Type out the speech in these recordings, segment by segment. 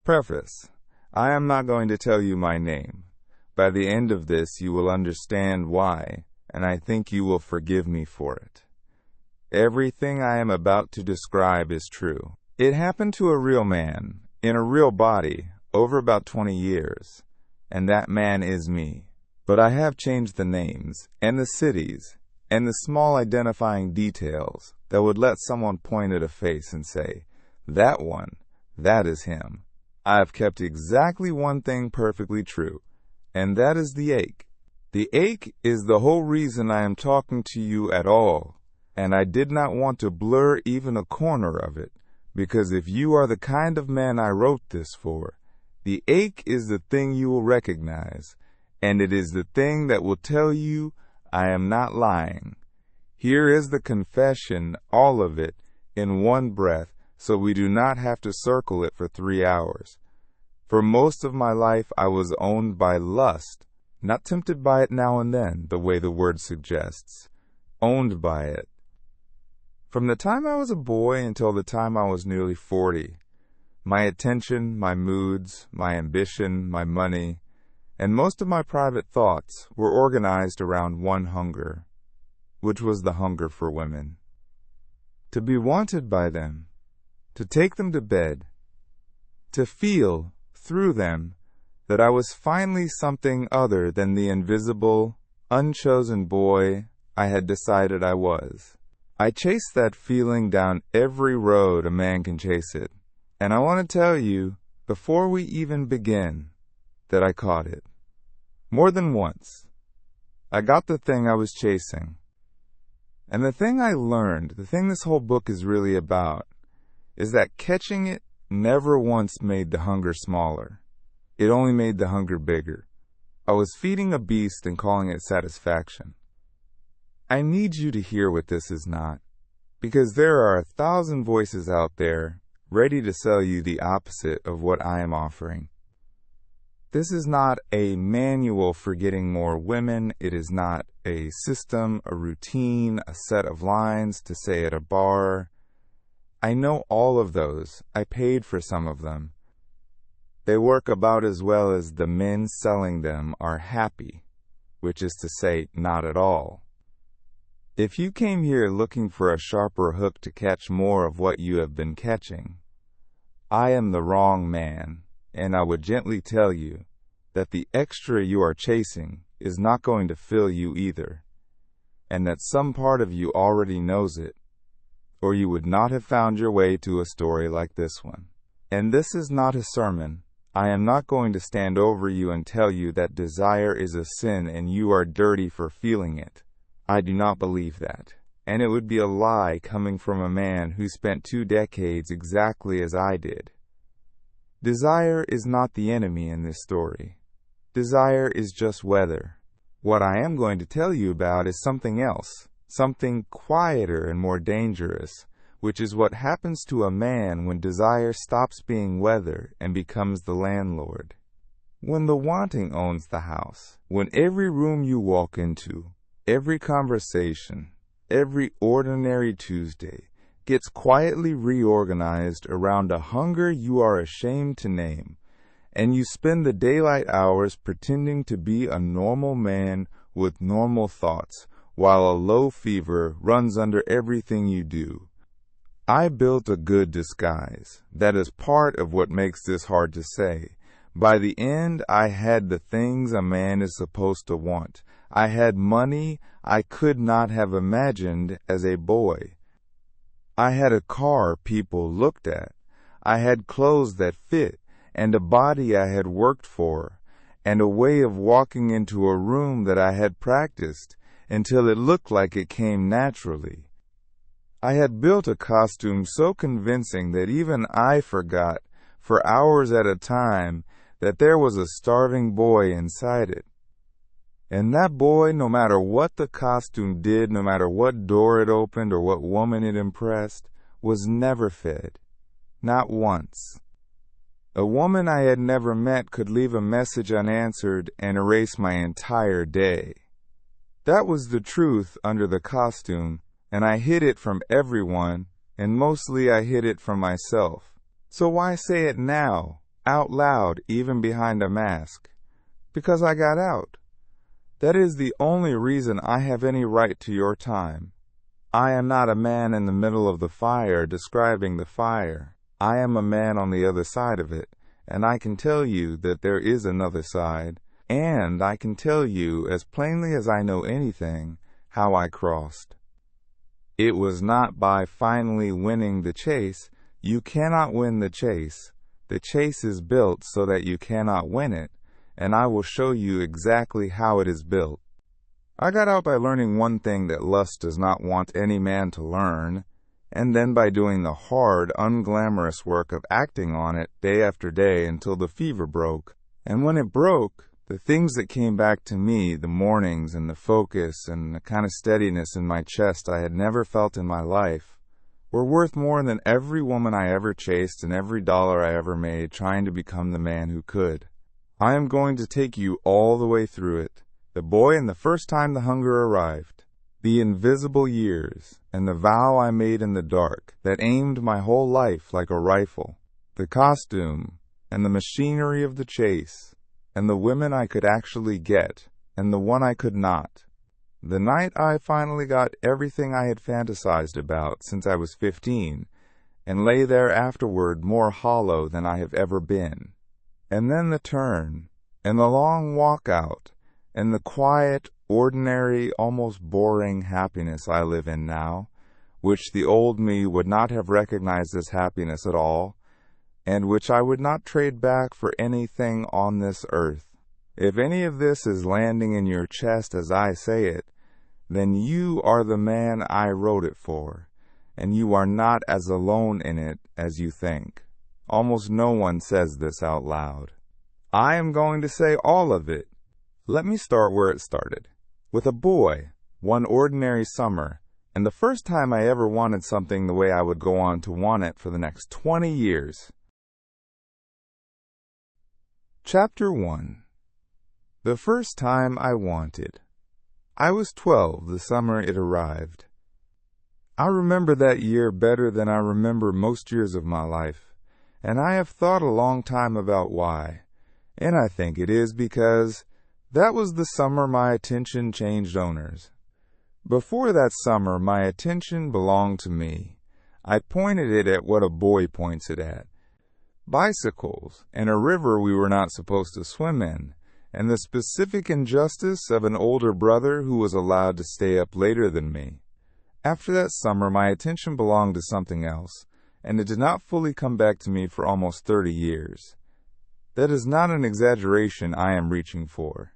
Preface. I am not going to tell you my name. By the end of this, you will understand why, and I think you will forgive me for it. Everything I am about to describe is true. It happened to a real man, in a real body, over about 20 years, and that man is me. But I have changed the names, and the cities, and the small identifying details that would let someone point at a face and say, "That one, that is him." I have kept exactly one thing perfectly true, and that is the ache. The ache is the whole reason I am talking to you at all, and I did not want to blur even a corner of it, because if you are the kind of man I wrote this for, the ache is the thing you will recognize, and it is the thing that will tell you I am not lying. Here is the confession, all of it, in one breath, so we do not have to circle it for 3 hours. For most of my life I was owned by lust, not tempted by it now and then, the way the word suggests. Owned by it. From the time I was a boy until the time I was nearly 40, my attention, my moods, my ambition, my money, and most of my private thoughts were organized around one hunger, which was the hunger for women. To be wanted by them, to take them to bed, to feel, through them, that I was finally something other than the invisible, unchosen boy I had decided I was. I chased that feeling down every road a man can chase it, and I want to tell you, before we even begin, that I caught it. More than once. I got the thing I was chasing. And the thing I learned, the thing this whole book is really about, is that catching it never once made the hunger smaller. It only made the hunger bigger. I was feeding a beast and calling it satisfaction. I need you to hear what this is not, because there are 1,000 voices out there ready to sell you the opposite of what I am offering. This is not a manual for getting more women. It is not a system, a routine, a set of lines to say at a bar. I know all of those. I paid for some of them. They work about as well as the men selling them are happy, which is to say, not at all. If you came here looking for a sharper hook to catch more of what you have been catching, I am the wrong man. And I would gently tell you that the extra you are chasing is not going to fill you either, and that some part of you already knows it, or you would not have found your way to a story like this one. And this is not a sermon. I am not going to stand over you and tell you that desire is a sin and you are dirty for feeling it. I do not believe that, and it would be a lie coming from a man who spent 2 decades exactly as I did. Desire is not the enemy in this story. Desire is just weather. What I am going to tell you about is something else, something quieter and more dangerous, which is what happens to a man when desire stops being weather and becomes the landlord. When the wanting owns the house, when every room you walk into, every conversation, every ordinary Tuesday, gets quietly reorganized around a hunger you are ashamed to name, and you spend the daylight hours pretending to be a normal man with normal thoughts, while a low fever runs under everything you do. I built a good disguise. That is part of what makes this hard to say. By the end, I had the things a man is supposed to want. I had money I could not have imagined as a boy. I had a car people looked at. I had clothes that fit, and a body I had worked for, and a way of walking into a room that I had practiced until it looked like it came naturally. I had built a costume so convincing that even I forgot, for hours at a time, that there was a starving boy inside it. And that boy, no matter what the costume did, no matter what door it opened or what woman it impressed, was never fed. Not once. A woman I had never met could leave a message unanswered and erase my entire day. That was the truth under the costume, and I hid it from everyone, and mostly I hid it from myself. So why say it now? out loud, even behind a mask, because I got out. That is the only reason I have any right to your time. I am not a man in the middle of the fire describing the fire. I am a man on the other side of it, and I can tell you that there is another side, and I can tell you, as plainly as I know anything, how I crossed. It was not by finally winning the chase. You cannot win the chase. The chase is built so that you cannot win it, and I will show you exactly how it is built. I got out by learning one thing that lust does not want any man to learn, and then by doing the hard, unglamorous work of acting on it day after day until the fever broke. And when it broke, the things that came back to me, the mornings and the focus and the kind of steadiness in my chest I had never felt in my life, were worth more than every woman I ever chased and every dollar I ever made trying to become the man who could. I am going to take you all the way through it. The boy and the first time the hunger arrived, the invisible years, and the vow I made in the dark that aimed my whole life like a rifle, the costume, and the machinery of the chase, and the women I could actually get, and the one I could not. The night I finally got everything I had fantasized about since I was 15, and lay there afterward more hollow than I have ever been. And then the turn, and the long walk out, and the quiet, ordinary, almost boring happiness I live in now, which the old me would not have recognized as happiness at all, and which I would not trade back for anything on this earth. If any of this is landing in your chest as I say it, then you are the man I wrote it for, and you are not as alone in it as you think. Almost no one says this out loud. I am going to say all of it. Let me start where it started, with a boy, one ordinary summer, and the first time I ever wanted something the way I would go on to want it for the next 20 years. Chapter 1. The first time I wanted. I was 12 the summer it arrived. I remember that year better than I remember most years of my life, and I have thought a long time about why, and I think it is because that was the summer my attention changed owners. Before that summer, my attention belonged to me. I pointed it at what a boy points it at. Bicycles, and a river we were not supposed to swim in, and the specific injustice of an older brother who was allowed to stay up later than me. After that summer, my attention belonged to something else, and it did not fully come back to me for almost 30 years. That is not an exaggeration I am reaching for.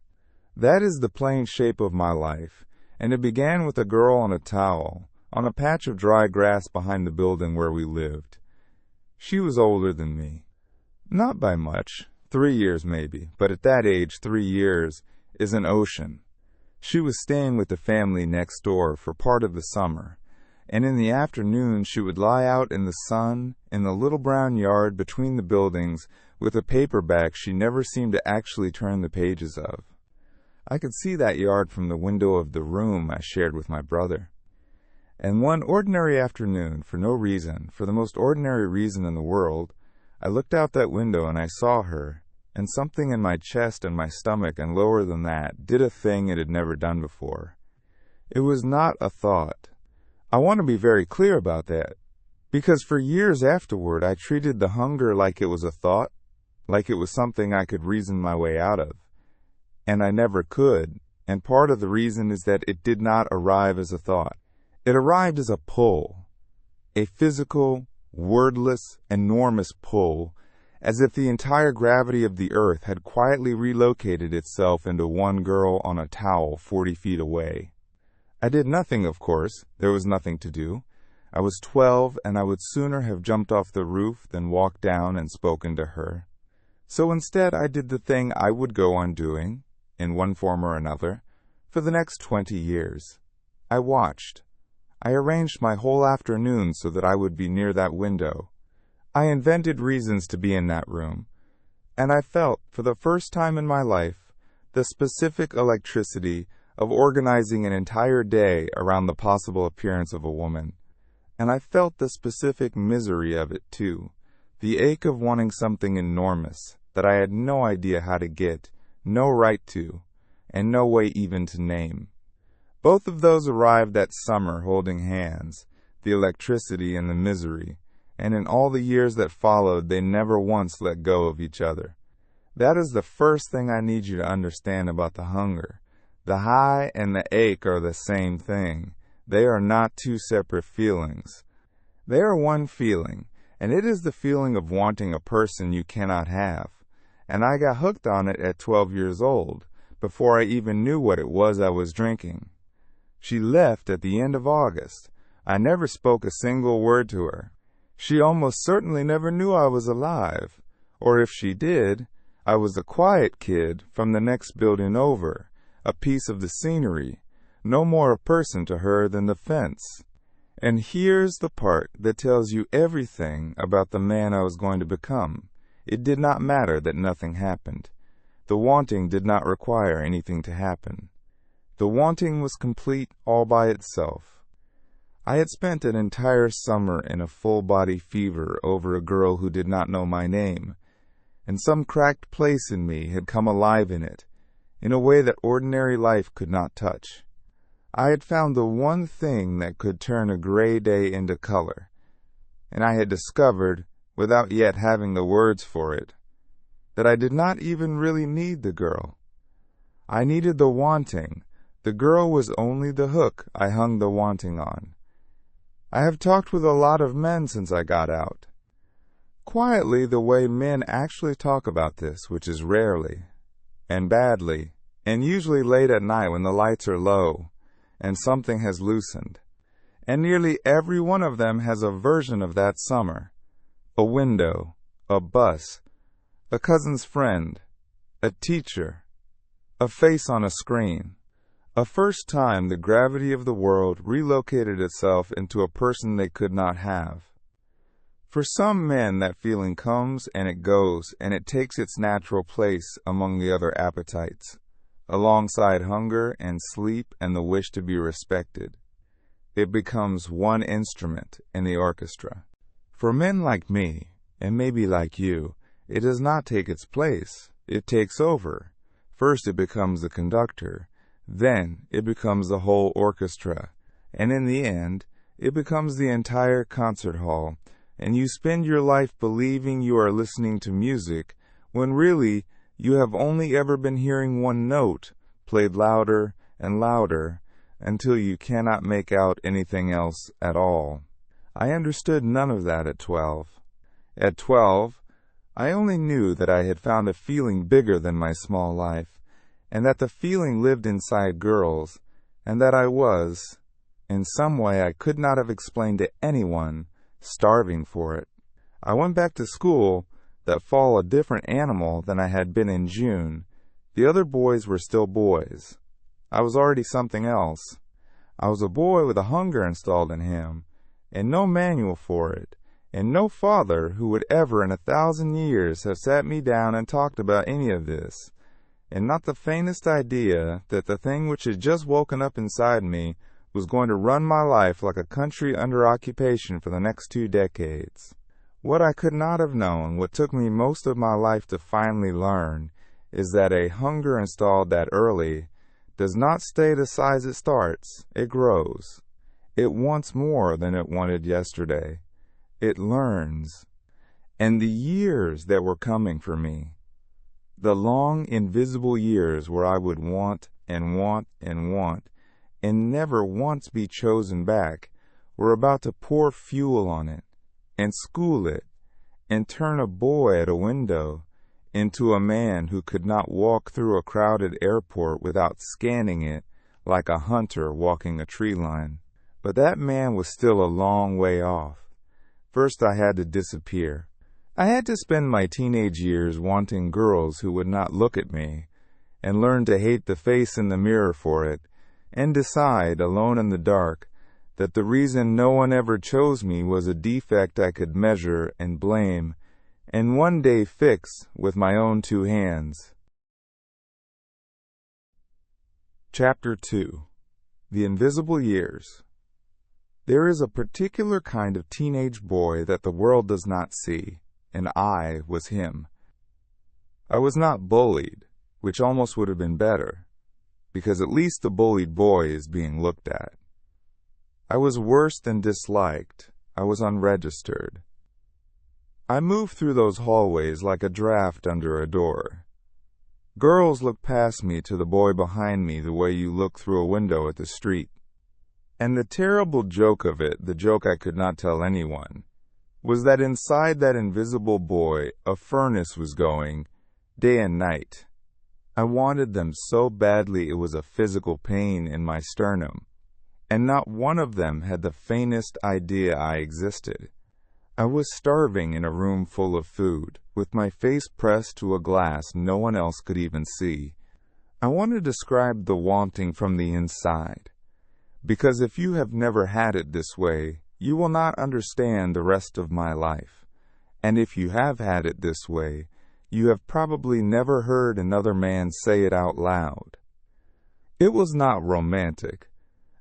That is the plain shape of my life, and it began with a girl on a towel, on a patch of dry grass behind the building where we lived. She was older than me. Not by much, 3 years maybe, but at that age 3 years is an ocean. She was staying with the family next door for part of the summer, and in the afternoon she would lie out in the sun in the little brown yard between the buildings with a paperback she never seemed to actually turn the pages of. I could see that yard from the window of the room I shared with my brother. And one ordinary afternoon, for no reason, for the most ordinary reason in the world, I looked out that window and I saw her, and something in my chest and my stomach and lower than that did a thing it had never done before. It was not a thought. I want to be very clear about that, because for years afterward I treated the hunger like it was a thought, like it was something I could reason my way out of. And I never could, and part of the reason is that it did not arrive as a thought. It arrived as a pull, a physical, wordless, enormous pull, as if the entire gravity of the earth had quietly relocated itself into one girl on a towel 40 feet away. I did nothing, of course. There was nothing to do. I was 12, and I would sooner have jumped off the roof than walked down and spoken to her. So instead I did the thing I would go on doing, in one form or another, for the next 20 years. I watched. I arranged my whole afternoon so that I would be near that window. I invented reasons to be in that room, and I felt, for the first time in my life, the specific electricity of organizing an entire day around the possible appearance of a woman. And I felt the specific misery of it, too, The ache of wanting something enormous that I had no idea how to get, no right to, and no way even to name. Both of those arrived that summer holding hands, the electricity and the misery, and in all the years that followed they never once let go of each other. That is the first thing I need you to understand about the hunger. The high and the ache are the same thing. They are not two separate feelings. They are one feeling, and it is the feeling of wanting a person you cannot have. And I got hooked on it at 12 years old, before I even knew what it was I was drinking. She left at the end of August. I never spoke a single word to her. She almost certainly never knew I was alive, or if she did, I was a quiet kid from the next building over, a piece of the scenery, no more a person to her than the fence. And here's the part that tells you everything about the man I was going to become. It did not matter that nothing happened. The wanting did not require anything to happen. The wanting was complete all by itself. I had spent an entire summer in a full-body fever over a girl who did not know my name, and some cracked place in me had come alive in it, in a way that ordinary life could not touch. I had found the one thing that could turn a gray day into color, and I had discovered, without yet having the words for it, that I did not even really need the girl. I needed the wanting. The girl was only the hook I hung the wanting on. I have talked with a lot of men since I got out. Quietly, the way men actually talk about this, which is rarely, and badly, and usually late at night when the lights are low, and something has loosened. And nearly every one of them has a version of that summer. A window, a bus, a cousin's friend, a teacher, a face on a screen. A first time the gravity of the world relocated itself into a person they could not have. For some men that feeling comes and it goes, and it takes its natural place among the other appetites, alongside hunger and sleep and the wish to be respected. It becomes one instrument in the orchestra. For men like me, and maybe like you, it does not take its place. It takes over. First it becomes the conductor, then it becomes the whole orchestra, and in the end, it becomes the entire concert hall, and you spend your life believing you are listening to music, when really you have only ever been hearing one note, played louder and louder, until you cannot make out anything else at all. I understood none of that at 12. At 12, I only knew that I had found a feeling bigger than my small life, and that the feeling lived inside girls, and that I was, in some way I could not have explained to anyone, starving for it. I went back to school that fall a different animal than I had been in June. The other boys were still boys. I was already something else. I was a boy with a hunger installed in him, and no manual for it, and no father who would ever in 1,000 years have sat me down and talked about any of this, and not the faintest idea that the thing which had just woken up inside me was going to run my life like a country under occupation for the next 2 decades. What I could not have known, what took me most of my life to finally learn, is that a hunger installed that early does not stay the size it starts. It grows. It wants more than it wanted yesterday. It learns. And the years that were coming for me, the long, invisible years where I would want and want and want, and never once be chosen back, were about to pour fuel on it, and school it, and turn a boy at a window into a man who could not walk through a crowded airport without scanning it like a hunter walking a tree line. But that man was still a long way off. First I had to disappear. I had to spend my teenage years wanting girls who would not look at me, and learn to hate the face in the mirror for it, and decide, alone in the dark, that the reason no one ever chose me was a defect I could measure and blame, and one day fix with my own 2 hands. Chapter 2. The Invisible Years. There is a particular kind of teenage boy that the world does not see. and I was him. I was not bullied, which almost would have been better, because at least the bullied boy is being looked at. I was worse than disliked. I was unregistered. I moved through those hallways like a draft under a door. Girls looked past me to the boy behind me the way you look through a window at the street. And the terrible joke of it, the joke I could not tell anyone, was that inside that invisible boy a furnace was going, day and night. I wanted them so badly it was a physical pain in my sternum, and not one of them had the faintest idea I existed. I was starving in a room full of food, with my face pressed to a glass no one else could even see. I want to describe the wanting from the inside, because if you have never had it this way, you will not understand the rest of my life. And if you have had it this way, you have probably never heard another man say it out loud. It was not romantic.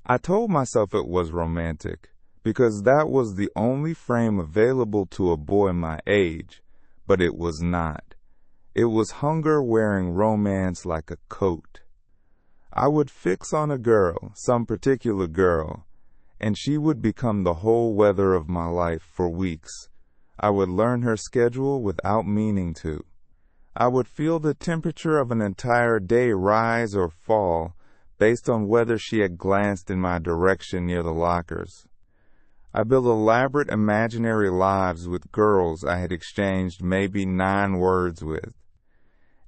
I told myself it was romantic, because that was the only frame available to a boy my age, but it was not. It was hunger wearing romance like a coat. I would fix on a girl, some particular girl, and she would become the whole weather of my life for weeks. I would learn her schedule without meaning to. I would feel the temperature of an entire day rise or fall based on whether she had glanced in my direction near the lockers. I built elaborate imaginary lives with girls I had exchanged maybe 9 words with.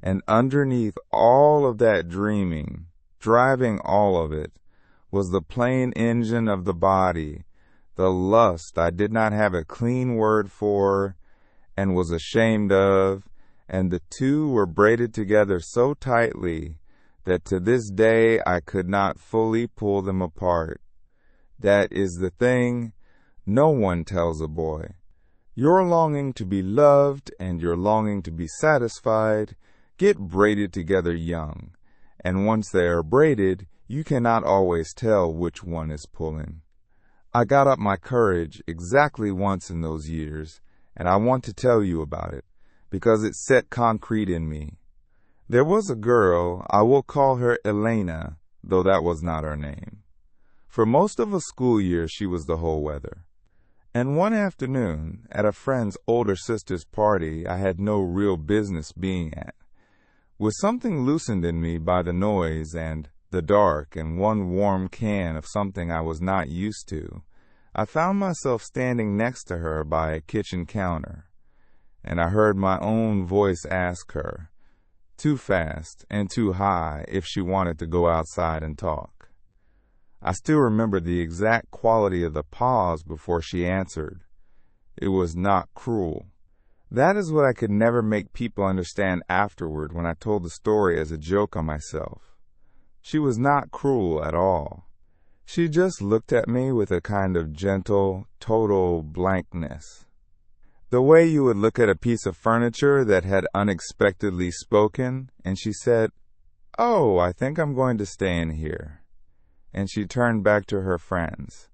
And underneath all of that dreaming, driving all of it, was the plain engine of the body, the lust I did not have a clean word for and was ashamed of, and the two were braided together so tightly that to this day I could not fully pull them apart. That is the thing no one tells a boy. Your longing to be loved and your longing to be satisfied get braided together young, and once they are braided, you cannot always tell which one is pulling. I got up my courage exactly once in those years, and I want to tell you about it, because it set concrete in me. There was a girl, I will call her Elena, though that was not her name. For most of a school year she was the whole weather. And one afternoon, at a friend's older sister's party I had no real business being at, with something loosened in me by the noise and the dark and one warm can of something I was not used to, I found myself standing next to her by a kitchen counter, and I heard my own voice ask her, too fast and too high, if she wanted to go outside and talk. I still remember the exact quality of the pause before she answered. It was not cruel. That is what I could never make people understand afterward when I told the story as a joke on myself. She was not cruel at all. She just looked at me with a kind of gentle, total blankness. The way you would look at a piece of furniture that had unexpectedly spoken, and she said, "Oh, I think I'm going to stay in here." And she turned back to her friends,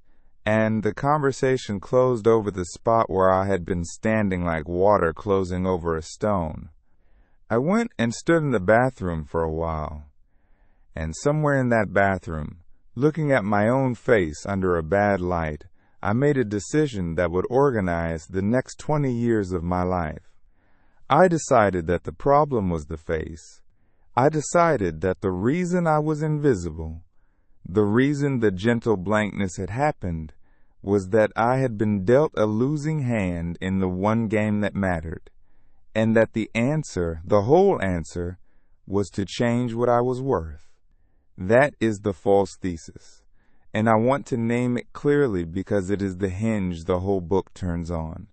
and the conversation closed over the spot where I had been standing like water closing over a stone. I went and stood in the bathroom for a while, and somewhere in that bathroom, looking at my own face under a bad light, I made a decision that would organize the next 20 years of my life. I decided that the problem was the face. I decided that the reason I was invisible, the reason the gentle blankness had happened, was that I had been dealt a losing hand in the one game that mattered, and that the answer, the whole answer, was to change what I was worth. That is the false thesis, and I want to name it clearly because it is the hinge the whole book turns on.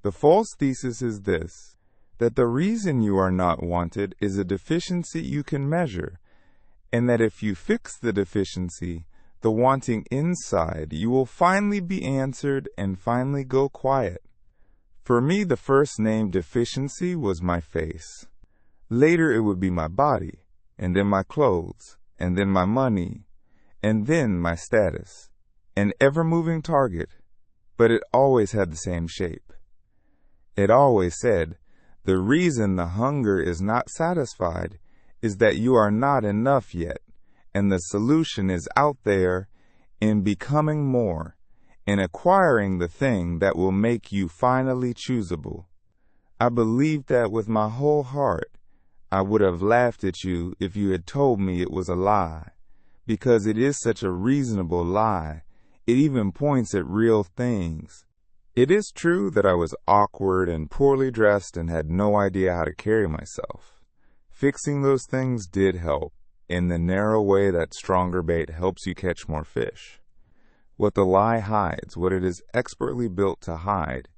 The false thesis is this, that the reason you are not wanted is a deficiency you can measure, and that if you fix the deficiency, the wanting inside, you will finally be answered and finally go quiet. For me, the first named deficiency was my face. Later it would be my body, and then my clothes, and then my money, and then my status. An ever-moving target, but it always had the same shape. It always said, "The reason the hunger is not satisfied is that you are not enough yet, and the solution is out there in becoming more, in acquiring the thing that will make you finally choosable." I believed that with my whole heart. I would have laughed at you if you had told me it was a lie, because it is such a reasonable lie. It even points at real things. It is true that I was awkward and poorly dressed and had no idea how to carry myself. Fixing those things did help, in the narrow way that stronger bait helps you catch more fish. What the lie hides, what it is expertly built to hide,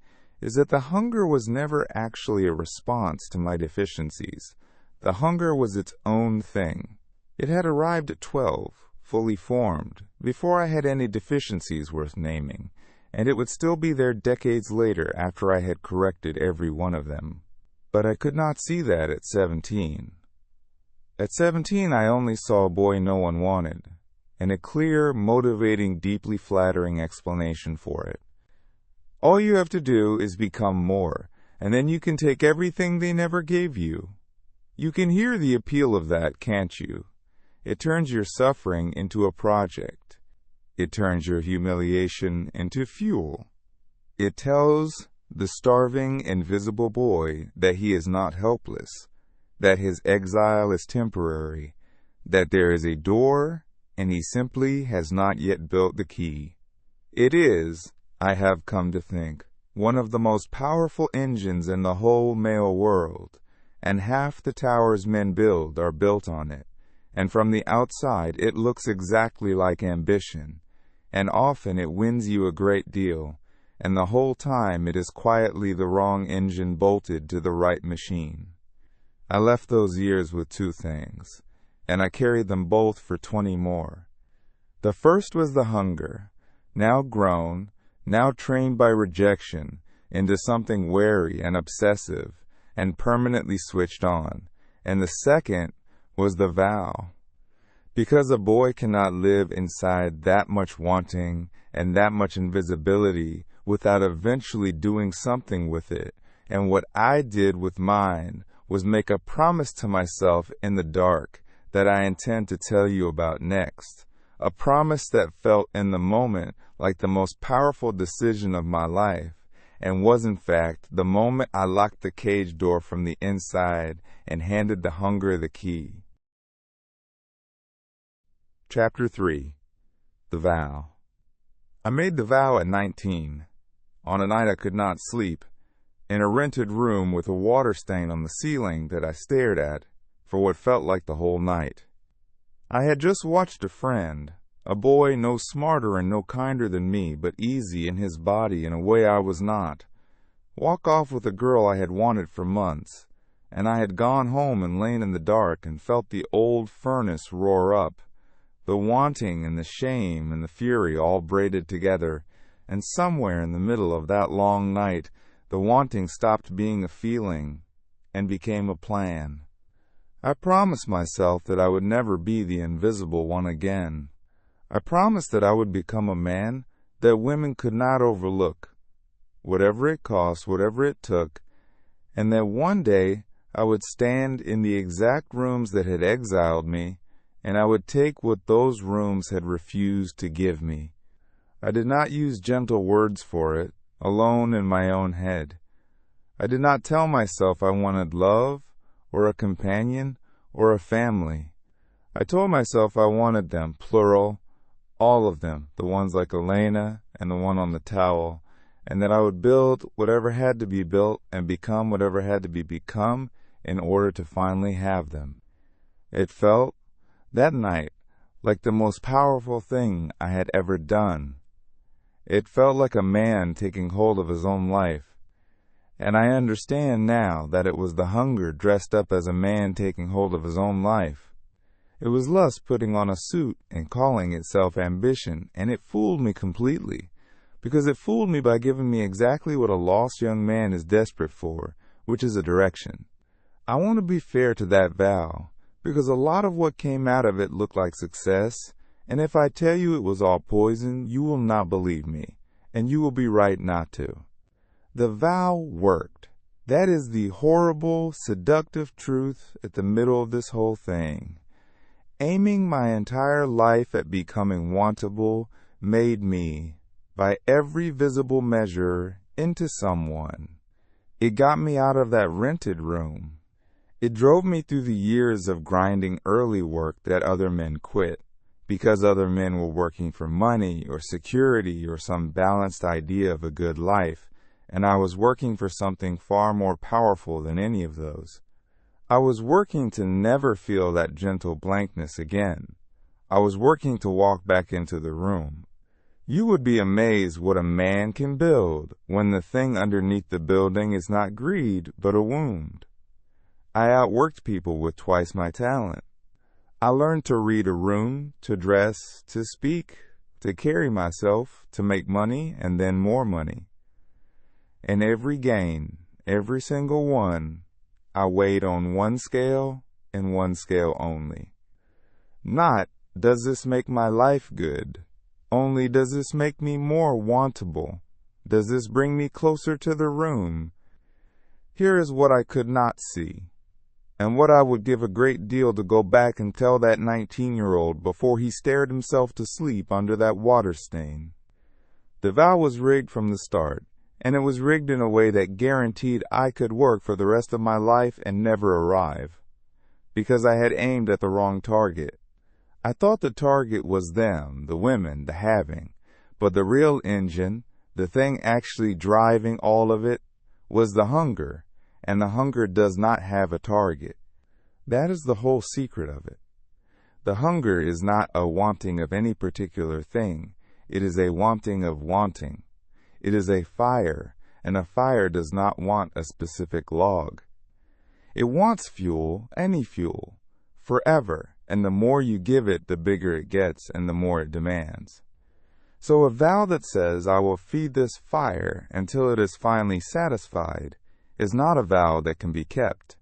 is that the hunger was never actually a response to my deficiencies. The hunger was its own thing. It had arrived at 12, fully formed, before I had any deficiencies worth naming, and it would still be there decades later after I had corrected every one of them. But I could not see that at 17. At 17, I only saw a boy no one wanted, and a clear, motivating, deeply flattering explanation for it. All you have to do is become more, and then you can take everything they never gave you. You can hear the appeal of that, can't you? It turns your suffering into a project. It turns your humiliation into fuel. It tells the starving, invisible boy that he is not helpless, that his exile is temporary, that there is a door, and he simply has not yet built the key. It is, I have come to think, one of the most powerful engines in the whole male world, and half the towers men build are built on it, and from the outside it looks exactly like ambition, and often it wins you a great deal, and the whole time it is quietly the wrong engine bolted to the right machine. I left those years with 2 things, and I carried them both for 20 more. The first was the hunger, now grown, now trained by rejection into something wary and obsessive, and permanently switched on, and the second was the vow. Because a boy cannot live inside that much wanting and that much invisibility without eventually doing something with it, and what I did with mine was make a promise to myself in the dark that I intend to tell you about next, a promise that felt in the moment like the most powerful decision of my life, and was in fact the moment I locked the cage door from the inside and handed the hunger the key. Chapter 3. The Vow. I made the vow at 19, on a night I could not sleep, in a rented room with a water stain on the ceiling that I stared at for what felt like the whole night. I had just watched a friend, a boy no smarter and no kinder than me, but easy in his body in a way I was not, walk off with a girl I had wanted for months, and I had gone home and lain in the dark and felt the old furnace roar up, the wanting and the shame and the fury all braided together, and somewhere in the middle of that long night the wanting stopped being a feeling and became a plan. I promised myself that I would never be the invisible one again. I promised that I would become a man that women could not overlook, whatever it cost, whatever it took, and that one day I would stand in the exact rooms that had exiled me, and I would take what those rooms had refused to give me. I did not use gentle words for it, alone in my own head. I did not tell myself I wanted love, or a companion, or a family. I told myself I wanted them, plural, all of them, the ones like Elena and the one on the towel, and that I would build whatever had to be built and become whatever had to be become in order to finally have them. It felt, that night, like the most powerful thing I had ever done. It felt like a man taking hold of his own life, and I understand now that it was the hunger dressed up as a man taking hold of his own life. It was lust putting on a suit and calling itself ambition, and it fooled me completely, because it fooled me by giving me exactly what a lost young man is desperate for, which is a direction. I want to be fair to that vow, because a lot of what came out of it looked like success, and if I tell you it was all poison, you will not believe me, and you will be right not to. The vow worked. That is the horrible, seductive truth at the middle of this whole thing. Aiming my entire life at becoming wantable made me, by every visible measure, into someone. It got me out of that rented room. It drove me through the years of grinding early work that other men quit, because other men were working for money or security or some balanced idea of a good life, and I was working for something far more powerful than any of those. I was working to never feel that gentle blankness again. I was working to walk back into the room. You would be amazed what a man can build when the thing underneath the building is not greed but a wound. I outworked people with twice my talent. I learned to read a room, to dress, to speak, to carry myself, to make money and then more money. And every gain, every single one, I weighed on one scale and one scale only. Not, does this make my life good? Only, does this make me more wantable? Does this bring me closer to the room? Here is what I could not see, and what I would give a great deal to go back and tell that 19-year-old before he stared himself to sleep under that water stain. The vow was rigged from the start, and it was rigged in a way that guaranteed I could work for the rest of my life and never arrive, because I had aimed at the wrong target. I thought the target was them, the women, the having, but the real engine, the thing actually driving all of it, was the hunger, and the hunger does not have a target. That is the whole secret of it. The hunger is not a wanting of any particular thing, it is a wanting of wanting. It is a fire, and a fire does not want a specific log. It wants fuel, any fuel, forever, and the more you give it, the bigger it gets and the more it demands. So a vow that says, I will feed this fire until it is finally satisfied, is not a vow that can be kept.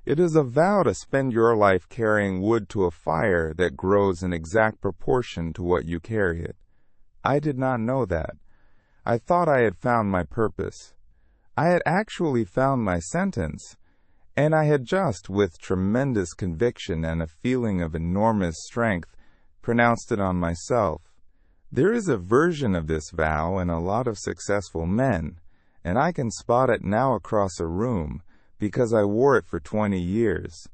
It is a vow to spend your life carrying wood to a fire that grows in exact proportion to what you carry it. I did not know that. I thought I had found my purpose. I had actually found my sentence, and I had just, with tremendous conviction and a feeling of enormous strength, pronounced it on myself. There is a version of this vow in a lot of successful men, and I can spot it now across a room because I wore it for 20 years.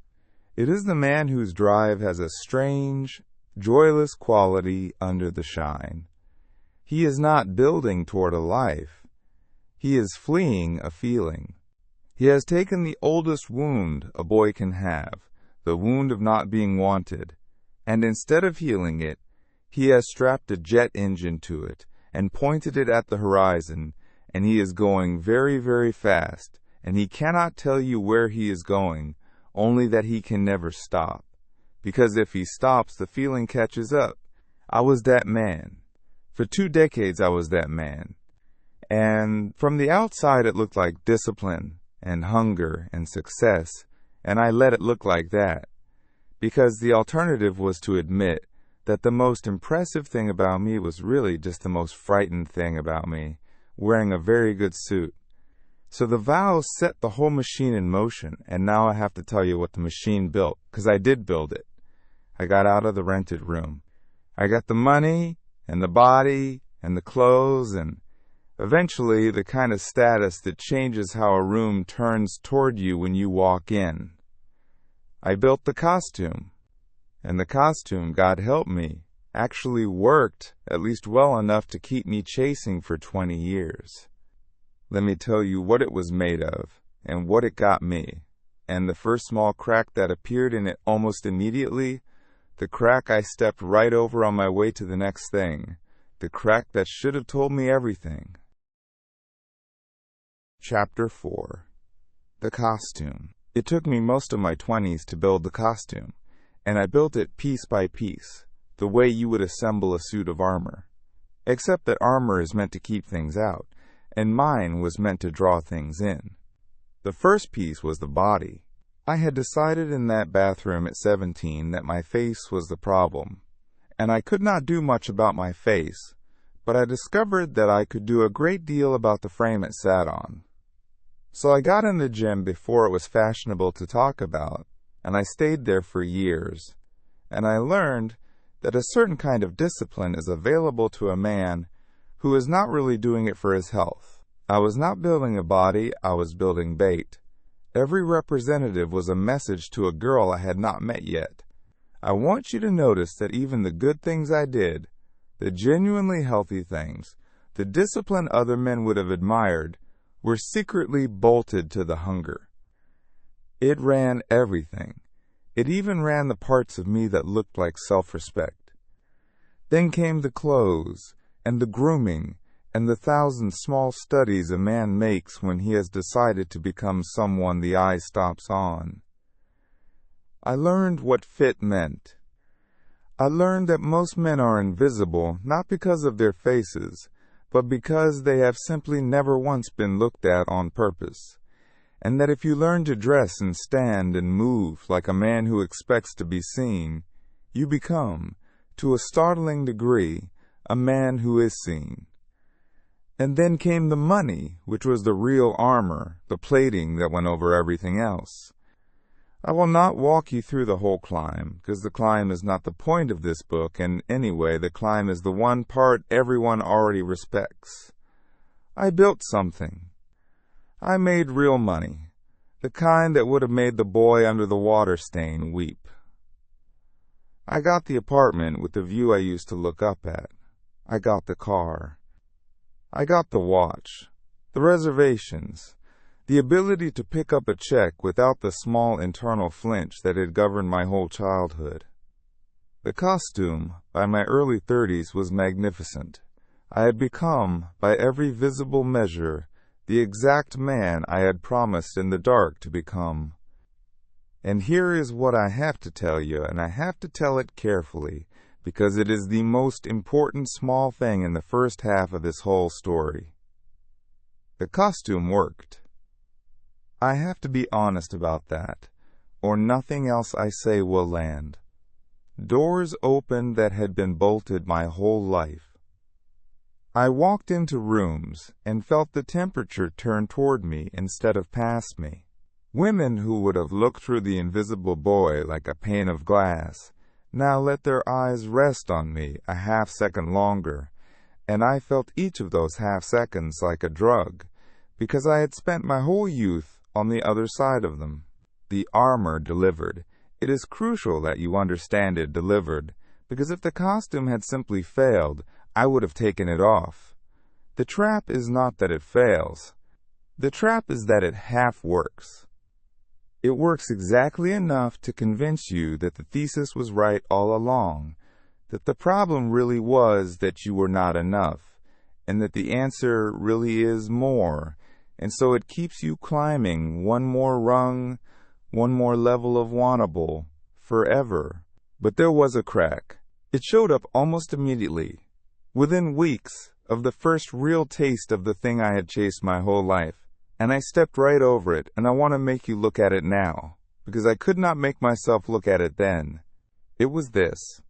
It is the man whose drive has a strange, joyless quality under the shine. He is not building toward a life. He is fleeing a feeling. He has taken the oldest wound a boy can have, the wound of not being wanted, and instead of healing it, he has strapped a jet engine to it and pointed it at the horizon, and he is going very, very fast, and he cannot tell you where he is going, only that he can never stop. Because if he stops, the feeling catches up. I was that man. For 2 decades I was that man. And from the outside it looked like discipline and hunger and success, and I let it look like that. Because the alternative was to admit that the most impressive thing about me was really just the most frightened thing about me, wearing a very good suit. So the vow set the whole machine in motion, and now I have to tell you what the machine built, because I did build it. I got out of the rented room. I got the money, and the body, and the clothes, and eventually the kind of status that changes how a room turns toward you when you walk in. I built the costume, and the costume, God help me, actually worked at least well enough to keep me chasing for 20 years. Let me tell you what it was made of, and what it got me, and the first small crack that appeared in it almost immediately, the crack I stepped right over on my way to the next thing, the crack that should have told me everything. Chapter 4. The Costume. It took me most of my 20s to build the costume, and I built it piece by piece, the way you would assemble a suit of armor. Except that armor is meant to keep things out, and mine was meant to draw things in. The first piece was the body. I had decided in that bathroom at 17 that my face was the problem, and I could not do much about my face, but I discovered that I could do a great deal about the frame it sat on. So I got in the gym before it was fashionable to talk about, and I stayed there for years. And I learned that a certain kind of discipline is available to a man who is not really doing it for his health. I was not building a body, I was building bait. Every representative was a message to a girl I had not met yet. I want you to notice that even the good things I did, the genuinely healthy things, the discipline other men would have admired, were secretly bolted to the hunger. It ran everything. It even ran the parts of me that looked like self-respect. Then came the clothes, and the grooming, and the 1,000 small studies a man makes when he has decided to become someone the eye stops on. I learned what fit meant. I learned that most men are invisible not because of their faces, but because they have simply never once been looked at on purpose, and that if you learn to dress and stand and move like a man who expects to be seen, you become, to a startling degree, a man who is seen. And then came the money, which was the real armor, the plating that went over everything else. I will not walk you through the whole climb, because the climb is not the point of this book, and anyway, the climb is the one part everyone already respects. I built something. I made real money, the kind that would have made the boy under the water stain weep. I got the apartment with the view I used to look up at. I got the car. I got the watch, the reservations, the ability to pick up a check without the small internal flinch that had governed my whole childhood. The costume, by my early 30s, was magnificent. I had become, by every visible measure, the exact man I had promised in the dark to become. And here is what I have to tell you, and I have to tell it carefully, because it is the most important small thing in the first half of this whole story. The costume worked. I have to be honest about that, or nothing else I say will land. Doors opened that had been bolted my whole life. I walked into rooms and felt the temperature turn toward me instead of past me. Women who would have looked through the invisible boy like a pane of glass now let their eyes rest on me a half-second longer, and I felt each of those half-seconds like a drug, because I had spent my whole youth on the other side of them. The armor delivered. It is crucial that you understand it delivered, because if the costume had simply failed, I would have taken it off. The trap is not that it fails. The trap is that it half works. It works exactly enough to convince you that the thesis was right all along, that the problem really was that you were not enough, and that the answer really is more, and so it keeps you climbing one more rung, one more level of wantable, forever. But there was a crack. It showed up almost immediately, within weeks of the first real taste of the thing I had chased my whole life. And I stepped right over it, and I want to make you look at it now, because I could not make myself look at it then. It was this.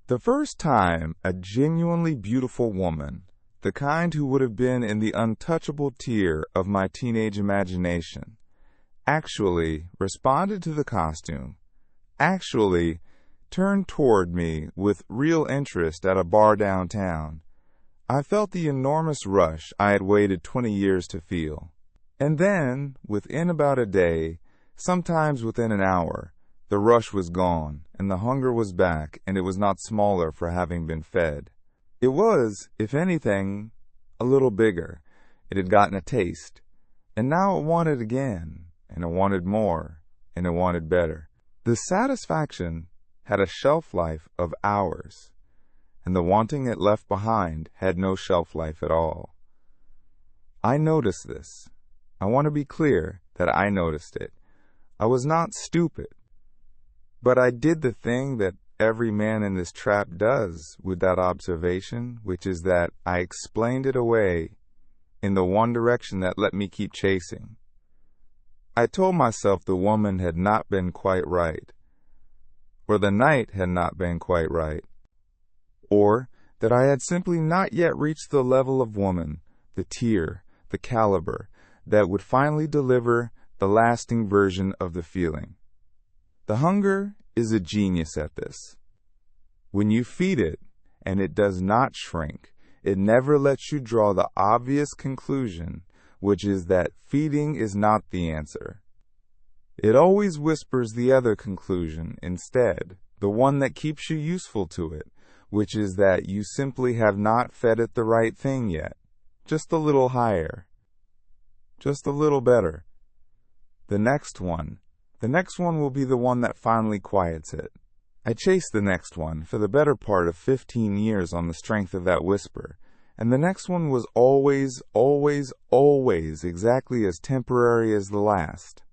The first time a genuinely beautiful woman, the kind who would have been in the untouchable tier of my teenage imagination, actually responded to the costume, actually turned toward me with real interest at a bar downtown, I felt the enormous rush I had waited 20 years to feel. And then, within about a day, sometimes within an hour, the rush was gone, and the hunger was back, and it was not smaller for having been fed. It was, if anything, a little bigger. It had gotten a taste. And now it wanted again, and it wanted more, and it wanted better. The satisfaction had a shelf life of hours, and the wanting it left behind had no shelf life at all. I noticed this. I want to be clear that I noticed it. I was not stupid, but I did the thing that every man in this trap does with that observation, which is that I explained it away in the one direction that let me keep chasing. I told myself the woman had not been quite right, or the night had not been quite right, or that I had simply not yet reached the level of woman, the tier, the caliber, that would finally deliver the lasting version of the feeling. The hunger is a genius at this. When you feed it, and it does not shrink, it never lets you draw the obvious conclusion, which is that feeding is not the answer. It always whispers the other conclusion instead, the one that keeps you useful to it, which is that you simply have not fed it the right thing yet. Just a little higher. Just a little better. The next one will be the one that finally quiets it. I chased the next one for the better part of 15 years on the strength of that whisper, and the next one was always, always, always exactly as temporary as the last.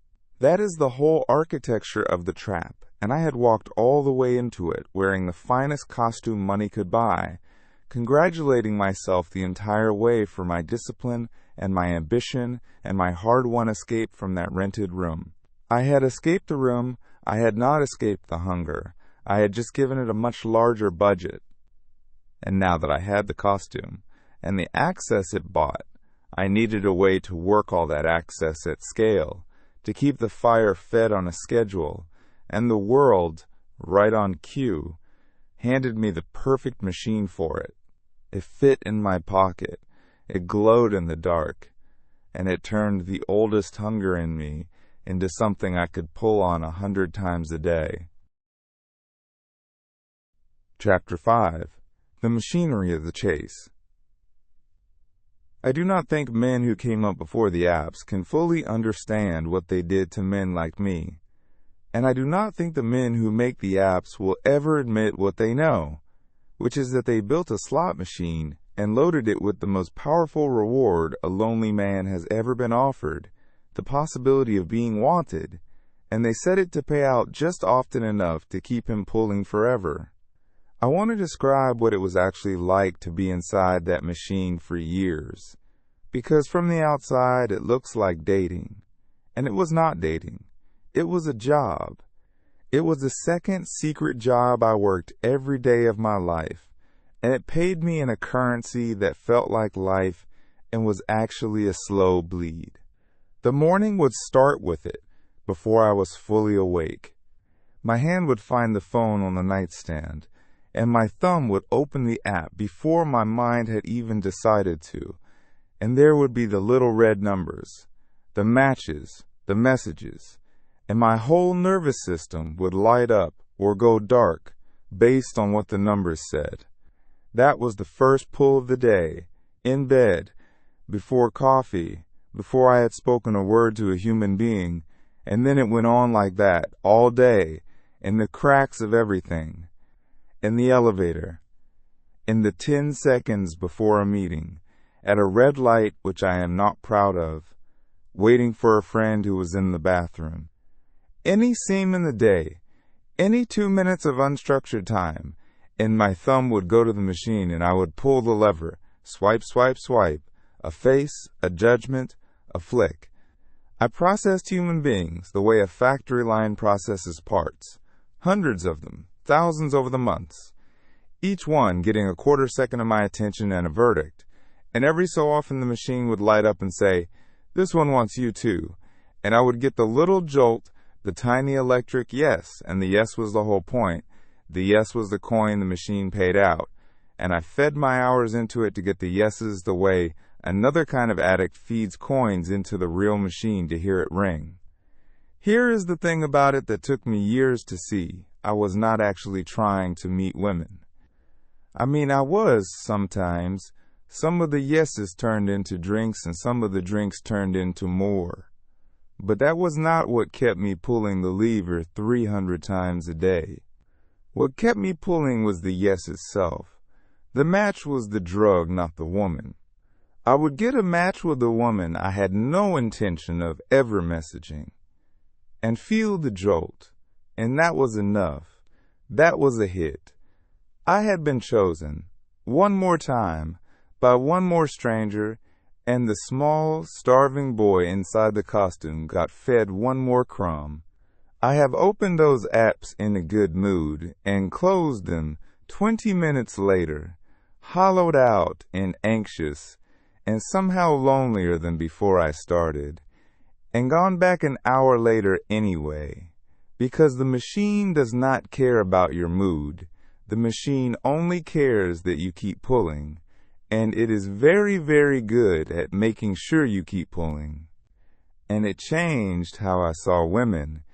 That is the whole architecture of the trap, and I had walked all the way into it wearing the finest costume money could buy, congratulating myself the entire way for my discipline and my ambition and my hard-won escape from that rented room. I had escaped the room, I had not escaped the hunger, I had just given it a much larger budget. And now that I had the costume, and the access it bought, I needed a way to work all that access at scale, to keep the fire fed on a schedule, and the world, right on cue, handed me the perfect machine for it. It fit in my pocket, it glowed in the dark, and it turned the oldest hunger in me into something I could pull on 100 times a day. Chapter 5. The Machinery of the Chase. I do not think men who came up before the apps can fully understand what they did to men like me. And I do not think the men who make the apps will ever admit what they know, which is that they built a slot machine and loaded it with the most powerful reward a lonely man has ever been offered, the possibility of being wanted, and they set it to pay out just often enough to keep him pulling forever. I want to describe what it was actually like to be inside that machine for years, because from the outside it looks like dating, and it was not dating. It was a job. It was the second secret job I worked every day of my life, and it paid me in a currency that felt like life and was actually a slow bleed. The morning would start with it before I was fully awake. My hand would find the phone on the nightstand, and my thumb would open the app before my mind had even decided to, and there would be the little red numbers, the matches, the messages, and my whole nervous system would light up or go dark based on what the numbers said. That was the first pull of the day, in bed, before coffee, before I had spoken a word to a human being, and then it went on like that all day, in the cracks of everything, in the elevator, in the 10 seconds before a meeting, at a red light which I am not proud of, waiting for a friend who was in the bathroom. Any seam in the day, any 2 minutes of unstructured time, and my thumb would go to the machine and I would pull the lever, swipe, swipe, swipe, a face, a judgment, a flick. I processed human beings the way a factory line processes parts, hundreds of them, thousands over the months, each one getting a quarter second of my attention and a verdict, and every so often the machine would light up and say, "This one wants you too," and I would get the little jolt, the tiny electric yes, and the yes was the whole point. The yes was the coin the machine paid out, and I fed my hours into it to get the yeses the way another kind of addict feeds coins into the real machine to hear it ring. Here is the thing about it that took me years to see. I was not actually trying to meet women. I mean, I was sometimes. Some of the yeses turned into drinks and some of the drinks turned into more. But that was not what kept me pulling the lever 300 times a day. What kept me pulling was the yes itself. The match was the drug, not the woman. I would get a match with a woman I had no intention of ever messaging, and feel the jolt, and that was enough. That was a hit. I had been chosen, one more time, by one more stranger, and the small, starving boy inside the costume got fed one more crumb. I have opened those apps in a good mood and closed them 20 minutes later, hollowed out and anxious, and somehow lonelier than before I started, and gone back an hour later anyway, because the machine does not care about your mood. The machine only cares that you keep pulling, and it is very, very good at making sure you keep pulling. And it changed how I saw women,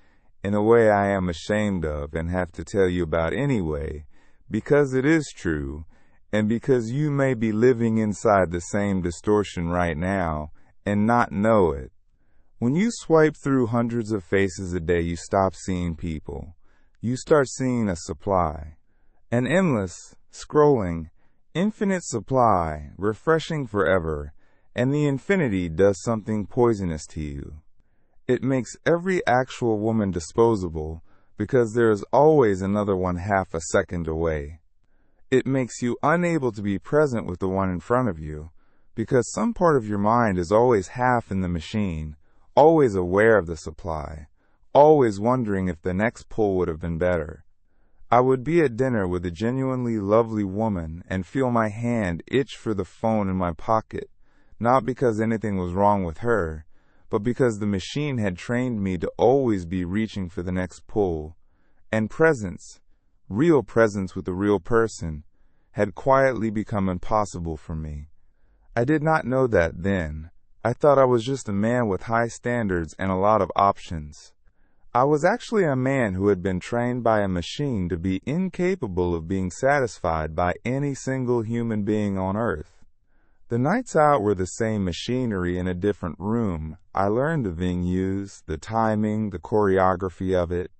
in a way I am ashamed of and have to tell you about anyway, because it is true, and because you may be living inside the same distortion right now and not know it. When you swipe through hundreds of faces a day, you stop seeing people. You start seeing a supply. An endless, scrolling, infinite supply, refreshing forever, and the infinity does something poisonous to you. It makes every actual woman disposable because there is always another one half a second away. It makes you unable to be present with the one in front of you because some part of your mind is always half in the machine, always aware of the supply, always wondering if the next pull would have been better. I would be at dinner with a genuinely lovely woman and feel my hand itch for the phone in my pocket, not because anything was wrong with her, but because the machine had trained me to always be reaching for the next pull, and presence, real presence with a real person, had quietly become impossible for me. I did not know that then. I thought I was just a man with high standards and a lot of options. I was actually a man who had been trained by a machine to be incapable of being satisfied by any single human being on earth. The nights out were the same machinery in a different room. I learned the venues, the timing, the choreography of it.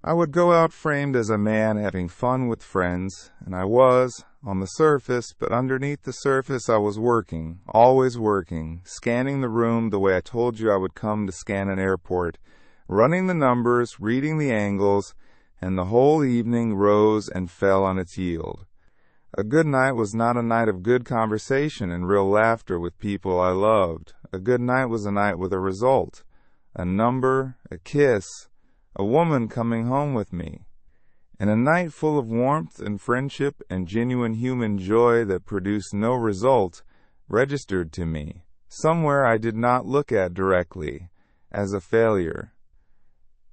I would go out framed as a man having fun with friends, and I was, on the surface, but underneath the surface I was working, always working, scanning the room the way I told you I would come to scan an airport, running the numbers, reading the angles, and the whole evening rose and fell on its yield. A good night was not a night of good conversation and real laughter with people I loved. A good night was a night with a result, a number, a kiss, a woman coming home with me, and a night full of warmth and friendship and genuine human joy that produced no result registered to me, somewhere I did not look at directly, as a failure.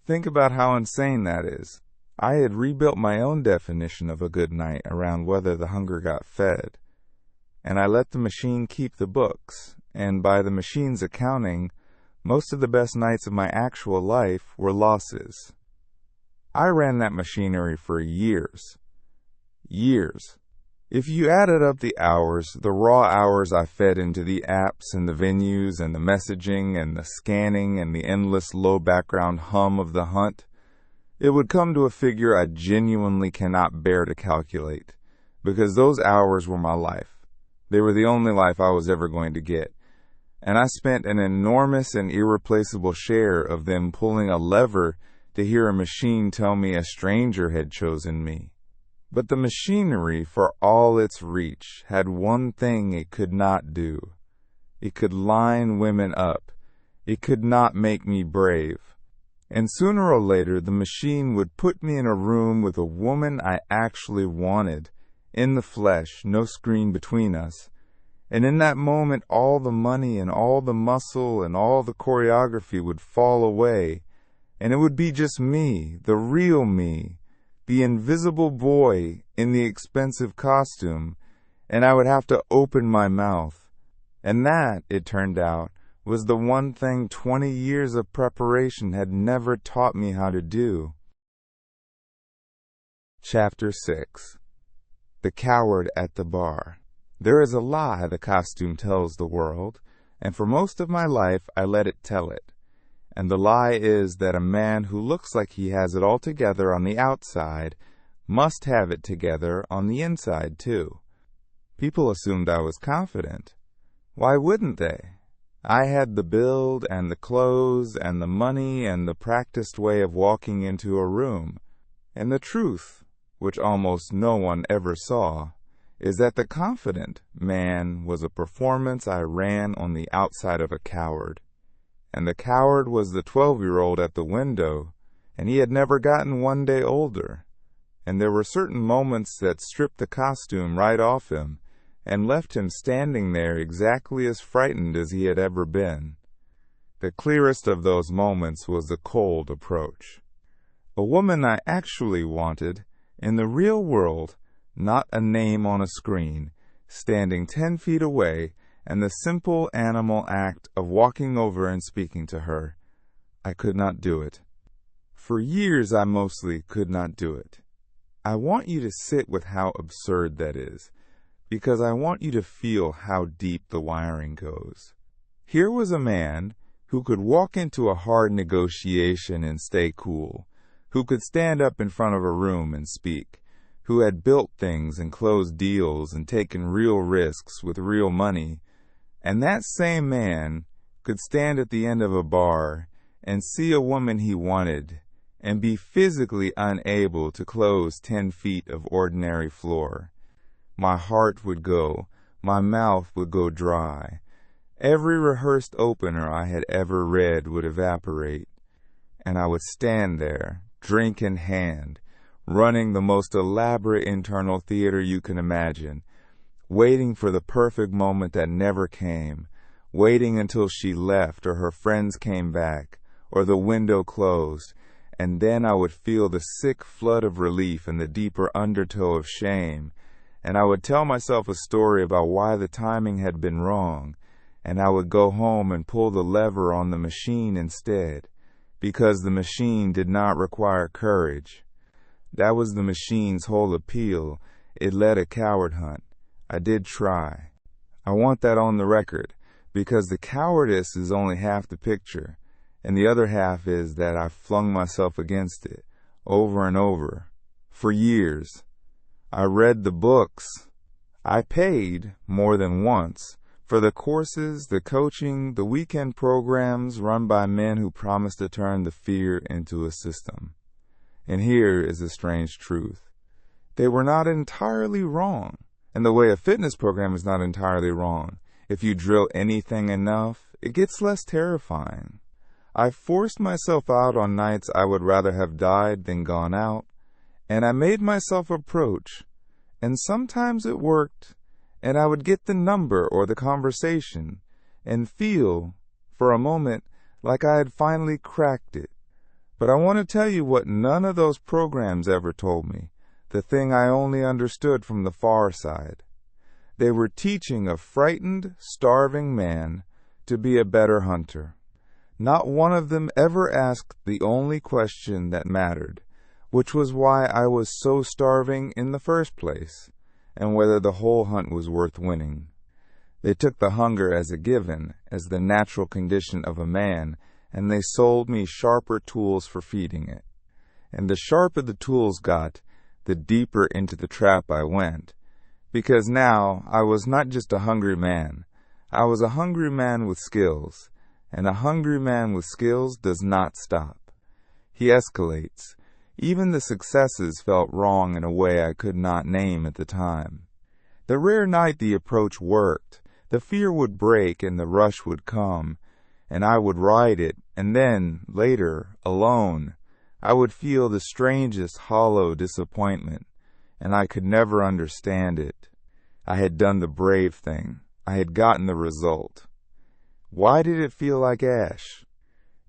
Think about how insane that is. I had rebuilt my own definition of a good night around whether the hunger got fed, and I let the machine keep the books, and by the machine's accounting, most of the best nights of my actual life were losses. I ran that machinery for years. Years. If you added up the hours, the raw hours I fed into the apps and the venues and the messaging and the scanning and the endless low background hum of the hunt, it would come to a figure I genuinely cannot bear to calculate, because those hours were my life. They were the only life I was ever going to get, and I spent an enormous and irreplaceable share of them pulling a lever to hear a machine tell me a stranger had chosen me. But the machinery, for all its reach, had one thing it could not do. It could line women up. It could not make me brave. And sooner or later, the machine would put me in a room with a woman I actually wanted, in the flesh, no screen between us. And in that moment, all the money and all the muscle and all the choreography would fall away, and it would be just me, the real me, the invisible boy in the expensive costume, and I would have to open my mouth. And that, it turned out, was the one thing 20 years of preparation had never taught me how to do. Chapter 6. The Coward at the Bar. There is a lie the costume tells the world, and for most of my life I let it tell it. And the lie is that a man who looks like he has it all together on the outside must have it together on the inside too. People assumed I was confident. Why wouldn't they? I had the build and the clothes and the money and the practiced way of walking into a room. And the truth, which almost no one ever saw, is that the confident man was a performance I ran on the outside of a coward. And the coward was the 12-year-old at the window, and he had never gotten one day older. And there were certain moments that stripped the costume right off him, and left him standing there exactly as frightened as he had ever been. The clearest of those moments was the cold approach. A woman I actually wanted, in the real world, not a name on a screen, standing 10 feet away, and the simple animal act of walking over and speaking to her. I could not do it. For years I mostly could not do it. I want you to sit with how absurd that is, because I want you to feel how deep the wiring goes. Here was a man who could walk into a hard negotiation and stay cool, who could stand up in front of a room and speak, who had built things and closed deals and taken real risks with real money, and that same man could stand at the end of a bar and see a woman he wanted and be physically unable to close 10 feet of ordinary floor. My heart would go, my mouth would go dry. Every rehearsed opener I had ever read would evaporate, and I would stand there, drink in hand, running the most elaborate internal theater you can imagine, waiting for the perfect moment that never came, waiting until she left or her friends came back or the window closed, and then I would feel the sick flood of relief and the deeper undertow of shame, and I would tell myself a story about why the timing had been wrong, and I would go home and pull the lever on the machine instead, because the machine did not require courage. That was the machine's whole appeal. It led a coward hunt. I did try. I want that on the record, because the cowardice is only half the picture, and the other half is that I flung myself against it, over and over, for years. I read the books. I paid, more than once, for the courses, the coaching, the weekend programs run by men who promised to turn the fear into a system. And here is a strange truth. They were not entirely wrong. And the way a fitness program is not entirely wrong. If you drill anything enough, it gets less terrifying. I forced myself out on nights I would rather have died than gone out, and I made myself approach, and sometimes it worked, and I would get the number or the conversation, and feel, for a moment, like I had finally cracked it. But I want to tell you what none of those programs ever told me, the thing I only understood from the far side. They were teaching a frightened, starving man to be a better hunter. Not one of them ever asked the only question that mattered, which was why I was so starving in the first place, and whether the whole hunt was worth winning. They took the hunger as a given, as the natural condition of a man, and they sold me sharper tools for feeding it. And the sharper the tools got, the deeper into the trap I went, because now I was not just a hungry man. I was a hungry man with skills, and a hungry man with skills does not stop. He escalates. Even the successes felt wrong in a way I could not name at the time. The rare night the approach worked, the fear would break and the rush would come, and I would ride it, and then, later, alone, I would feel the strangest hollow disappointment, and I could never understand it. I had done the brave thing. I had gotten the result. Why did it feel like ash?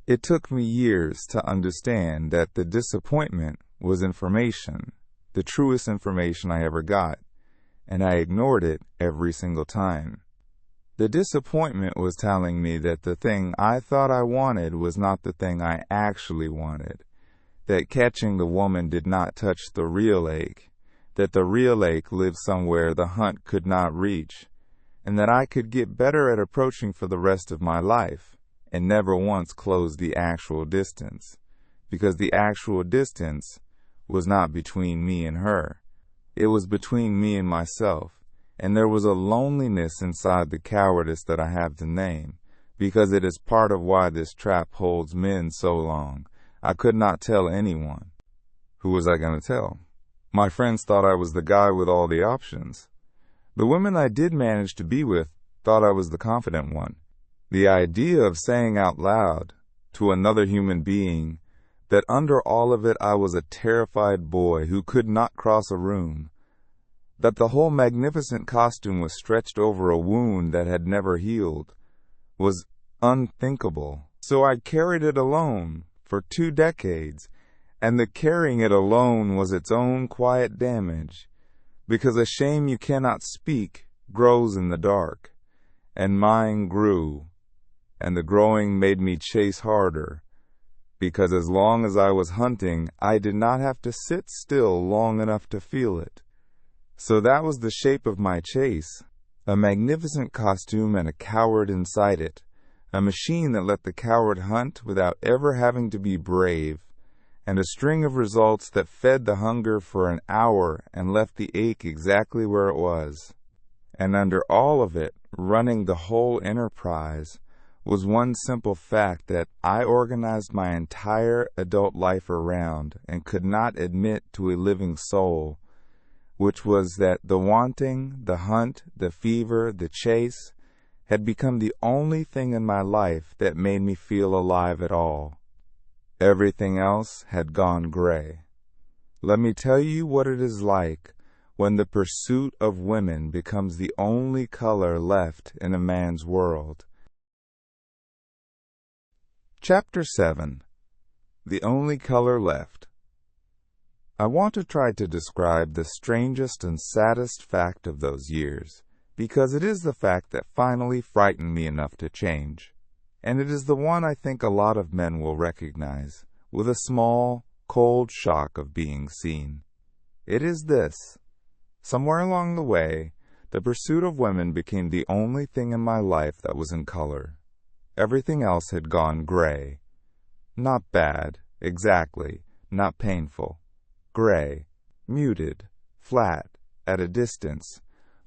It took me years to understand that the disappointment was information, the truest information I ever got, and I ignored it every single time. The disappointment was telling me that the thing I thought I wanted was not the thing I actually wanted, that catching the woman did not touch the real ache, that the real ache lived somewhere the hunt could not reach, and that I could get better at approaching for the rest of my life, and never once close the actual distance, because the actual distance was not between me and her. It was between me and myself, and there was a loneliness inside the cowardice that I have to name, because it is part of why this trap holds men so long. I could not tell anyone. Who was I going to tell? My friends thought I was the guy with all the options. The women I did manage to be with thought I was the confident one. The idea of saying out loud to another human being that under all of it I was a terrified boy who could not cross a room that the whole magnificent costume was stretched over a wound that had never healed, was unthinkable. So I carried it alone for 2 decades, and the carrying it alone was its own quiet damage, because a shame you cannot speak grows in the dark, and mine grew, and the growing made me chase harder, because as long as I was hunting, I did not have to sit still long enough to feel it. So that was the shape of my chase, a magnificent costume and a coward inside it, a machine that let the coward hunt without ever having to be brave, and a string of results that fed the hunger for an hour and left the ache exactly where it was. And under all of it, running the whole enterprise, was one simple fact that I organized my entire adult life around and could not admit to a living soul, which was that the wanting, the hunt, the fever, the chase, had become the only thing in my life that made me feel alive at all. Everything else had gone gray. Let me tell you what it is like when the pursuit of women becomes the only color left in a man's world. Chapter 7. The Only Color Left. I want to try to describe the strangest and saddest fact of those years, because it is the fact that finally frightened me enough to change, and it is the one I think a lot of men will recognize, with a small, cold shock of being seen. It is this. Somewhere along the way, the pursuit of women became the only thing in my life that was in color. Everything else had gone gray. Not bad, exactly, not painful. Gray, muted, flat, at a distance,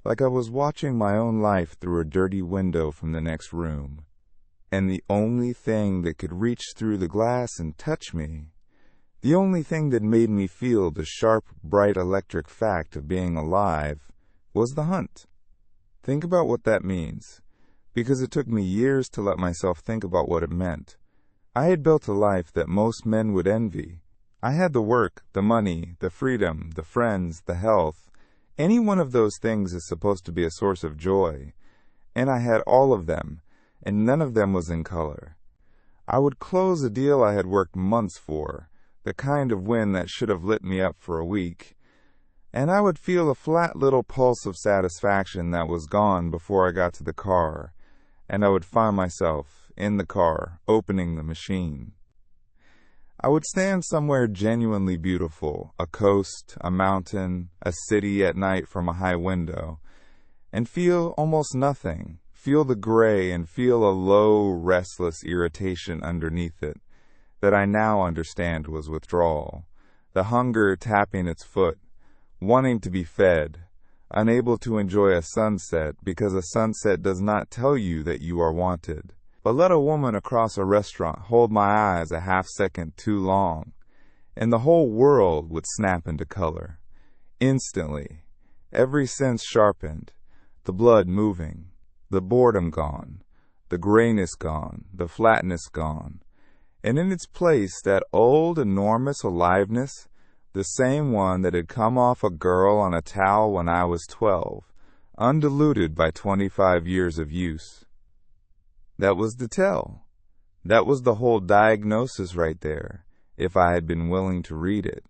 like I was watching my own life through a dirty window from the next room. And the only thing that could reach through the glass and touch me, the only thing that made me feel the sharp, bright electric fact of being alive, was the hunt. Think about what that means, because it took me years to let myself think about what it meant. I had built a life that most men would envy. I had the work, the money, the freedom, the friends, the health. Any one of those things is supposed to be a source of joy. And I had all of them, and none of them was in color. I would close a deal I had worked months for, the kind of win that should have lit me up for a week, and I would feel a flat little pulse of satisfaction that was gone before I got to the car, and I would find myself in the car, opening the machine. I would stand somewhere genuinely beautiful, a coast, a mountain, a city at night from a high window, and feel almost nothing, feel the gray and feel a low, restless irritation underneath it that I now understand was withdrawal, the hunger tapping its foot, wanting to be fed, unable to enjoy a sunset because a sunset does not tell you that you are wanted. But let a woman across a restaurant hold my eyes a half-second too long, and the whole world would snap into color. Instantly, every sense sharpened, the blood moving, the boredom gone, the grayness gone, the flatness gone, and in its place that old, enormous aliveness, the same one that had come off a girl on a towel when I was 12, undiluted by 25 years of use. That was the tell. That was the whole diagnosis right there, if I had been willing to read it.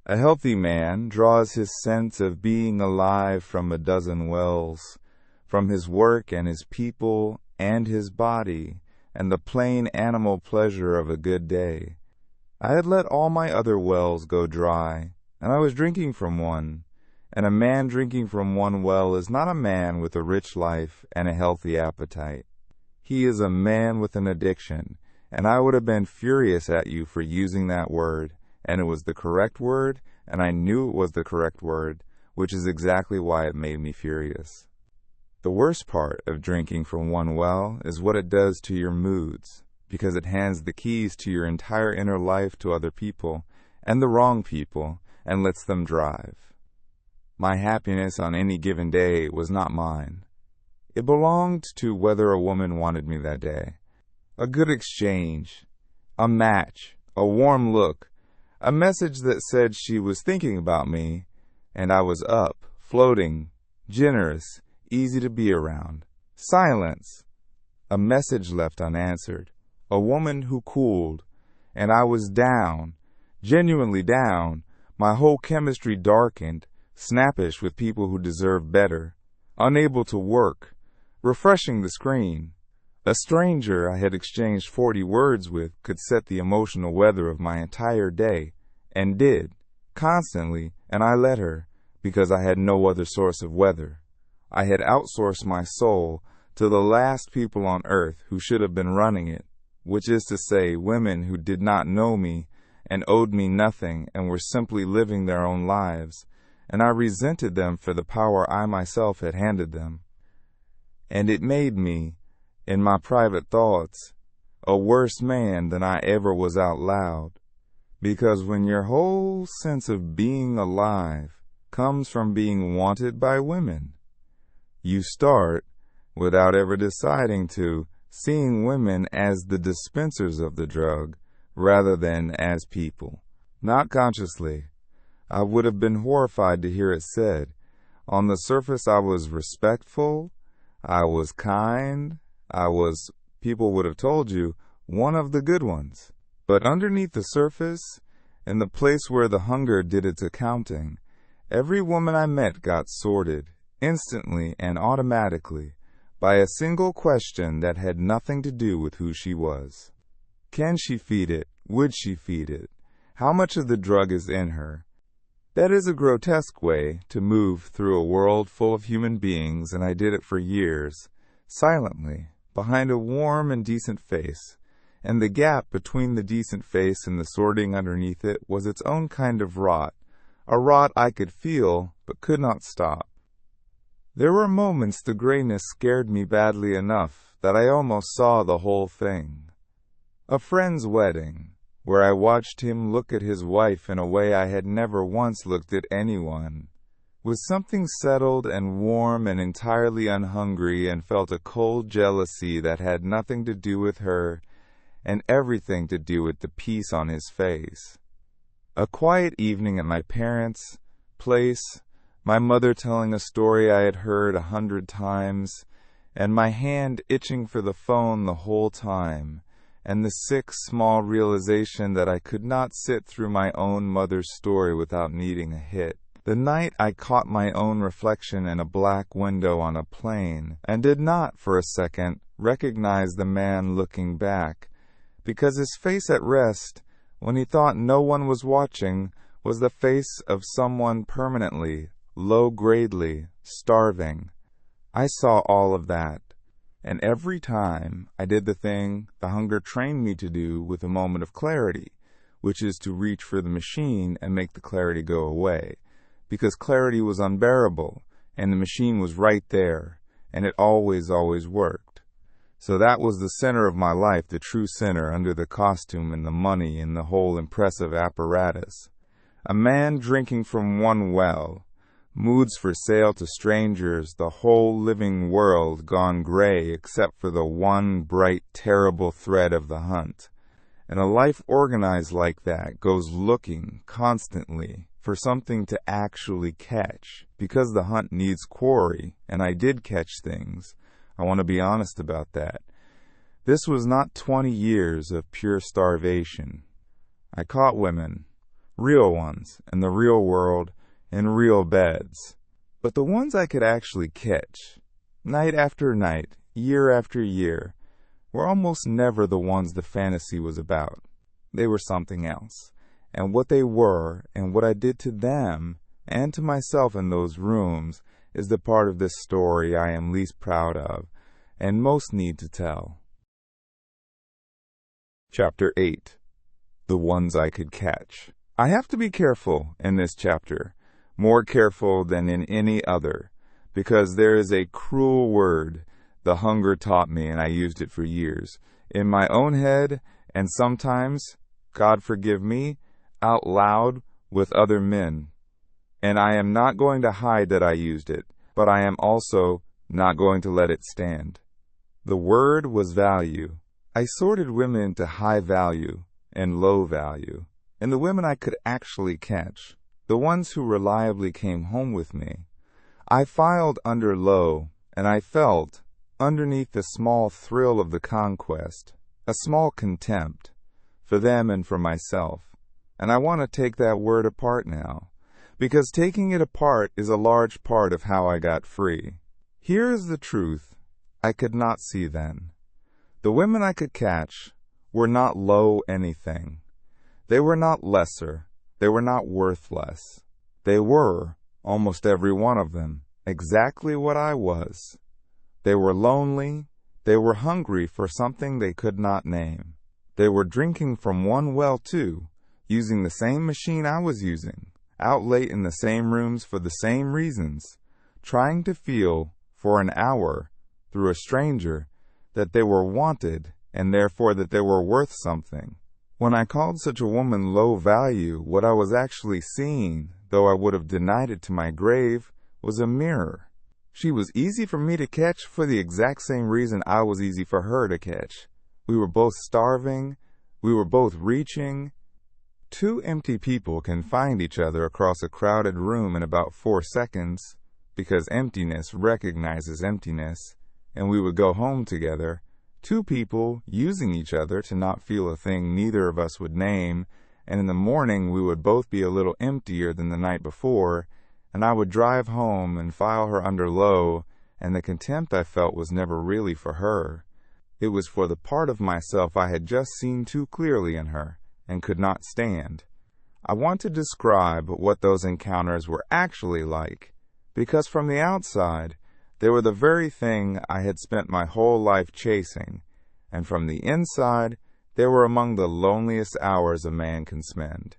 A healthy man draws his sense of being alive from a dozen wells, from his work and his people and his body, and the plain animal pleasure of a good day. I had let all my other wells go dry, and I was drinking from one, and a man drinking from one well is not a man with a rich life and a healthy appetite. He is a man with an addiction, and I would have been furious at you for using that word, and it was the correct word, and I knew it was the correct word, which is exactly why it made me furious. The worst part of drinking from one well is what it does to your moods, because it hands the keys to your entire inner life to other people, and the wrong people, and lets them drive. My happiness on any given day was not mine. It belonged to whether a woman wanted me that day. A good exchange, a match, a warm look, a message that said she was thinking about me, and I was up, floating, generous, easy to be around. Silence. A message left unanswered. A woman who cooled. And I was down, genuinely down. My whole chemistry darkened, snappish with people who deserved better. Unable to work. Refreshing the screen. A stranger I had exchanged 40 words with could set the emotional weather of my entire day, and did, constantly, and I let her, because I had no other source of weather. I had outsourced my soul to the last people on earth who should have been running it, which is to say, women who did not know me and owed me nothing and were simply living their own lives, and I resented them for the power I myself had handed them. And it made me, in my private thoughts, a worse man than I ever was out loud, because when your whole sense of being alive comes from being wanted by women, you start, without ever deciding to, seeing women as the dispensers of the drug rather than as people. Not consciously. I would have been horrified to hear it said. On the surface I was respectful, I was kind, people would have told you, one of the good ones. But underneath the surface, in the place where the hunger did its accounting, every woman I met got sorted, instantly and automatically, by a single question that had nothing to do with who she was. Can she feed it? Would she feed it? How much of the drug is in her? That is a grotesque way to move through a world full of human beings, and I did it for years, silently, behind a warm and decent face, and the gap between the decent face and the sorting underneath it was its own kind of rot, a rot I could feel but could not stop. There were moments the grayness scared me badly enough that I almost saw the whole thing. A friend's wedding, where I watched him look at his wife in a way I had never once looked at anyone, with something settled and warm and entirely unhungry, and felt a cold jealousy that had nothing to do with her and everything to do with the peace on his face. A quiet evening at my parents' place, my mother telling a story I had heard 100 times, and my hand itching for the phone the whole time, and the sick, small realization that I could not sit through my own mother's story without needing a hit. The night I caught my own reflection in a black window on a plane, and did not, for a second, recognize the man looking back, because his face at rest, when he thought no one was watching, was the face of someone permanently, low-gradely, starving. I saw all of that, and every time I did the thing the hunger trained me to do with a moment of clarity, which is to reach for the machine and make the clarity go away, because clarity was unbearable, and the machine was right there, and it always worked. So that was the center of my life, the true center, under the costume and the money and the whole impressive apparatus. A man drinking from one well, moods for sale to strangers, the whole living world gone gray except for the one bright, terrible thread of the hunt. And a life organized like that goes looking constantly for something to actually catch, because the hunt needs quarry, and I did catch things. I want to be honest about that. This was not 20 years of pure starvation. I caught women, real ones, in the real world, in real beds. But the ones I could actually catch, night after night, year after year, were almost never the ones the fantasy was about. They were something else. And what they were, and what I did to them, and to myself in those rooms, is the part of this story I am least proud of, and most need to tell. Chapter 8. The Ones I Could Catch. I have to be careful in this chapter, more careful than in any other, because there is a cruel word the hunger taught me, and I used it for years, in my own head, and sometimes, God forgive me, out loud with other men. And I am not going to hide that I used it, but I am also not going to let it stand. The word was value. I sorted women into high value and low value, and the women I could actually catch, the ones who reliably came home with me, I filed under low, and I felt, underneath the small thrill of the conquest, a small contempt for them and for myself. And I want to take that word apart now, because taking it apart is a large part of how I got free. Here is the truth I could not see then. The women I could catch were not low anything. They were not lesser. They were not worth less. They were, almost every one of them, exactly what I was. They were lonely. They were hungry for something they could not name. They were drinking from one well too, using the same machine I was using, out late in the same rooms for the same reasons, trying to feel, for an hour, through a stranger, that they were wanted, and therefore that they were worth something. When I called such a woman low value, what I was actually seeing, though I would have denied it to my grave, was a mirror. She was easy for me to catch for the exact same reason I was easy for her to catch. We were both starving. We were both reaching. Two empty people can find each other across a crowded room in about 4 seconds, because emptiness recognizes emptiness, and we would go home together. Two people using each other to not feel a thing neither of us would name, and in the morning we would both be a little emptier than the night before, and I would drive home and file her under low, and the contempt I felt was never really for her. It was for the part of myself I had just seen too clearly in her, and could not stand. I want to describe what those encounters were actually like, because from the outside, they were the very thing I had spent my whole life chasing, and from the inside, they were among the loneliest hours a man can spend.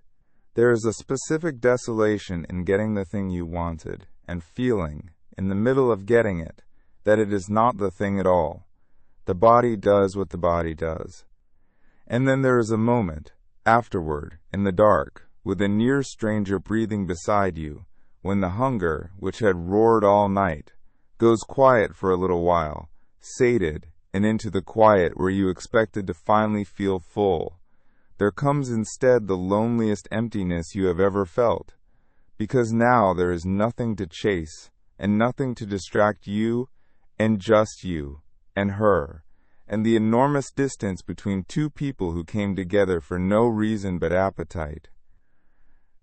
There is a specific desolation in getting the thing you wanted, and feeling, in the middle of getting it, that it is not the thing at all. The body does what the body does. And then there is a moment, afterward, in the dark, with a near stranger breathing beside you, when the hunger, which had roared all night, goes quiet for a little while, sated, and into the quiet where you expected to finally feel full. There comes instead the loneliest emptiness you have ever felt, because now there is nothing to chase, and nothing to distract you, and just you, and her, and the enormous distance between two people who came together for no reason but appetite.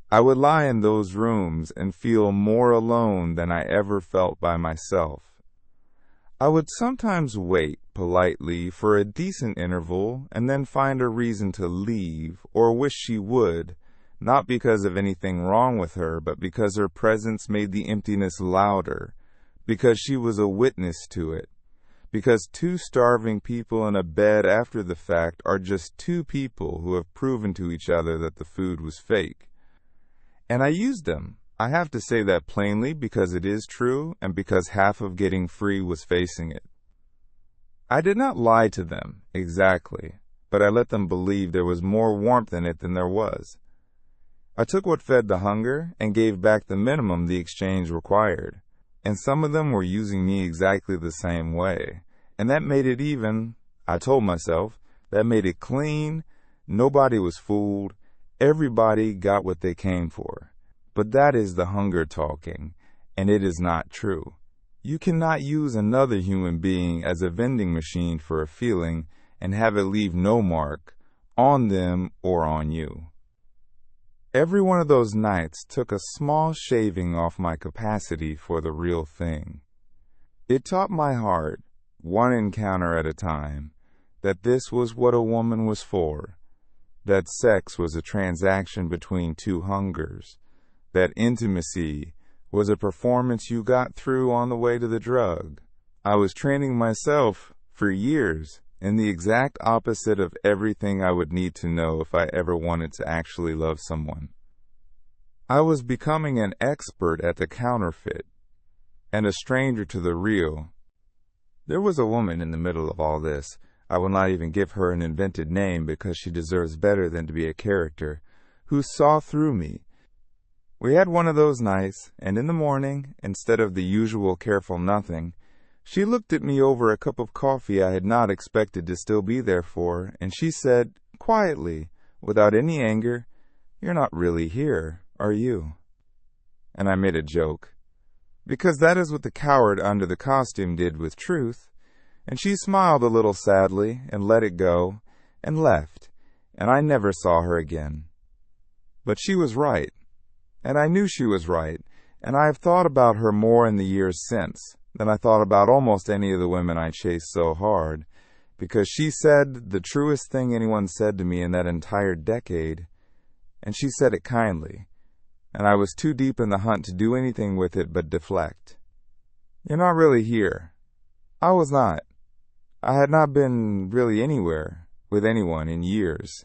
I would lie in those rooms and feel more alone than I ever felt by myself. I would sometimes wait politely for a decent interval and then find a reason to leave, or wish she would, not because of anything wrong with her, but because her presence made the emptiness louder, because she was a witness to it, because two starving people in a bed after the fact are just two people who have proven to each other that the food was fake. And I used them. I have to say that plainly because it is true and because half of getting free was facing it. I did not lie to them, exactly, but I let them believe there was more warmth in it than there was. I took what fed the hunger and gave back the minimum the exchange required, and some of them were using me exactly the same way, and that made it even, I told myself, that made it clean. Nobody was fooled. Everybody got what they came for. But that is the hunger talking, and it is not true. You cannot use another human being as a vending machine for a feeling and have it leave no mark on them or on you. Every one of those nights took a small shaving off my capacity for the real thing. It taught my heart, one encounter at a time, that this was what a woman was for, that sex was a transaction between two hungers, that intimacy was a performance you got through on the way to the drug. I was training myself, for years, in the exact opposite of everything I would need to know if I ever wanted to actually love someone. I was becoming an expert at the counterfeit, and a stranger to the real. There was a woman in the middle of all this. I will not even give her an invented name because she deserves better than to be a character, who saw through me. We had one of those nights, and in the morning, instead of the usual careful nothing, she looked at me over a cup of coffee I had not expected to still be there for, and she said, quietly, without any anger, "You're not really here, are you?" And I made a joke. because that is what the coward under the costume did with truth. And she smiled a little sadly and let it go and left, and I never saw her again. But she was right, and I knew she was right, and I have thought about her more in the years since than I thought about almost any of the women I chased so hard, because she said the truest thing anyone said to me in that entire decade, and she said it kindly, and I was too deep in the hunt to do anything with it but deflect. "You're not really here." I was not. I had not been really anywhere with anyone in years.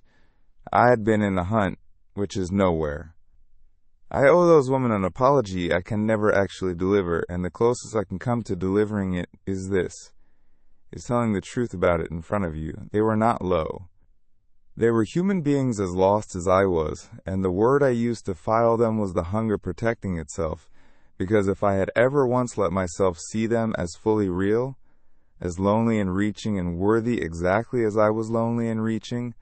I had been in the hunt, which is nowhere. I owe those women an apology I can never actually deliver, and the closest I can come to delivering it is telling the truth about it in front of you. They were not low. They were human beings as lost as I was, and the word I used to file them was the hunger protecting itself, because if I had ever once let myself see them as fully real, as lonely and reaching and worthy exactly as I was lonely and reaching,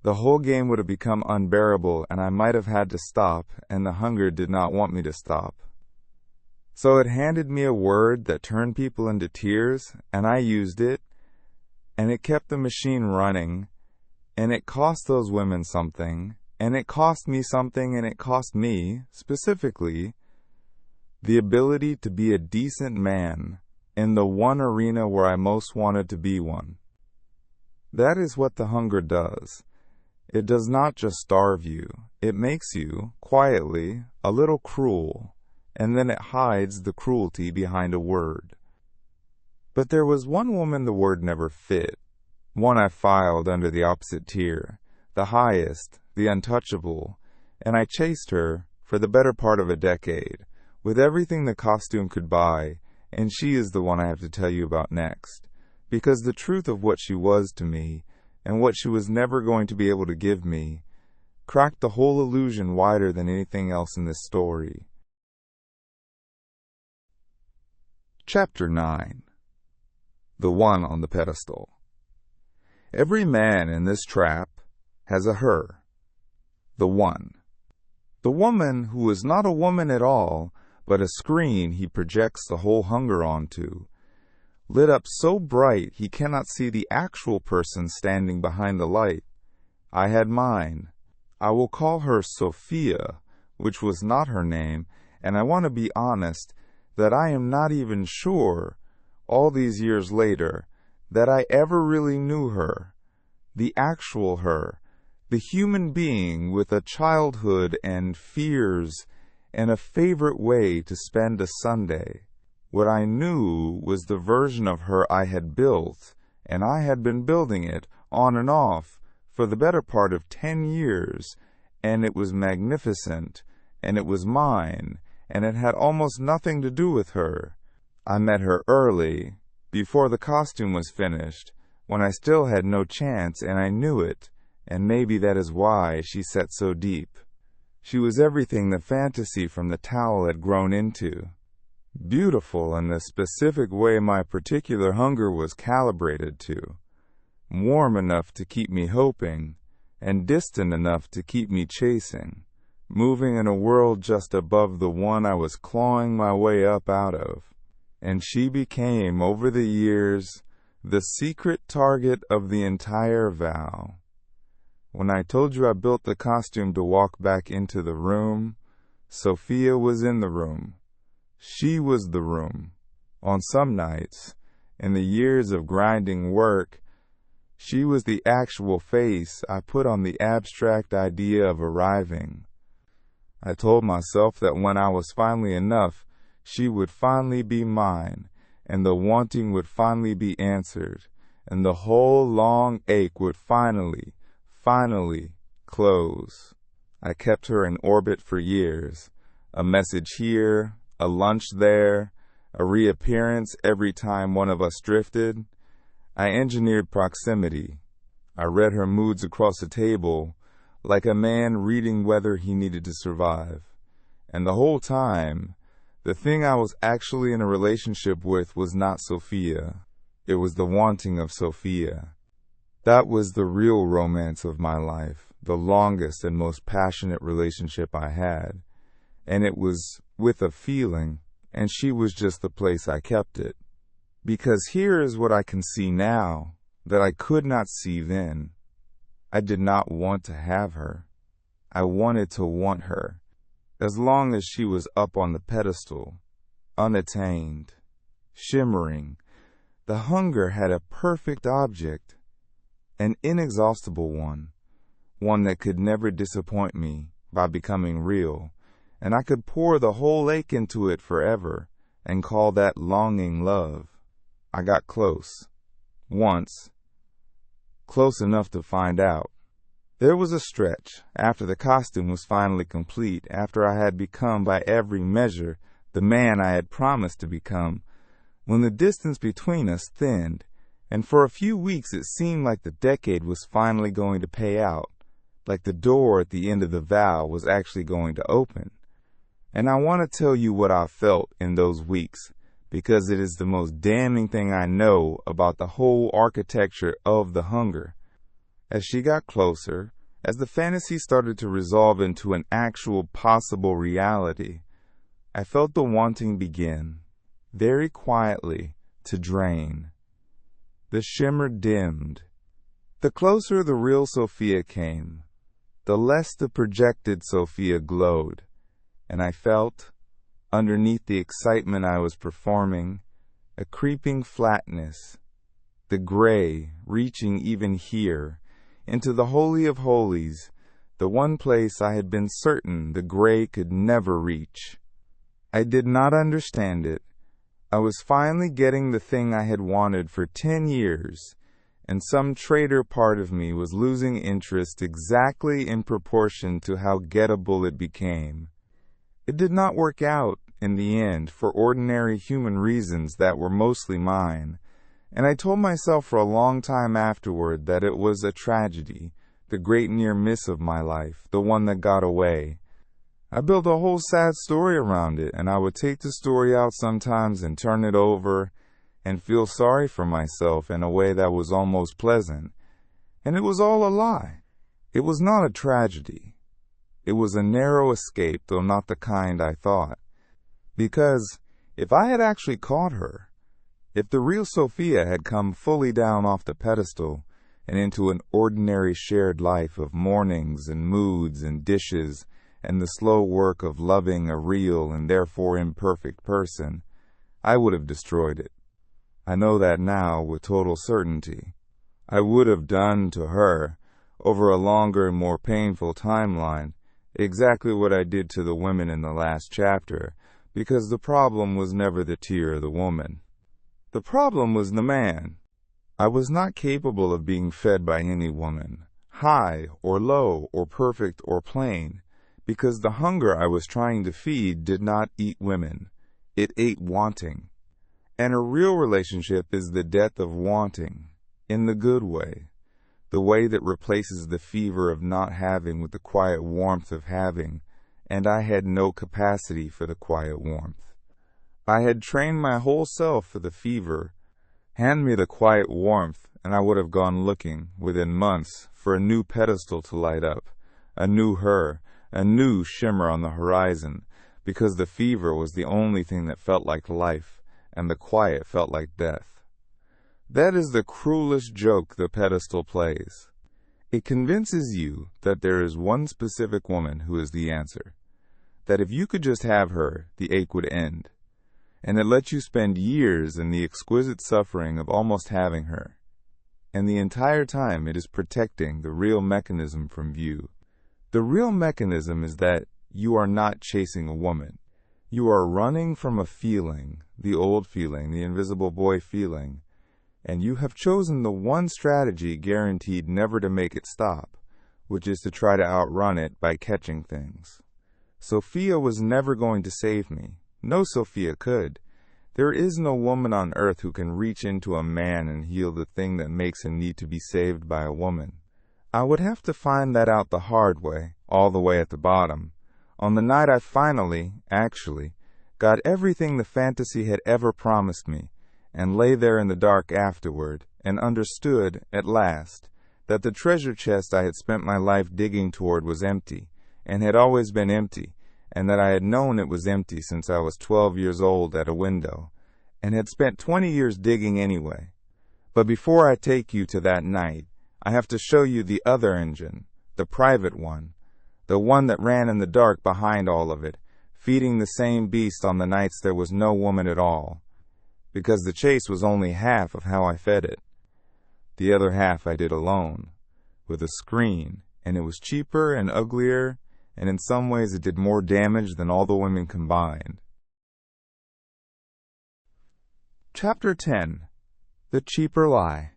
the whole game would have become unbearable, and I might have had to stop, and the hunger did not want me to stop. So it handed me a word that turned people into tears, and I used it, and it kept the machine running, and it cost those women something, and it cost me something, and it cost me, specifically, the ability to be a decent man in the one arena where I most wanted to be one. That is what the hunger does. It does not just starve you. It makes you, quietly, a little cruel, and then it hides the cruelty behind a word. But there was one woman the word never fit, one I filed under the opposite tier, the highest, the untouchable, and I chased her for the better part of a decade, with everything the costume could buy, and she is the one I have to tell you about next, because the truth of what she was to me, and what she was never going to be able to give me, cracked the whole illusion wider than anything else in this story. Chapter 9. The One on the Pedestal. Every man in this trap has a her, the one. The woman who is not a woman at all, but a screen he projects the whole hunger onto, lit up so bright he cannot see the actual person standing behind the light. I had mine. I will call her Sophia, which was not her name, and I want to be honest that I am not even sure, all these years later, that I ever really knew her, the actual her, the human being with a childhood and fears and a favorite way to spend a Sunday. What I knew was the version of her I had built, and I had been building it on and off for the better part of 10 years, and it was magnificent, and it was mine, and it had almost nothing to do with her. I met her early, before the costume was finished, when I still had no chance, and I knew it, and maybe that is why she set so deep. She was everything the fantasy from the towel had grown into. Beautiful in the specific way my particular hunger was calibrated to. Warm enough to keep me hoping, and distant enough to keep me chasing. Moving in a world just above the one I was clawing my way up out of. And she became, over the years, the secret target of the entire vow. When I told you I built the costume to walk back into the room, Sophia was in the room. She was the room. On some nights, in the years of grinding work, she was the actual face I put on the abstract idea of arriving. I told myself that when I was finally enough, she would finally be mine, and the wanting would finally be answered, and the whole long ache would finally close. I kept her in orbit for years. A message here, a lunch there, a reappearance every time one of us drifted. I engineered proximity. I read her moods across the table, like a man reading whether he needed to survive. And the whole time, the thing I was actually in a relationship with was not Sophia. It was the wanting of Sophia. That was the real romance of my life, the longest and most passionate relationship I had. And it was with a feeling, and she was just the place I kept it. Because here is what I can see now that I could not see then. I did not want to have her. I wanted to want her, as long as she was up on the pedestal, unattained, shimmering. The hunger had a perfect object, an inexhaustible one that could never disappoint me by becoming real, and I could pour the whole lake into it forever and call that longing love. I got close. Once. Close enough to find out. There was a stretch, after the costume was finally complete, after I had become by every measure the man I had promised to become, when the distance between us thinned, and for a few weeks it seemed like the decade was finally going to pay out, like the door at the end of the vow was actually going to open. And I want to tell you what I felt in those weeks, because it is the most damning thing I know about the whole architecture of the hunger. As she got closer, as the fantasy started to resolve into an actual possible reality, I felt the wanting begin, very quietly, to drain. The shimmer dimmed. The closer the real Sophia came, the less the projected Sophia glowed, and I felt, underneath the excitement I was performing, a creeping flatness, the gray reaching even here, into the Holy of Holies, the one place I had been certain the gray could never reach. I did not understand it. I was finally getting the thing I had wanted for 10 years, and some traitor part of me was losing interest exactly in proportion to how gettable it became. It did not work out, in the end, for ordinary human reasons that were mostly mine, and I told myself for a long time afterward that it was a tragedy, the great near miss of my life, the one that got away. I built a whole sad story around it, and I would take the story out sometimes and turn it over and feel sorry for myself in a way that was almost pleasant. And it was all a lie. It was not a tragedy. It was a narrow escape, though not the kind I thought. Because if I had actually caught her, if the real Sophia had come fully down off the pedestal and into an ordinary shared life of mornings and moods and dishes and the slow work of loving a real and therefore imperfect person, I would have destroyed it. I know that now with total certainty. I would have done to her, over a longer and more painful timeline, exactly what I did to the women in the last chapter, because the problem was never the tear of the woman. The problem was the man. I was not capable of being fed by any woman, high or low or perfect or plain, because the hunger I was trying to feed did not eat women. It ate wanting. And a real relationship is the death of wanting, in the good way, the way that replaces the fever of not having with the quiet warmth of having, and I had no capacity for the quiet warmth. I had trained my whole self for the fever. Hand me the quiet warmth, and I would have gone looking, within months, for a new pedestal to light up, a new her, a new shimmer on the horizon, because the fever was the only thing that felt like life, and the quiet felt like death. That is the cruelest joke the pedestal plays. It convinces you that there is one specific woman who is the answer, that if you could just have her, the ache would end. And it lets you spend years in the exquisite suffering of almost having her. And the entire time it is protecting the real mechanism from view. The real mechanism is that you are not chasing a woman. You are running from a feeling, the old feeling, the invisible boy feeling, and you have chosen the one strategy guaranteed never to make it stop, which is to try to outrun it by catching things. Sophia was never going to save me. No Sophia could. There is no woman on earth who can reach into a man and heal the thing that makes him need to be saved by a woman. I would have to find that out the hard way, all the way at the bottom, on the night I finally, actually, got everything the fantasy had ever promised me, and lay there in the dark afterward, and understood, at last, that the treasure chest I had spent my life digging toward was empty, and had always been empty, and that I had known it was empty since I was 12 years old at a window, and had spent 20 years digging anyway. But before I take you to that night, I have to show you the other engine, the private one, the one that ran in the dark behind all of it, feeding the same beast on the nights there was no woman at all, because the chase was only half of how I fed it. The other half I did alone, with a screen, and it was cheaper and uglier, and in some ways it did more damage than all the women combined. Chapter 10. The Cheaper Lie.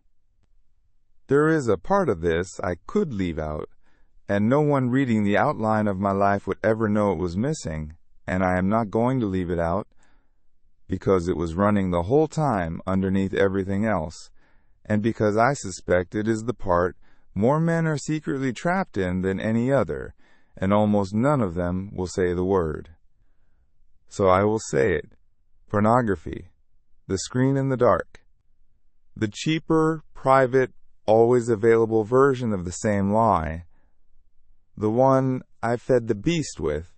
There is a part of this I could leave out, and no one reading the outline of my life would ever know it was missing, and I am not going to leave it out, because it was running the whole time underneath everything else, and because I suspect it is the part more men are secretly trapped in than any other, and almost none of them will say the word. So I will say it. Pornography. The screen in the dark. The cheaper, private, always available version of the same lie. The one I fed the beast with.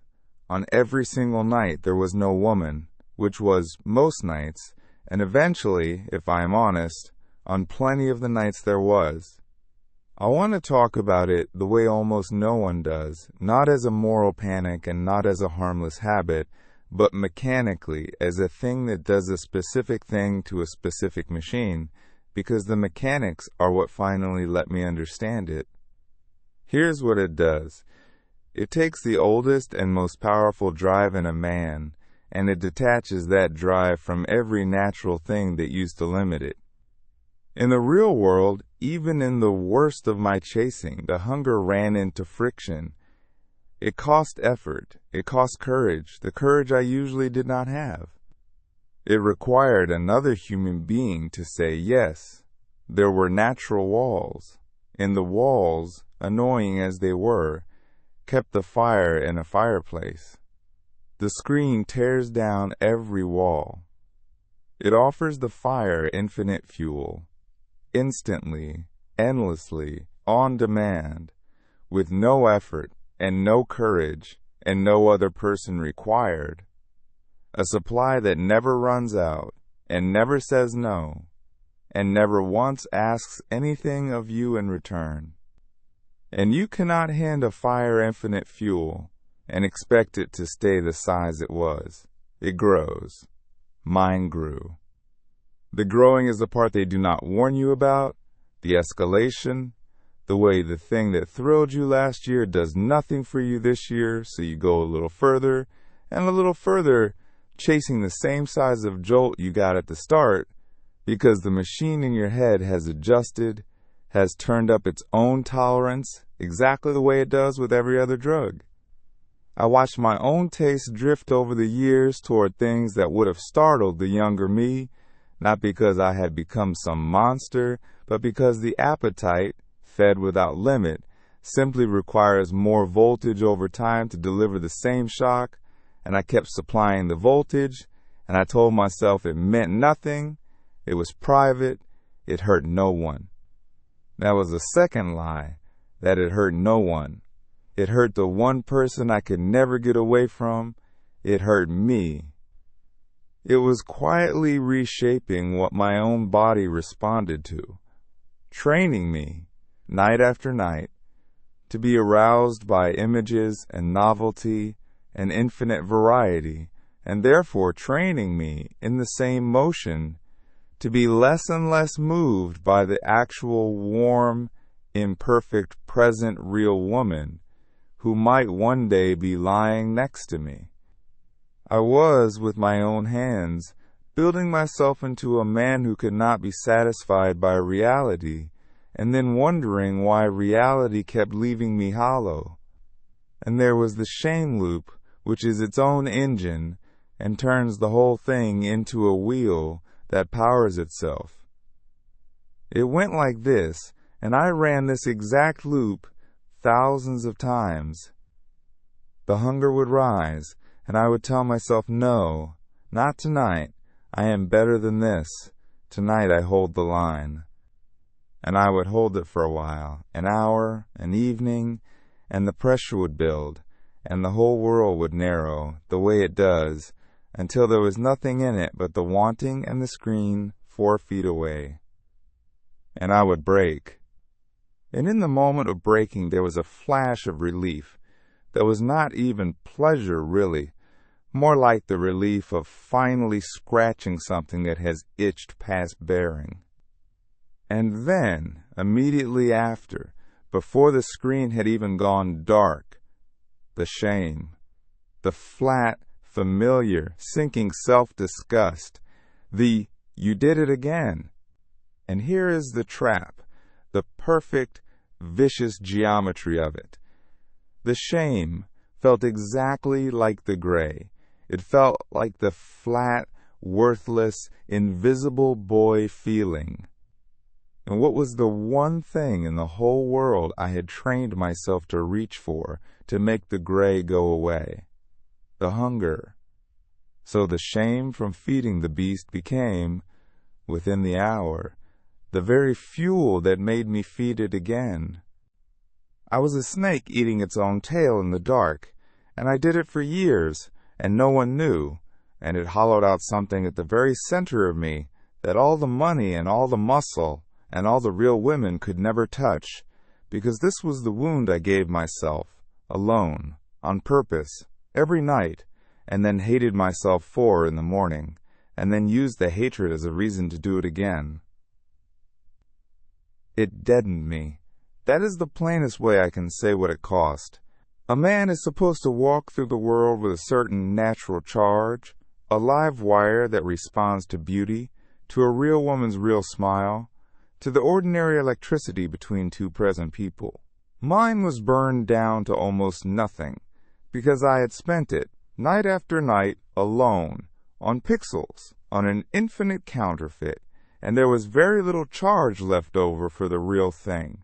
On every single night there was no woman, which was most nights, and eventually, if I am honest, on plenty of the nights there was. I want to talk about it the way almost no one does, not as a moral panic and not as a harmless habit, but mechanically, as a thing that does a specific thing to a specific machine, because the mechanics are what finally let me understand it. Here's what it does. It takes the oldest and most powerful drive in a man, and it detaches that drive from every natural thing that used to limit it. In the real world, even in the worst of my chasing, the hunger ran into friction. It cost effort. It cost courage, the courage I usually did not have. It required another human being to say yes. There were natural walls. And the walls, annoying as they were, kept the fire in a fireplace. The screen tears down every wall. It offers the fire infinite fuel. Instantly, endlessly, on demand, with no effort and no courage and no other person required. A supply that never runs out and never says no and never once asks anything of you in return. And you cannot hand a fire infinite fuel and expect it to stay the size it was. It grows. Mine grew. The growing is the part they do not warn you about, the escalation, the way the thing that thrilled you last year does nothing for you this year, so you go a little further, and a little further, chasing the same size of jolt you got at the start, because the machine in your head has adjusted, has turned up its own tolerance, exactly the way it does with every other drug. I watched my own taste drift over the years toward things that would have startled the younger me, not because I had become some monster, but because the appetite, fed without limit, simply requires more voltage over time to deliver the same shock, and I kept supplying the voltage, and I told myself it meant nothing, it was private, it hurt no one. That was the second lie, that it hurt no one. It hurt the one person I could never get away from. It hurt me. It was quietly reshaping what my own body responded to, training me, night after night, to be aroused by images and novelty and infinite variety, and therefore training me in the same motion to be less and less moved by the actual warm, imperfect, present real woman who might one day be lying next to me. I was, with my own hands, building myself into a man who could not be satisfied by reality, and then wondering why reality kept leaving me hollow. And there was the shame loop, which is its own engine, and turns the whole thing into a wheel that powers itself. It went like this, and I ran this exact loop thousands of times. The hunger would rise, and I would tell myself, no, not tonight. I am better than this. Tonight I hold the line. And I would hold it for a while, an hour, an evening, and the pressure would build, and the whole world would narrow, the way it does, until there was nothing in it but the wanting and the screen 4 feet away. And I would break. And in the moment of breaking there was a flash of relief that was not even pleasure really, more like the relief of finally scratching something that has itched past bearing. And then, immediately after, before the screen had even gone dark, the shame, the flat, familiar, sinking self-disgust, the "you did it again." And here is the trap, the perfect, vicious geometry of it. The shame felt exactly like the gray. It felt like the flat, worthless, invisible boy feeling. And what was the one thing in the whole world I had trained myself to reach for to make the gray go away? The hunger. So the shame from feeding the beast became, within the hour, the very fuel that made me feed it again. I was a snake eating its own tail in the dark, and I did it for years, and no one knew, and it hollowed out something at the very center of me that all the money and all the muscle and all the real women could never touch, because this was the wound I gave myself, alone, on purpose, every night, and then hated myself for in the morning, and then used the hatred as a reason to do it again. It deadened me. That is the plainest way I can say what it cost. A man is supposed to walk through the world with a certain natural charge, a live wire that responds to beauty, to a real woman's real smile, to the ordinary electricity between two present people. Mine was burned down to almost nothing, because I had spent it, night after night, alone, on pixels, on an infinite counterfeit, and there was very little charge left over for the real thing.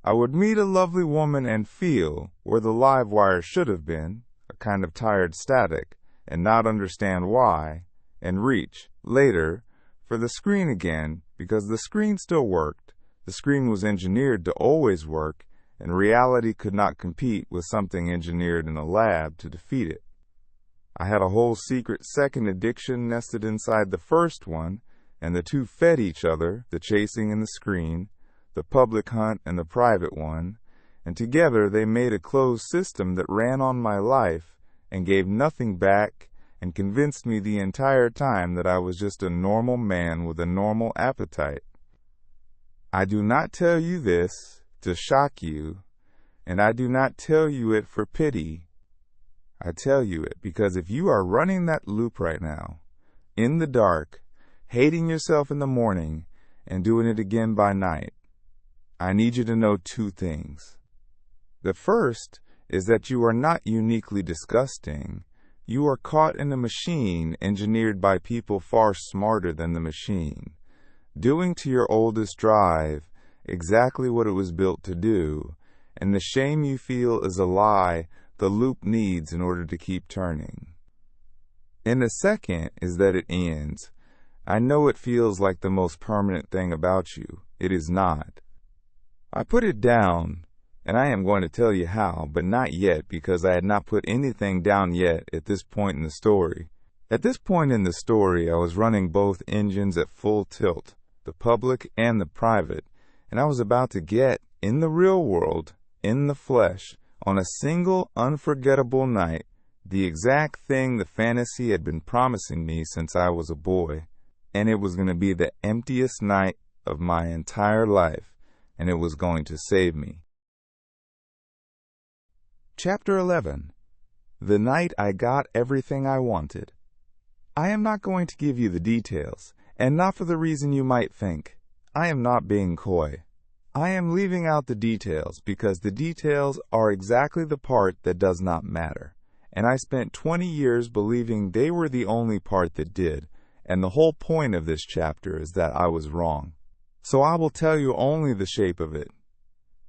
I would meet a lovely woman and feel, where the live wire should have been, a kind of tired static, and not understand why, and reach, later, for the screen again, because the screen still worked. The screen was engineered to always work, and reality could not compete with something engineered in a lab to defeat it. I had a whole secret second addiction nested inside the first one, and the two fed each other, the chasing and the screen, the public hunt and the private one, and together they made a closed system that ran on my life and gave nothing back and convinced me the entire time that I was just a normal man with a normal appetite. I do not tell you this to shock you, and I do not tell you it for pity. I tell you it because if you are running that loop right now, in the dark, hating yourself in the morning, and doing it again by night, I need you to know 2 things. The first is that you are not uniquely disgusting. You are caught in a machine engineered by people far smarter than the machine, doing to your oldest drive exactly what it was built to do, and the shame you feel is a lie the loop needs in order to keep turning. And the second is that it ends. I know it feels like the most permanent thing about you. It is not. I put it down, and I am going to tell you how, but not yet, because I had not put anything down yet at this point in the story. At this point in the story, I was running both engines at full tilt, the public and the private, and I was about to get, in the real world, in the flesh, on a single unforgettable night, the exact thing the fantasy had been promising me since I was a boy. And it was going to be the emptiest night of my entire life, and it was going to save me. Chapter 11. The Night I Got Everything I Wanted. I am not going to give you the details, and not for the reason you might think. I am not being coy. I am leaving out the details because the details are exactly the part that does not matter, and I spent 20 years believing they were the only part that did, and the whole point of this chapter is that I was wrong. So I will tell you only the shape of it.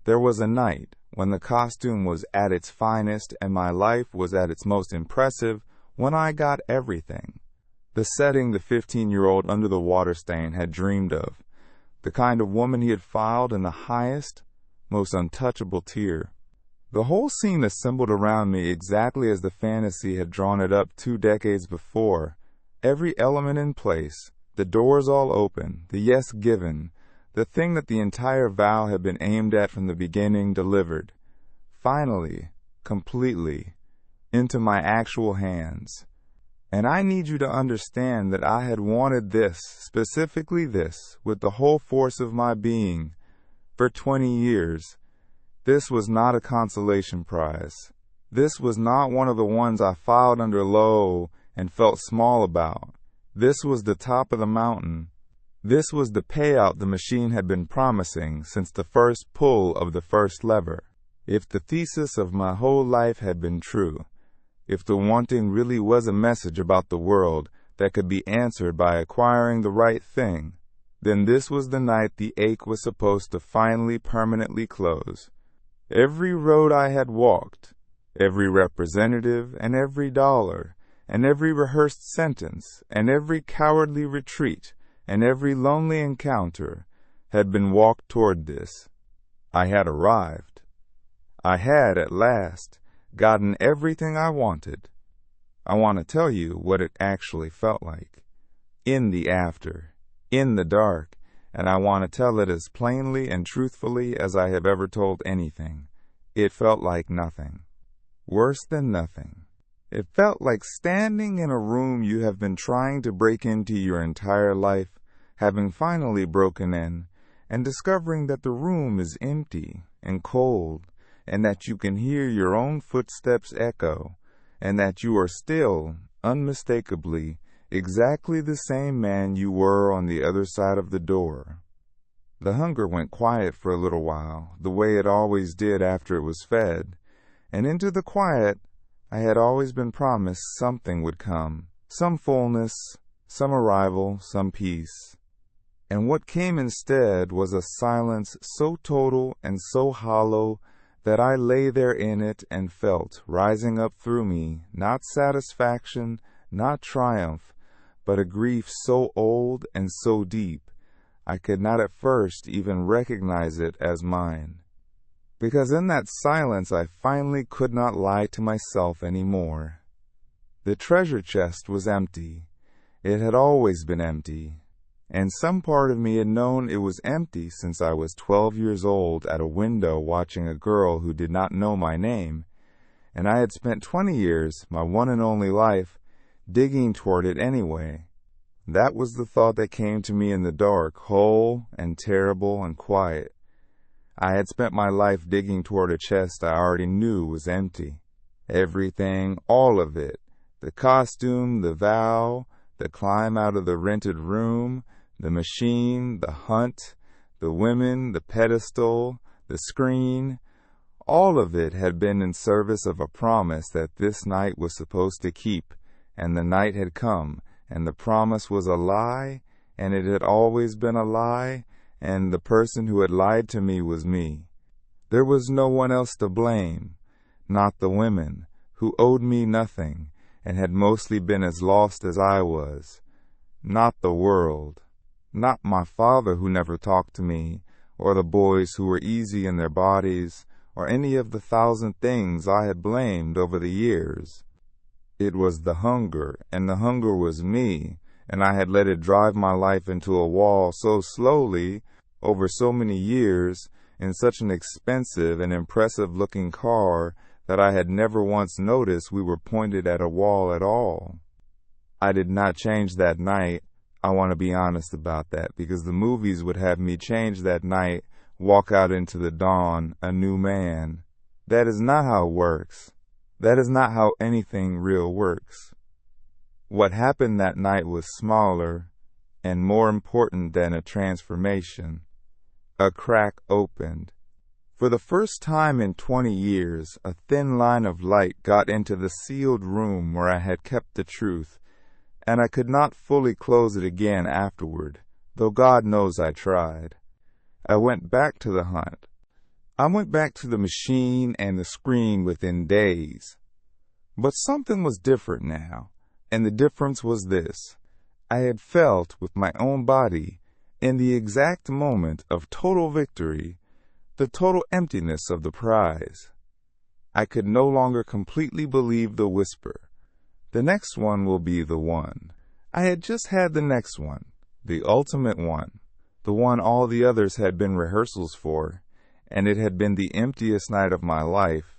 There was a night when the costume was at its finest and my life was at its most impressive, when I got everything. The setting the 15-year-old under the water stain had dreamed of. The kind of woman he had filed in the highest, most untouchable tier. The whole scene assembled around me exactly as the fantasy had drawn it up 2 decades before. Every element in place, the doors all open, the yes given, the thing that the entire vow had been aimed at from the beginning delivered. Finally, completely, into my actual hands. And I need you to understand that I had wanted this, specifically this, with the whole force of my being, for 20 years. This was not a consolation prize. This was not one of the ones I filed under low and felt small about. This was the top of the mountain. This was the payout the machine had been promising since the first pull of the first lever. If the thesis of my whole life had been true, if the wanting really was a message about the world that could be answered by acquiring the right thing, then this was the night the ache was supposed to finally permanently close. Every road I had walked, every representative and every dollar, and every rehearsed sentence, and every cowardly retreat, and every lonely encounter had been walked toward this. I had arrived. I had, at last, gotten everything I wanted. I want to tell you what it actually felt like. In the after, in the dark, and I want to tell it as plainly and truthfully as I have ever told anything. It felt like nothing. Worse than nothing. It felt like standing in a room you have been trying to break into your entire life, having finally broken in, and discovering that the room is empty and cold, and that you can hear your own footsteps echo, and that you are still, unmistakably, exactly the same man you were on the other side of the door. The hunger went quiet for a little while, the way it always did after it was fed, and into the quiet I had always been promised something would come, some fullness, some arrival, some peace. And what came instead was a silence so total and so hollow that I lay there in it and felt, rising up through me, not satisfaction, not triumph, but a grief so old and so deep, I could not at first even recognize it as mine. Because in that silence I finally could not lie to myself any more. The treasure chest was empty. It had always been empty. And some part of me had known it was empty since I was 12 years old at a window watching a girl who did not know my name, and I had spent 20 years, my one and only life, digging toward it anyway. That was the thought that came to me in the dark, whole and terrible and quiet. I had spent my life digging toward a chest I already knew was empty. Everything, all of it, the costume, the vow, the climb out of the rented room, the machine, the hunt, the women, the pedestal, the screen, all of it had been in service of a promise that this night was supposed to keep, and the night had come, and the promise was a lie, and it had always been a lie, and the person who had lied to me was me. There was no one else to blame, not the women, who owed me nothing, and had mostly been as lost as I was, not the world, not my father who never talked to me, or the boys who were easy in their bodies, or any of the 1,000 things I had blamed over the years. It was the hunger, and the hunger was me, and I had let it drive my life into a wall so slowly, over so many years, in such an expensive and impressive-looking car, that I had never once noticed we were pointed at a wall at all. I did not change that night. I want to be honest about that, because the movies would have me change that night, walk out into the dawn, a new man. That is not how it works. That is not how anything real works. What happened that night was smaller and more important than a transformation. A crack opened. For the first time in 20 years, a thin line of light got into the sealed room where I had kept the truth, and I could not fully close it again afterward, though God knows I tried. I went back to the hunt. I went back to the machine and the screen within days. But something was different now, and the difference was this. I had felt with my own body, in the exact moment of total victory, the total emptiness of the prize. I could no longer completely believe the whisper. The next one will be the one. I had just had the next one, the ultimate one, the one all the others had been rehearsals for, and it had been the emptiest night of my life,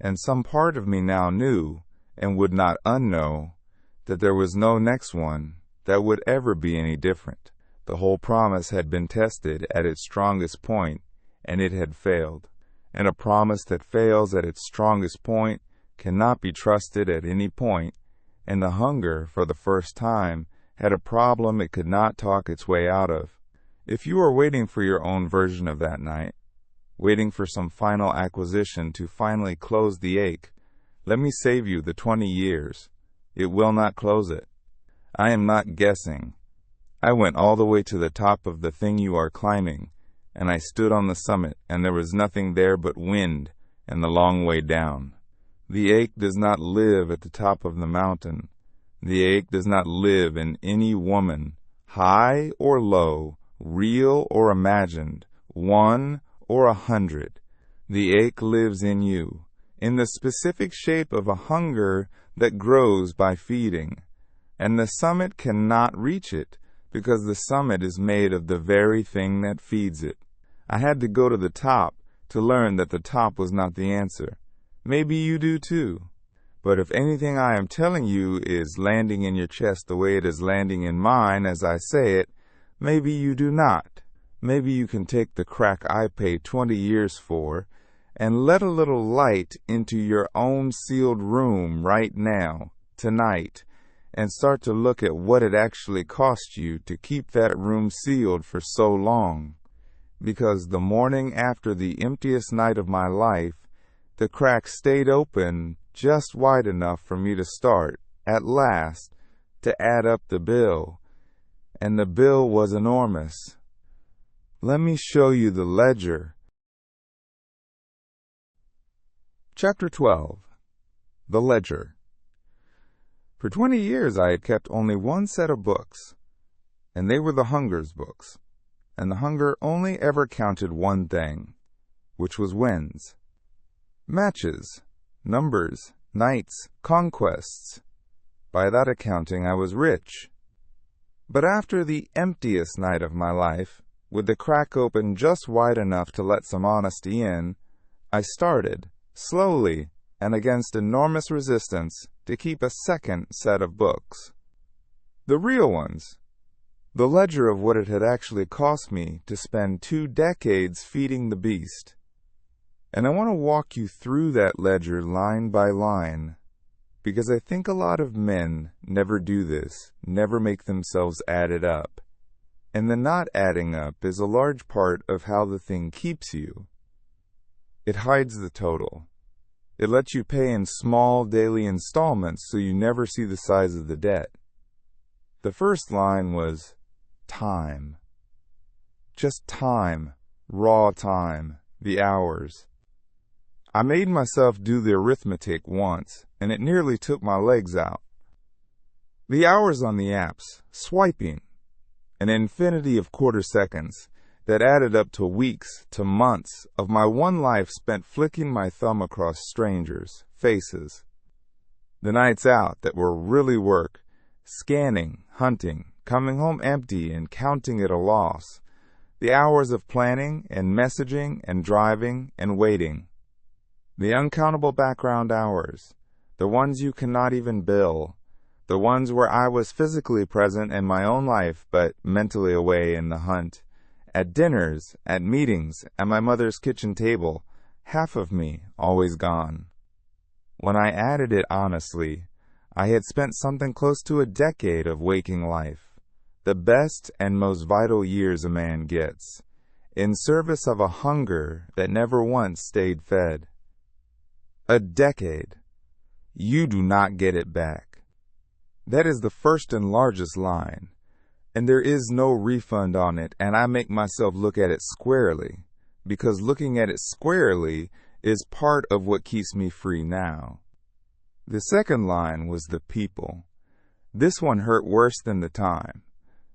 and some part of me now knew, and would not unknow, that there was no next one that would ever be any different. The whole promise had been tested at its strongest point, and it had failed. And a promise that fails at its strongest point cannot be trusted at any point, and the hunger, for the first time, had a problem it could not talk its way out of. If you are waiting for your own version of that night, waiting for some final acquisition to finally close the ache, let me save you the 20 years. It will not close it. I am not guessing. I went all the way to the top of the thing you are climbing, and I stood on the summit, and there was nothing there but wind and the long way down. The ache does not live at the top of the mountain. The ache does not live in any woman, high or low, real or imagined, 1 or 100. The ache lives in you, in the specific shape of a hunger that grows by feeding, and the summit cannot reach it, because the summit is made of the very thing that feeds it. I had to go to the top to learn that the top was not the answer. Maybe you do too. But if anything I am telling you is landing in your chest the way it is landing in mine as I say it, maybe you do not. Maybe you can take the crack I paid 20 years for and let a little light into your own sealed room right now, tonight, and start to look at what it actually cost you to keep that room sealed for so long. Because the morning after the emptiest night of my life, the crack stayed open just wide enough for me to start, at last, to add up the bill. And the bill was enormous. Let me show you the ledger. Chapter 12. The Ledger. For 20 years I had kept only one set of books, and they were the hunger's books, and the hunger only ever counted one thing, which was wins. Matches, numbers, nights, conquests. By that accounting I was rich. But after the emptiest night of my life, with the crack open just wide enough to let some honesty in, I started, slowly and against enormous resistance, to keep a second set of books. The real ones. The ledger of what it had actually cost me to spend 2 decades feeding the beast. And I want to walk you through that ledger line by line, because I think a lot of men never do this, never make themselves add it up. And the not adding up is a large part of how the thing keeps you. It hides the total. It lets you pay in small daily installments so you never see the size of the debt. The first line was time. Just time, raw time, the hours. I made myself do the arithmetic once, and it nearly took my legs out. The hours on the apps, swiping, an infinity of quarter seconds, that added up to weeks, to months, of my one life spent flicking my thumb across strangers' faces. The nights out that were really work, scanning, hunting, coming home empty and counting it a loss. The hours of planning and messaging and driving and waiting. The uncountable background hours, the ones you cannot even bill, the ones where I was physically present in my own life but mentally away in the hunt. At dinners, at meetings, at my mother's kitchen table, half of me always gone. When I added it honestly, I had spent something close to a decade of waking life, the best and most vital years a man gets, in service of a hunger that never once stayed fed. A decade. You do not get it back. That is the first and largest line. And there is no refund on it, and I make myself look at it squarely, because looking at it squarely is part of what keeps me free now. The second line was the people. This one hurt worse than the time,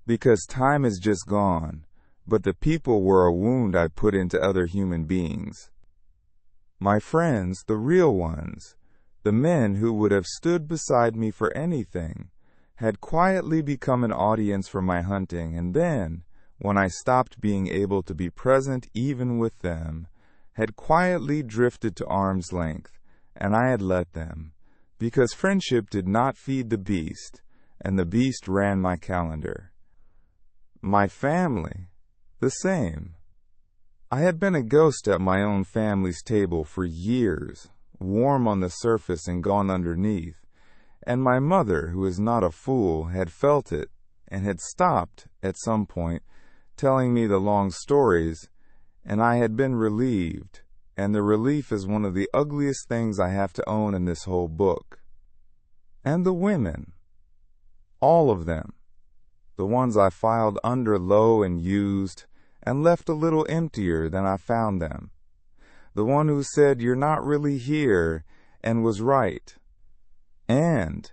because time is just gone, but the people were a wound I put into other human beings. My friends, the real ones, the men who would have stood beside me for anything, had quietly become an audience for my hunting, and then, when I stopped being able to be present even with them, had quietly drifted to arm's length, and I had let them, because friendship did not feed the beast, and the beast ran my calendar. My family, the same. I had been a ghost at my own family's table for years, warm on the surface and gone underneath, and my mother, who is not a fool, had felt it, and had stopped, at some point, telling me the long stories, and I had been relieved, and the relief is one of the ugliest things I have to own in this whole book. And the women, all of them, the ones I filed under low and used, and left a little emptier than I found them. The one who said, "You're not really here," and was right. And,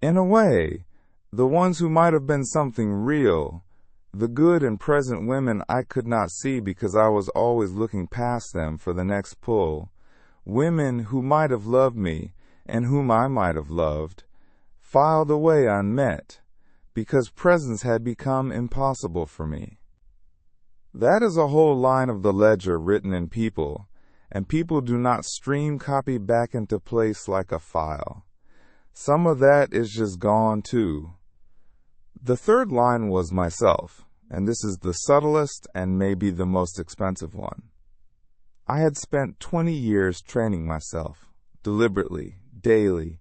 in a way, the ones who might have been something real, the good and present women I could not see because I was always looking past them for the next pull, women who might have loved me, and whom I might have loved, filed away unmet, because presence had become impossible for me. That is a whole line of the ledger written in people, and people do not stream copy back into place like a file. Some of that is just gone too. The third line was myself, and this is the subtlest and maybe the most expensive one. I had spent 20 years training myself, deliberately, daily,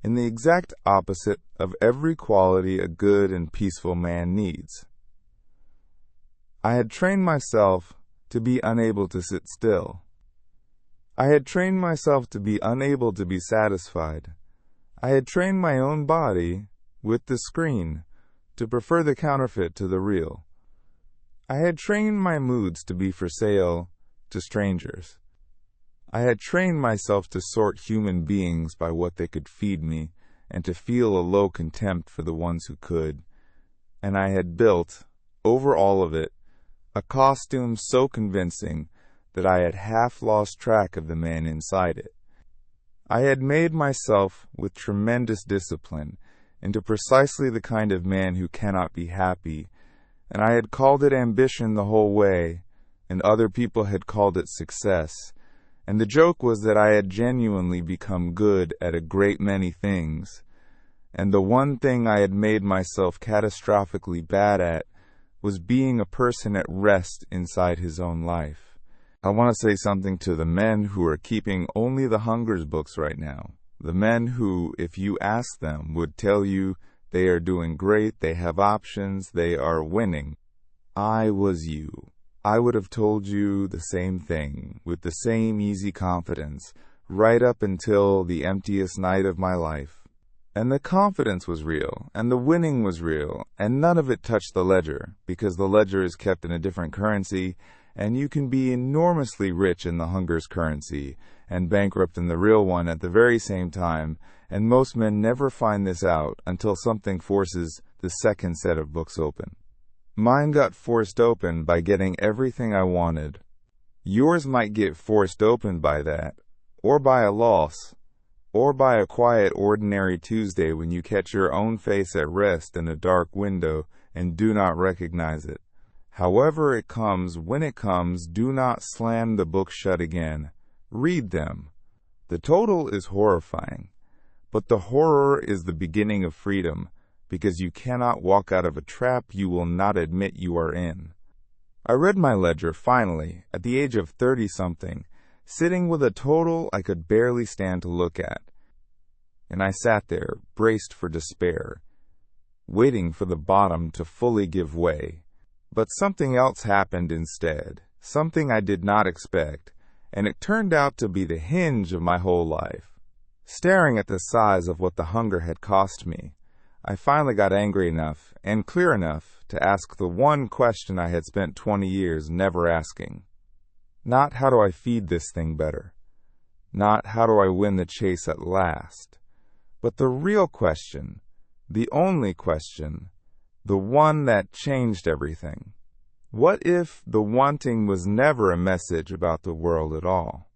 in the exact opposite of every quality a good and peaceful man needs. I had trained myself to be unable to sit still. I had trained myself to be unable to be satisfied. I had trained my own body, with the screen, to prefer the counterfeit to the real. I had trained my moods to be for sale to strangers. I had trained myself to sort human beings by what they could feed me, and to feel a low contempt for the ones who could. And I had built, over all of it, a costume so convincing that I had half lost track of the man inside it. I had made myself, with tremendous discipline, into precisely the kind of man who cannot be happy, and I had called it ambition the whole way, and other people had called it success, and the joke was that I had genuinely become good at a great many things, and the one thing I had made myself catastrophically bad at was being a person at rest inside his own life. I want to say something to the men who are keeping only the Hungers books right now. The men who, if you ask them, would tell you they are doing great, they have options, they are winning. I was you. I would have told you the same thing, with the same easy confidence, right up until the emptiest night of my life. And the confidence was real, and the winning was real, and none of it touched the ledger, because the ledger is kept in a different currency, and you can be enormously rich in the Hungers currency, and bankrupt in the real one at the very same time, and most men never find this out until something forces the second set of books open. Mine got forced open by getting everything I wanted. Yours might get forced open by that, or by a loss, or by a quiet ordinary Tuesday when you catch your own face at rest in a dark window and do not recognize it. However it comes, when it comes, do not slam the book shut again. Read them. The total is horrifying, but the horror is the beginning of freedom, because you cannot walk out of a trap you will not admit you are in. I read my ledger finally, at the age of 30-something, sitting with a total I could barely stand to look at. And I sat there, braced for despair, waiting for the bottom to fully give way. But something else happened instead, something I did not expect, and it turned out to be the hinge of my whole life. Staring at the size of what the hunger had cost me, I finally got angry enough and clear enough to ask the one question I had spent 20 years never asking. Not how do I feed this thing better, not how do I win the chase at last, but the real question, the only question, the one that changed everything. What if the wanting was never a message about the world at all?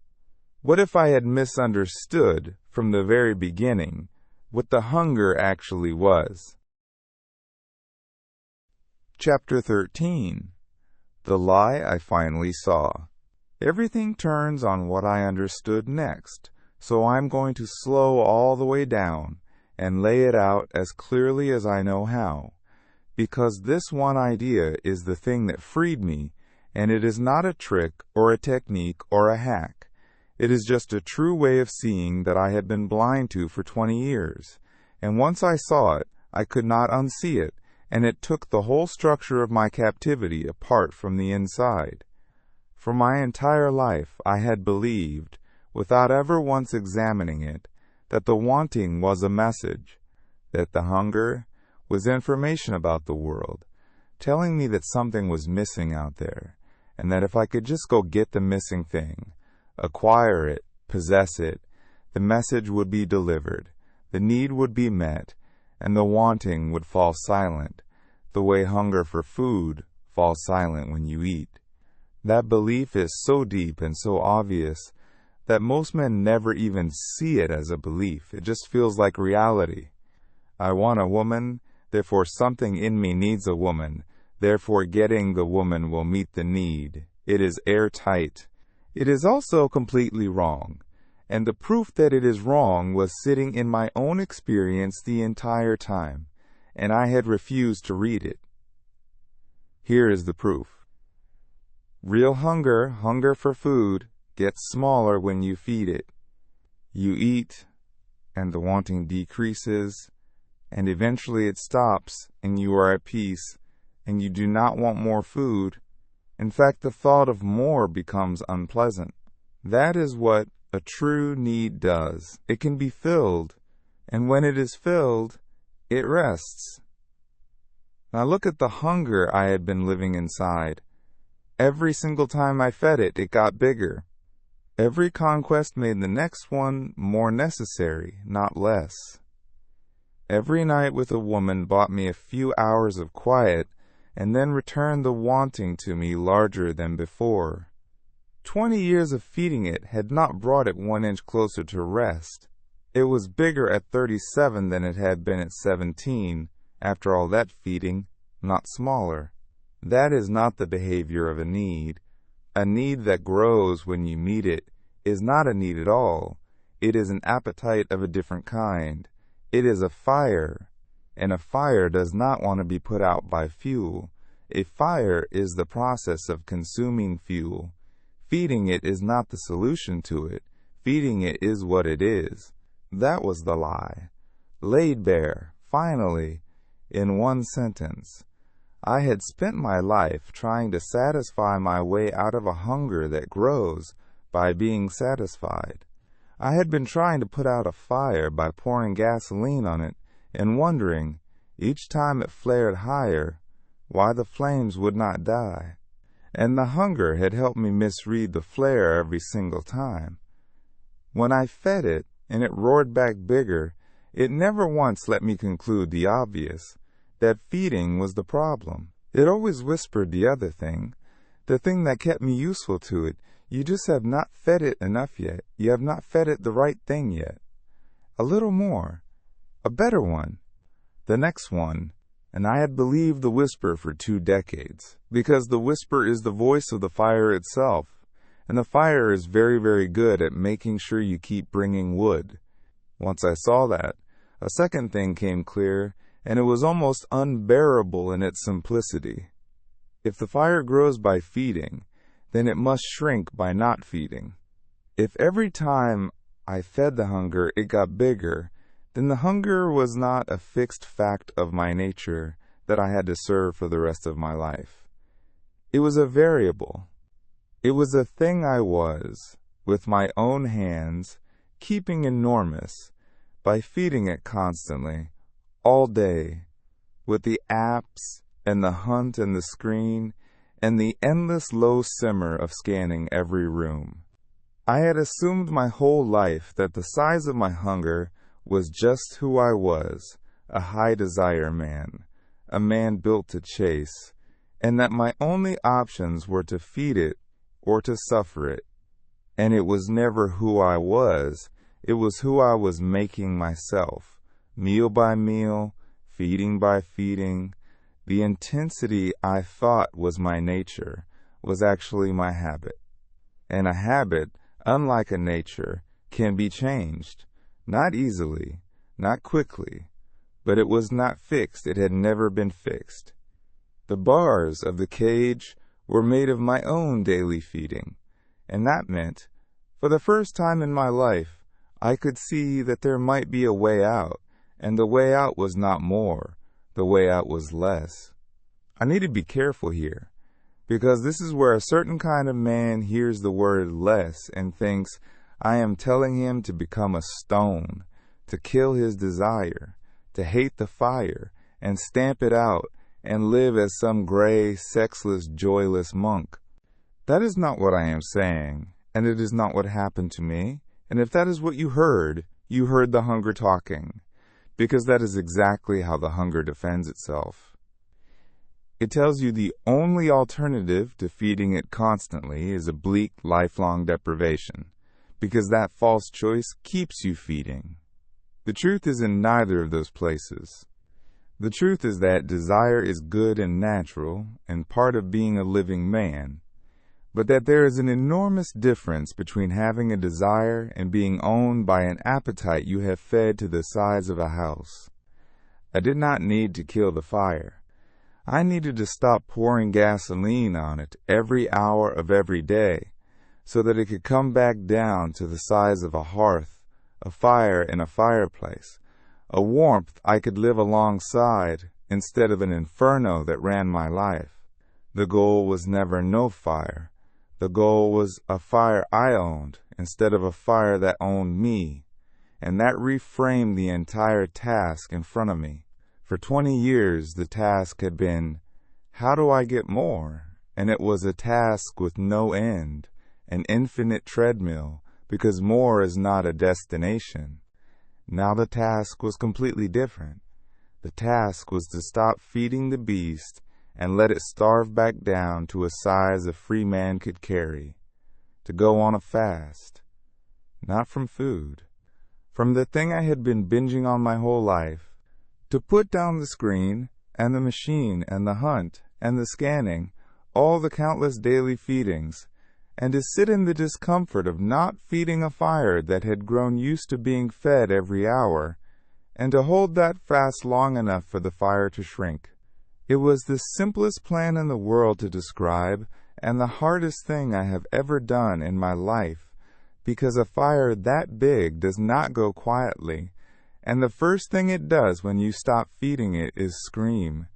What if I had misunderstood from the very beginning what the hunger actually was? Chapter 13. The Lie I Finally Saw. Everything turns on what I understood next, so I'm going to slow all the way down and lay it out as clearly as I know how, because this one idea is the thing that freed me, and it is not a trick or a technique or a hack. It is just a true way of seeing that I had been blind to for 20 years, and once I saw it, I could not unsee it, and it took the whole structure of my captivity apart from the inside. For my entire life I had believed, without ever once examining it, that the wanting was a message, that the hunger was information about the world, telling me that something was missing out there, and that if I could just go get the missing thing, acquire it, possess it, the message would be delivered, the need would be met, and the wanting would fall silent, the way hunger for food falls silent when you eat. That belief is so deep and so obvious that most men never even see it as a belief. It just feels like reality. I want a woman, therefore something in me needs a woman, therefore getting the woman will meet the need. It is airtight. It is also completely wrong, and the proof that it is wrong was sitting in my own experience the entire time, and I had refused to read it. Here is the proof. Real hunger, hunger for food, gets smaller when you feed it. You eat, and the wanting decreases, and eventually it stops, and you are at peace, and you do not want more food. In fact, the thought of more becomes unpleasant. That is what a true need does. It can be filled, and when it is filled, it rests. Now look at the hunger I had been living inside. Every single time I fed it, it got bigger. Every conquest made the next one more necessary, not less. Every night with a woman bought me a few hours of quiet, and then returned the wanting to me larger than before. 20 years of feeding it had not brought it 1 inch closer to rest. It was bigger at 37 than it had been at 17, after all that feeding, not smaller. That is not the behavior of a need. A need that grows when you meet it is not a need at all. It is an appetite of a different kind. It is a fire, and a fire does not want to be put out by fuel. A fire is the process of consuming fuel. Feeding it is not the solution to it. Feeding it is what it is. That was the lie. Laid bare, finally, in one sentence. I had spent my life trying to satisfy my way out of a hunger that grows by being satisfied. I had been trying to put out a fire by pouring gasoline on it and wondering, each time it flared higher, why the flames would not die. And the hunger had helped me misread the flare every single time. When I fed it and it roared back bigger, it never once let me conclude the obvious, that feeding was the problem. It always whispered the other thing, the thing that kept me useful to it. You just have not fed it enough yet. You have not fed it the right thing yet. A little more. A better one. The next one. And I had believed the whisper for 2 decades, because the whisper is the voice of the fire itself, and the fire is very, very good at making sure you keep bringing wood. Once I saw that, a second thing came clear, and it was almost unbearable in its simplicity. If the fire grows by feeding, then it must shrink by not feeding. If every time I fed the hunger it got bigger, then the hunger was not a fixed fact of my nature that I had to serve for the rest of my life. It was a variable. It was a thing I was, with my own hands, keeping enormous, by feeding it constantly, all day, with the apps and the hunt and the screen and the endless low simmer of scanning every room. I had assumed my whole life that the size of my hunger was just who I was, a high desire man, a man built to chase, and that my only options were to feed it or to suffer it. And it was never who I was, it was who I was making myself, meal by meal, feeding by feeding. The intensity I thought was my nature was actually my habit. And a habit, unlike a nature, can be changed, not easily, not quickly, but it was not fixed. It had never been fixed. The bars of the cage were made of my own daily feeding, and that meant, for the first time in my life, I could see that there might be a way out, and the way out was not more, the way out was less. I need to be careful here, because this is where a certain kind of man hears the word less and thinks I am telling him to become a stone, to kill his desire, to hate the fire, and stamp it out, and live as some gray, sexless, joyless monk. That is not what I am saying, and it is not what happened to me. And if that is what you heard the hunger talking, because that is exactly how the hunger defends itself. It tells you the only alternative to feeding it constantly is a bleak, lifelong deprivation, because that false choice keeps you feeding. The truth is in neither of those places. The truth is that desire is good and natural and part of being a living man, but that there is an enormous difference between having a desire and being owned by an appetite you have fed to the size of a house. I did not need to kill the fire. I needed to stop pouring gasoline on it every hour of every day so that it could come back down to the size of a hearth, a fire in a fireplace, a warmth I could live alongside instead of an inferno that ran my life. The goal was never no fire. The goal was a fire I owned instead of a fire that owned me, and that reframed the entire task in front of me. For 20 years the task had been, how do I get more? And it was a task with no end, an infinite treadmill, because more is not a destination. Now the task was completely different. The task was to stop feeding the beast and let it starve back down to a size a free man could carry, to go on a fast, not from food, from the thing I had been binging on my whole life, to put down the screen and the machine and the hunt and the scanning, all the countless daily feedings, and to sit in the discomfort of not feeding a fire that had grown used to being fed every hour, and to hold that fast long enough for the fire to shrink. It was the simplest plan in the world to describe, and the hardest thing I have ever done in my life, because a fire that big does not go quietly, and the first thing it does when you stop feeding it is scream,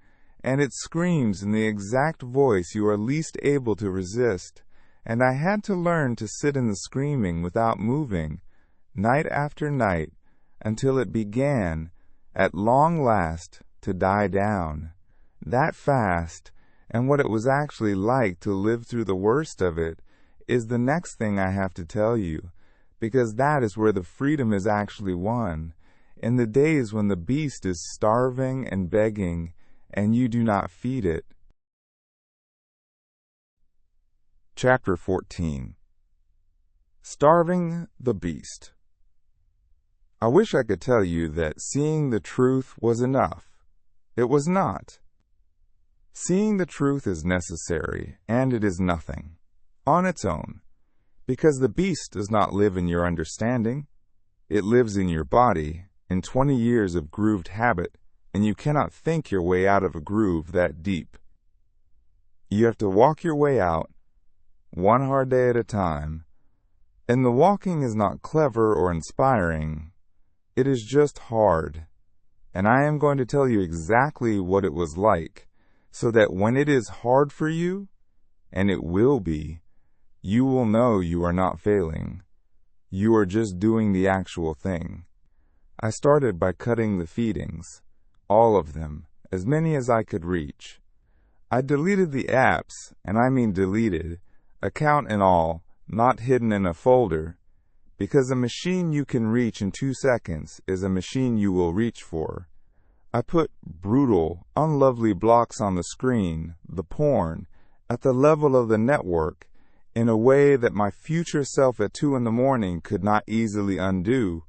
and it screams in the exact voice you are least able to resist, and I had to learn to sit in the screaming without moving, night after night, until it began, at long last, to die down. That fast, and what it was actually like to live through the worst of it, is the next thing I have to tell you, because that is where the freedom is actually won, in the days when the beast is starving and begging, and you do not feed it. Chapter 14. Starving the Beast. I wish I could tell you that seeing the truth was enough. It was not. Seeing the truth is necessary, and it is nothing, on its own, because the beast does not live in your understanding. It lives in your body, in 20 years of grooved habit, and you cannot think your way out of a groove that deep. You have to walk your way out, one hard day at a time, and the walking is not clever or inspiring. It is just hard, and I am going to tell you exactly what it was like, so that when it is hard for you, and it will be, you will know you are not failing. You are just doing the actual thing. I started by cutting the feedings, all of them, as many as I could reach. I deleted the apps, and I mean deleted, account and all, not hidden in a folder, because a machine you can reach in 2 seconds is a machine you will reach for. I put brutal, unlovely blocks on the screen, the porn, at the level of the network, in a way that my future self at 2 in the morning could not easily undo,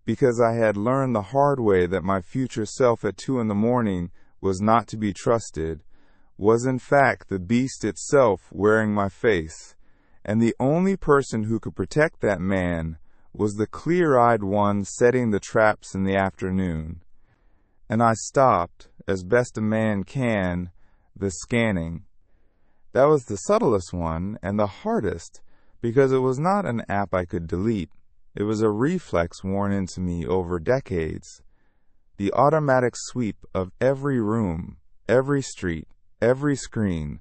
because I had learned the hard way that my future self at 2 in the morning was not to be trusted, was in fact the beast itself wearing my face, and the only person who could protect that man was the clear-eyed one setting the traps in the afternoon. And I stopped, as best a man can, the scanning. That was the subtlest one and the hardest, because it was not an app I could delete. It was a reflex worn into me over decades. The automatic sweep of every room, every street, every screen,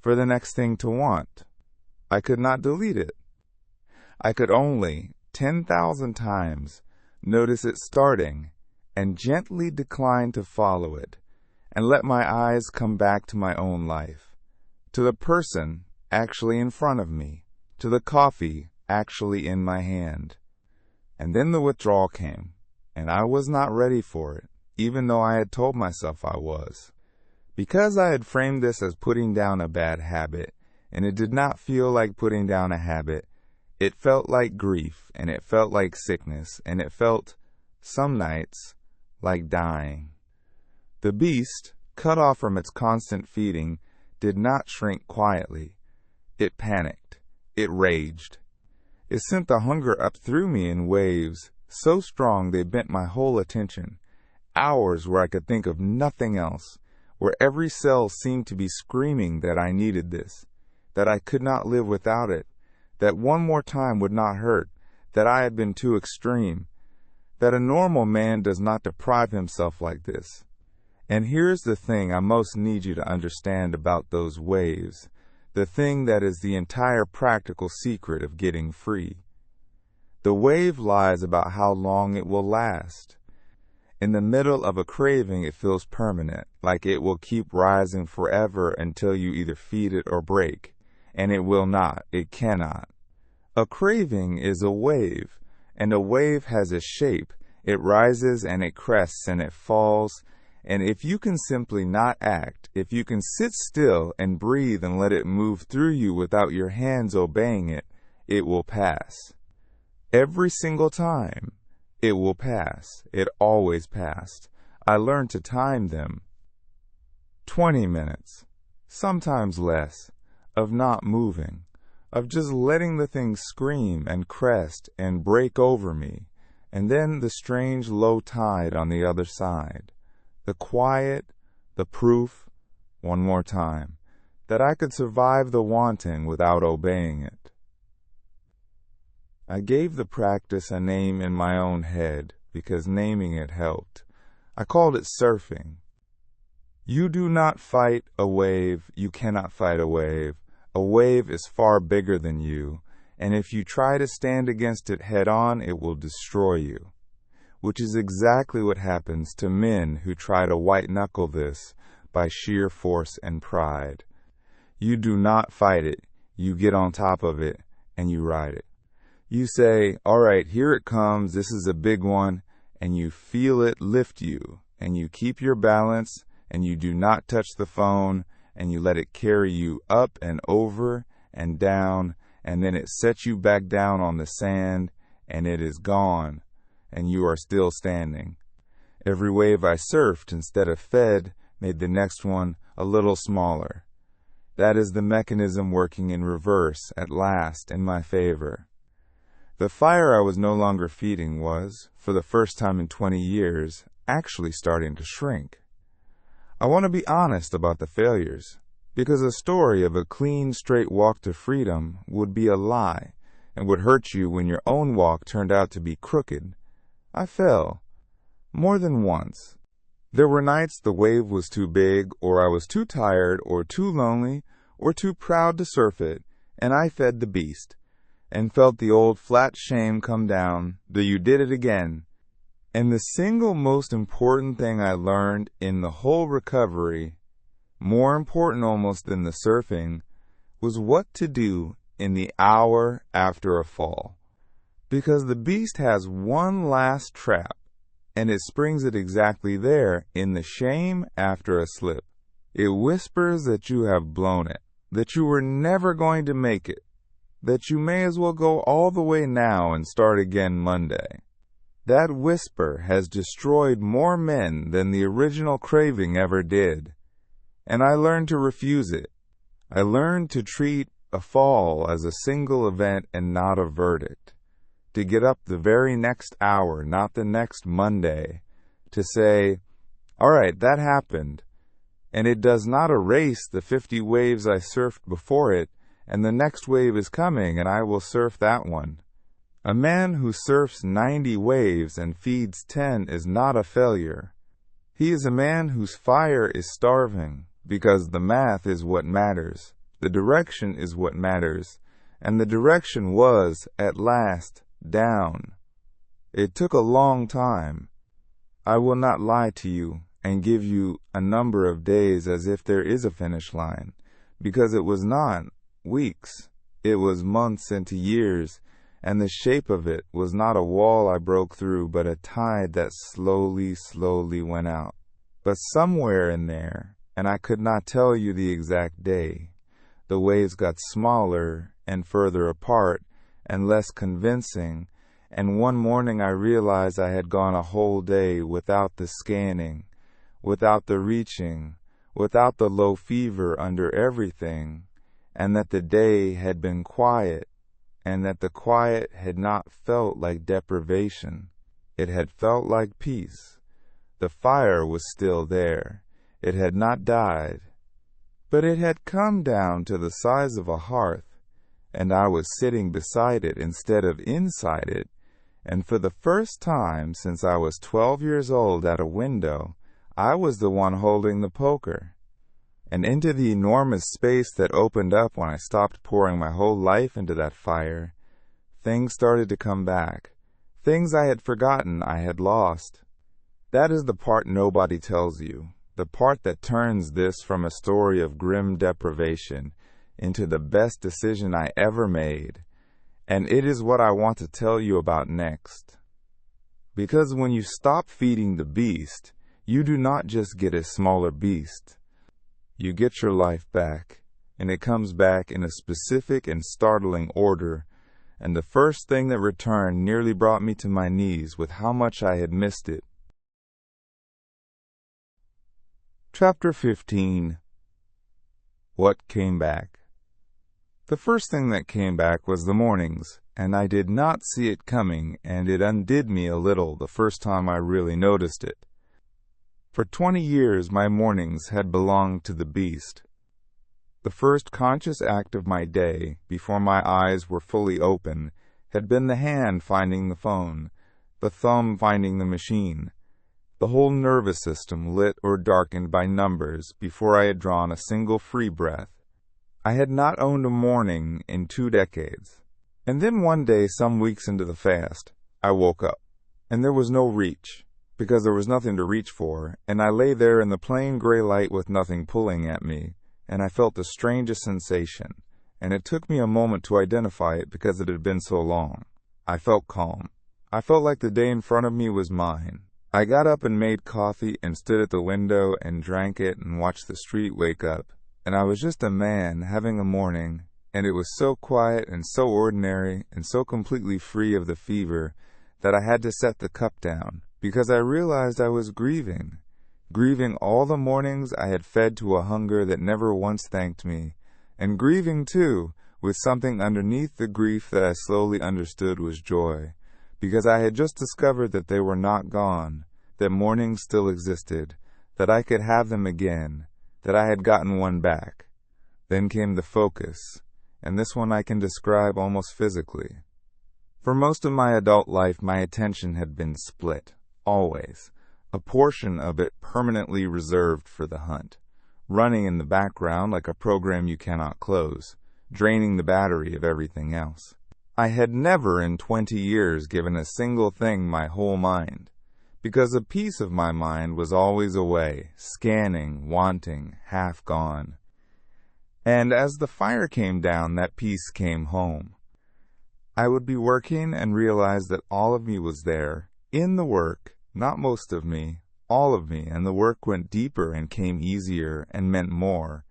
for the next thing to want. I could not delete it. I could only, 10,000 times, notice it starting, and gently decline to follow it, and let my eyes come back to my own life, to the person actually in front of me, to the coffee actually in my hand. And then the withdrawal came, and I was not ready for it, even though I had told myself I was. Because I had framed this as putting down a bad habit, and it did not feel like putting down a habit, it felt like grief, and it felt like sickness, and it felt, some nights, like dying. The beast, cut off from its constant feeding, did not shrink quietly. It panicked. It raged. It sent the hunger up through me in waves, so strong they bent my whole attention. Hours where I could think of nothing else, where every cell seemed to be screaming that I needed this, that I could not live without it, that one more time would not hurt, that I had been too extreme, that a normal man does not deprive himself like this. And here's the thing I most need you to understand about those waves, the thing that is the entire practical secret of getting free. The wave lies about how long it will last. In the middle of a craving, it feels permanent, like it will keep rising forever until you either feed it or break. And it will not. It cannot. A craving is a wave, and a wave has a shape. It rises and it crests and it falls. And if you can simply not act, if you can sit still and breathe and let it move through you without your hands obeying it, it will pass. Every single time, it will pass. It always passed. I learned to time them. 20 minutes, sometimes less, of not moving, of just letting the thing scream and crest and break over me, and then the strange low tide on the other side. The quiet, the proof, one more time, that I could survive the wanting without obeying it. I gave the practice a name in my own head because naming it helped. I called it surfing. You do not fight a wave, you cannot fight a wave. A wave is far bigger than you, and if you try to stand against it head-on, it will destroy you. Which is exactly what happens to men who try to white-knuckle this by sheer force and pride. You do not fight it. You get on top of it, and you ride it. You say, all right, here it comes, this is a big one, and you feel it lift you, and you keep your balance, and you do not touch the phone, and you let it carry you up and over and down, and then it sets you back down on the sand, and it is gone, and you are still standing. Every wave I surfed instead of fed made the next one a little smaller. That is the mechanism working in reverse, at last, in my favor. The fire I was no longer feeding was, for the first time in 20 years, actually starting to shrink. I want to be honest about the failures, because a story of a clean, straight walk to freedom would be a lie and would hurt you when your own walk turned out to be crooked. I fell. More than once. There were nights the wave was too big, or I was too tired, or too lonely, or too proud to surf it, and I fed the beast, and felt the old flat shame come down, the you did it again. And the single most important thing I learned in the whole recovery, more important almost than the surfing, was what to do in the hour after a fall. Because the beast has one last trap, and it springs it exactly there in the shame after a slip. It whispers that you have blown it, that you were never going to make it, that you may as well go all the way now and start again Monday. That whisper has destroyed more men than the original craving ever did. And I learned to refuse it. I learned to treat a fall as a single event and not a verdict. To get up the very next hour, not the next Monday. To say, all right, that happened. And it does not erase the 50 waves I surfed before it, and the next wave is coming and I will surf that one. A man who surfs 90 waves and feeds 10 is not a failure. He is a man whose fire is starving, because the math is what matters, the direction is what matters, and the direction was, at last, down. It took a long time. I will not lie to you and give you a number of days as if there is a finish line, because it was not weeks, it was months into years, and the shape of it was not a wall I broke through, but a tide that slowly went out. But somewhere in there, and I could not tell you the exact day, the waves got smaller and further apart and less convincing, and one morning I realized I had gone a whole day without the scanning, without the reaching, without the low fever under everything, and that the day had been quiet, and that the quiet had not felt like deprivation. It had felt like peace. The fire was still there. It had not died. But it had come down to the size of a hearth, and I was sitting beside it instead of inside it, and for the first time since I was 12 years old at a window, I was the one holding the poker. And into the enormous space that opened up when I stopped pouring my whole life into that fire, things started to come back. Things I had forgotten I had lost. That is the part nobody tells you, the part that turns this from a story of grim deprivation into the best decision I ever made. And it is what I want to tell you about next. Because when you stop feeding the beast, you do not just get a smaller beast. You get your life back, and it comes back in a specific and startling order, and the first thing that returned nearly brought me to my knees with how much I had missed it. Chapter 15. What came back? The first thing that came back was the mornings, and I did not see it coming, and it undid me a little the first time I really noticed it. For 20 years my mornings had belonged to the beast. The first conscious act of my day, before my eyes were fully open, had been the hand finding the phone, the thumb finding the machine, the whole nervous system lit or darkened by numbers before I had drawn a single free breath. I had not owned a morning in 2 decades. And then one day, some weeks into the fast, I woke up, and there was no reach, because there was nothing to reach for, and I lay there in the plain gray light with nothing pulling at me, and I felt the strangest sensation, and it took me a moment to identify it because it had been so long. I felt calm. I felt like the day in front of me was mine. I got up and made coffee and stood at the window and drank it and watched the street wake up, and I was just a man having a morning, and it was so quiet and so ordinary and so completely free of the fever that I had to set the cup down, because I realized I was grieving all the mornings I had fed to a hunger that never once thanked me, and grieving, too, with something underneath the grief that I slowly understood was joy, because I had just discovered that they were not gone, that mornings still existed, that I could have them again, that I had gotten one back. Then came the focus, and this one I can describe almost physically. For most of my adult life, my attention had been split. Always. A portion of it permanently reserved for the hunt, running in the background like a program you cannot close, draining the battery of everything else. I had never in 20 years given a single thing my whole mind, because a piece of my mind was always away, scanning, wanting, half gone. And as the fire came down, that piece came home. I would be working and realize that all of me was there, in the work, not most of me, all of me, and the work went deeper and came easier and meant more,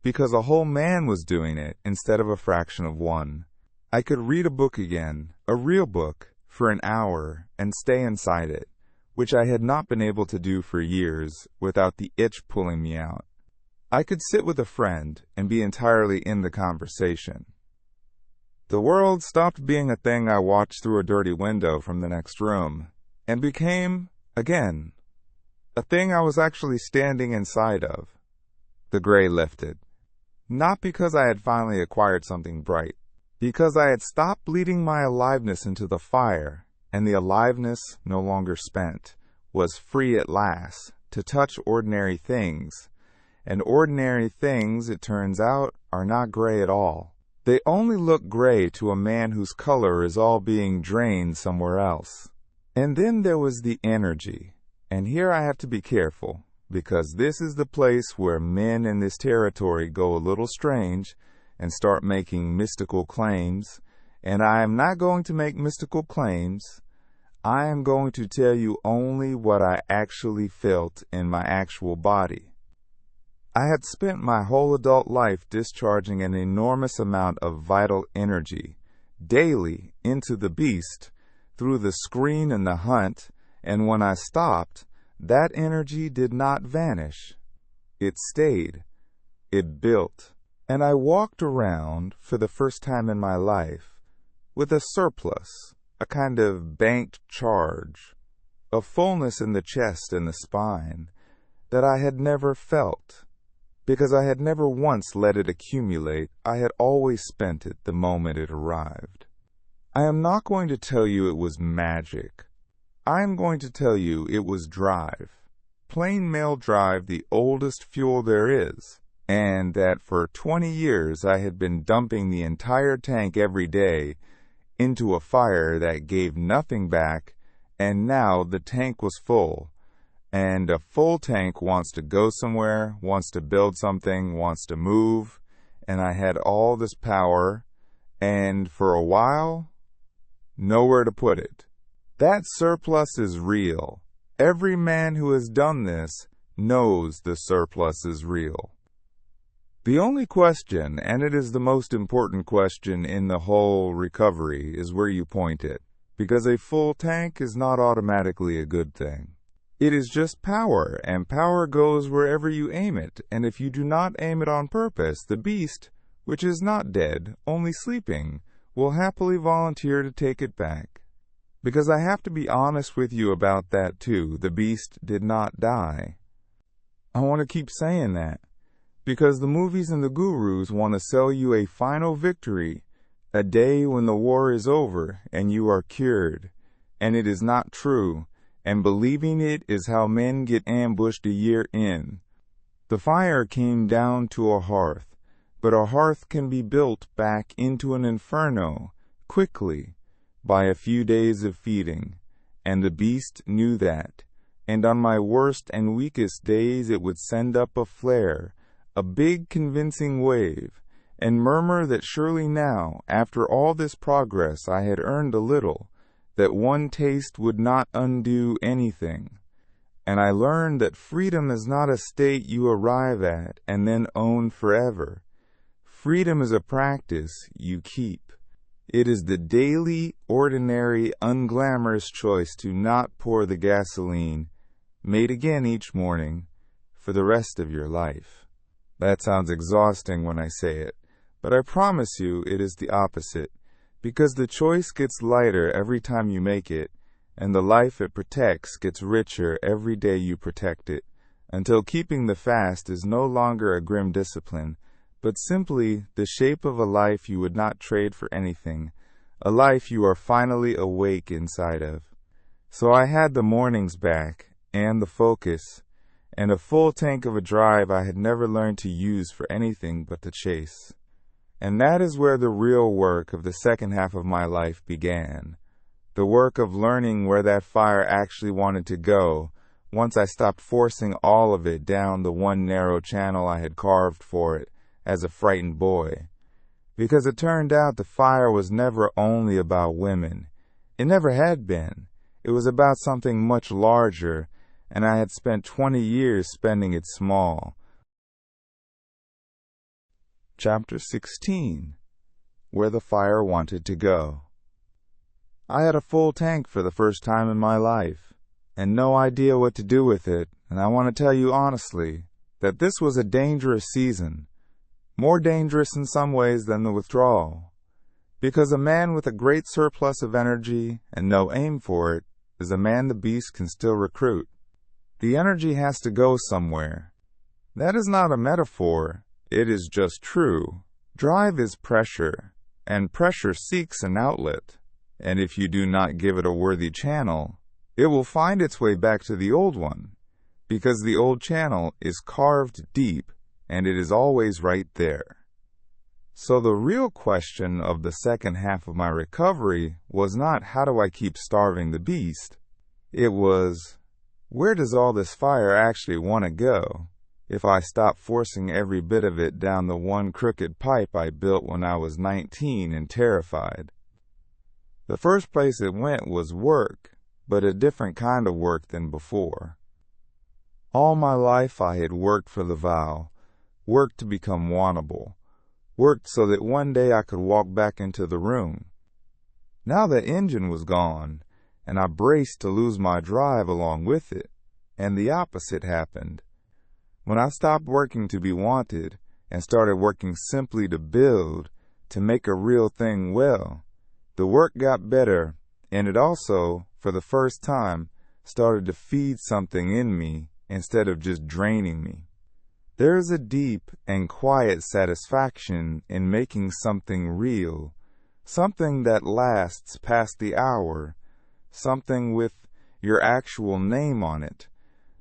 because a whole man was doing it instead of a fraction of one. I could read a book again, a real book, for an hour and stay inside it, which I had not been able to do for years without the itch pulling me out. I could sit with a friend and be entirely in the conversation. The world stopped being a thing I watched through a dirty window from the next room and became, again, a thing I was actually standing inside of. The gray lifted. Not because I had finally acquired something bright, because I had stopped bleeding my aliveness into the fire, and the aliveness, no longer spent, was free at last to touch ordinary things. And ordinary things, it turns out, are not gray at all. They only look gray to a man whose color is all being drained somewhere else. And then there was the energy. And here I have to be careful, because this is the place where men in this territory go a little strange and start making mystical claims. And I am not going to make mystical claims. I am going to tell you only what I actually felt in my actual body. I had spent my whole adult life discharging an enormous amount of vital energy daily into the beast through the screen and the hunt, and when I stopped, that energy did not vanish. It stayed. It built. And I walked around, for the first time in my life, with a surplus, a kind of banked charge, a fullness in the chest and the spine that I had never felt. Because I had never once let it accumulate, I had always spent it the moment it arrived. I am not going to tell you it was magic. I am going to tell you it was drive. Plain male drive, the oldest fuel there is. And that for 20 years I had been dumping the entire tank every day into a fire that gave nothing back, and now the tank was full. And a full tank wants to go somewhere, wants to build something, wants to move, and I had all this power, and for a while, nowhere to put it. That surplus is real. Every man who has done this knows the surplus is real. The only question, and it is the most important question in the whole recovery, is where you point it, because a full tank is not automatically a good thing. It is just power, and power goes wherever you aim it, and if you do not aim it on purpose, the beast, which is not dead, only sleeping, will happily volunteer to take it back. Because I have to be honest with you about that too, the beast did not die. I want to keep saying that, because the movies and the gurus want to sell you a final victory, a day when the war is over and you are cured, and it is not true. And believing it is how men get ambushed a year in. The fire came down to a hearth, but a hearth can be built back into an inferno, quickly, by a few days of feeding, and the beast knew that, and on my worst and weakest days it would send up a flare, a big convincing wave, and murmur that surely now, after all this progress, I had earned a little, that one taste would not undo anything. And I learned that freedom is not a state you arrive at and then own forever. Freedom is a practice you keep. It is the daily, ordinary, unglamorous choice to not pour the gasoline, made again each morning, for the rest of your life. That sounds exhausting when I say it, but I promise you it is the opposite. Because the choice gets lighter every time you make it, and the life it protects gets richer every day you protect it, until keeping the fast is no longer a grim discipline, but simply the shape of a life you would not trade for anything, a life you are finally awake inside of. So I had the mornings back, and the focus, and a full tank of a drive I had never learned to use for anything but the chase. And that is where the real work of the second half of my life began. The work of learning where that fire actually wanted to go, once I stopped forcing all of it down the one narrow channel I had carved for it as a frightened boy. Because it turned out the fire was never only about women. It never had been. It was about something much larger, and I had spent 20 years spending it small. Chapter 16. where the fire wanted to go. I had a full tank for the first time in my life, and no idea what to do with it, and I want to tell you honestly that this was a dangerous season, more dangerous in some ways than the withdrawal, because a man with a great surplus of energy and no aim for it is a man the beast can still recruit. The energy has to go somewhere. That is not a metaphor, it is just true. Drive is pressure, and pressure seeks an outlet, and if you do not give it a worthy channel, it will find its way back to the old one, because the old channel is carved deep, and it is always right there. So the real question of the second half of my recovery was not how do I keep starving the beast? It was, where does all this fire actually want to go if I stop forcing every bit of it down the one crooked pipe I built when I was 19 and terrified? The first place it went was work, but a different kind of work than before. All my life I had worked for the vow, worked to become wantable, worked so that one day I could walk back into the room. Now the engine was gone, and I braced to lose my drive along with it, and the opposite happened. When I stopped working to be wanted and started working simply to build, to make a real thing well, the work got better, and it also, for the first time, started to feed something in me instead of just draining me. There is a deep and quiet satisfaction in making something real, something that lasts past the hour, something with your actual name on it,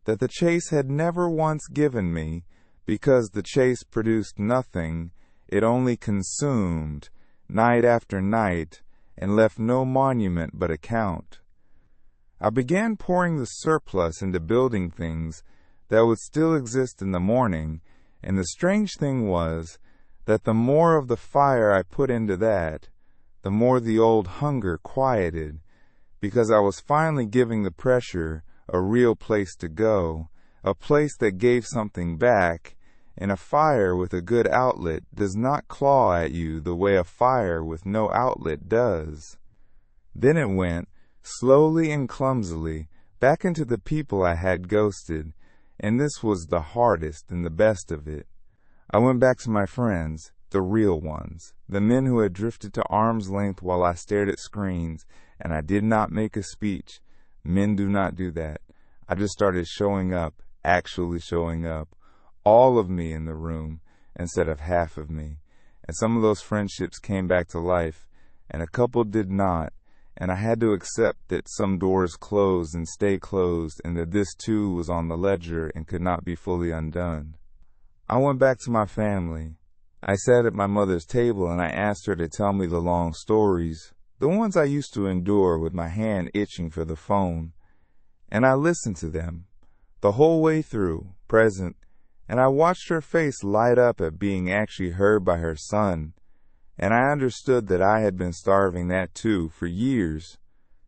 that the chase had never once given me, because the chase produced nothing, it only consumed, night after night, and left no monument but account. I began pouring the surplus into building things that would still exist in the morning, and the strange thing was that the more of the fire I put into that, the more the old hunger quieted, because I was finally giving the pressure a real place to go, a place that gave something back, and a fire with a good outlet does not claw at you the way a fire with no outlet does. Then it went, slowly and clumsily, back into the people I had ghosted, and this was the hardest and the best of it. I went back to my friends, the real ones, the men who had drifted to arm's length while I stared at screens, and I did not make a speech. Men do not do that. I just started showing up, actually showing up, all of me in the room instead of half of me. And some of those friendships came back to life, and a couple did not, and I had to accept that some doors closed and stay closed, and that this too was on the ledger and could not be fully undone. I went back to my family. I sat at my mother's table and I asked her to tell me the long stories, the ones I used to endure with my hand itching for the phone. And I listened to them, the whole way through, present, and I watched her face light up at being actually heard by her son, and I understood that I had been starving that too for years,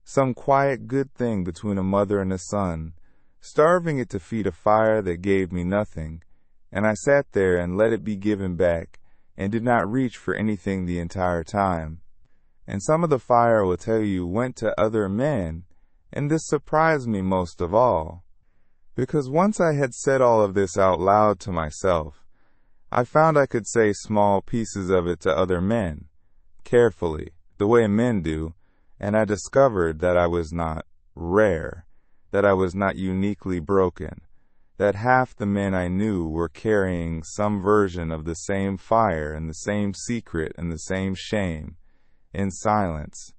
some quiet good thing between a mother and a son, starving it to feed a fire that gave me nothing, and I sat there and let it be given back, and did not reach for anything the entire time. And some of the fire will tell you went to other men, and this surprised me most of all, because once I had said all of this out loud to myself, I found I could say small pieces of it to other men, carefully, the way men do, and I discovered that I was not rare, that I was not uniquely broken, that half the men I knew were carrying some version of the same fire and the same secret and the same shame, in silence,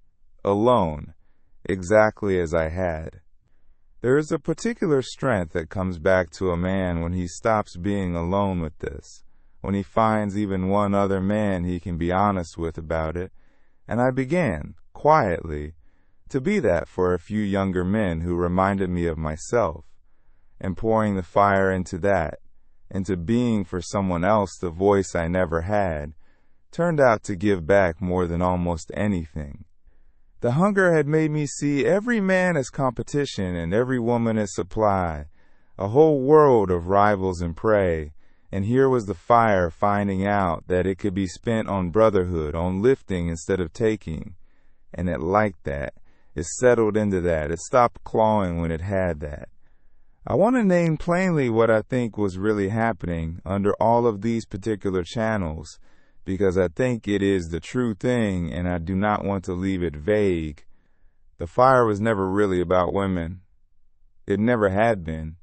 alone, exactly as I had. There is a particular strength that comes back to a man when he stops being alone with this, when he finds even one other man he can be honest with about it, and I began, quietly, to be that for a few younger men who reminded me of myself, and pouring the fire into that, into being for someone else the voice I never had, turned out to give back more than almost anything. The hunger had made me see every man as competition and every woman as supply, a whole world of rivals and prey, And here was the fire finding out that it could be spent on brotherhood, on lifting instead of taking. And it liked that. It settled into that. It stopped clawing when it had that. I want to name plainly what I think was really happening under all of these particular channels, because I think it is the true thing and I do not want to leave it vague. The fire was never really about women. It never had been.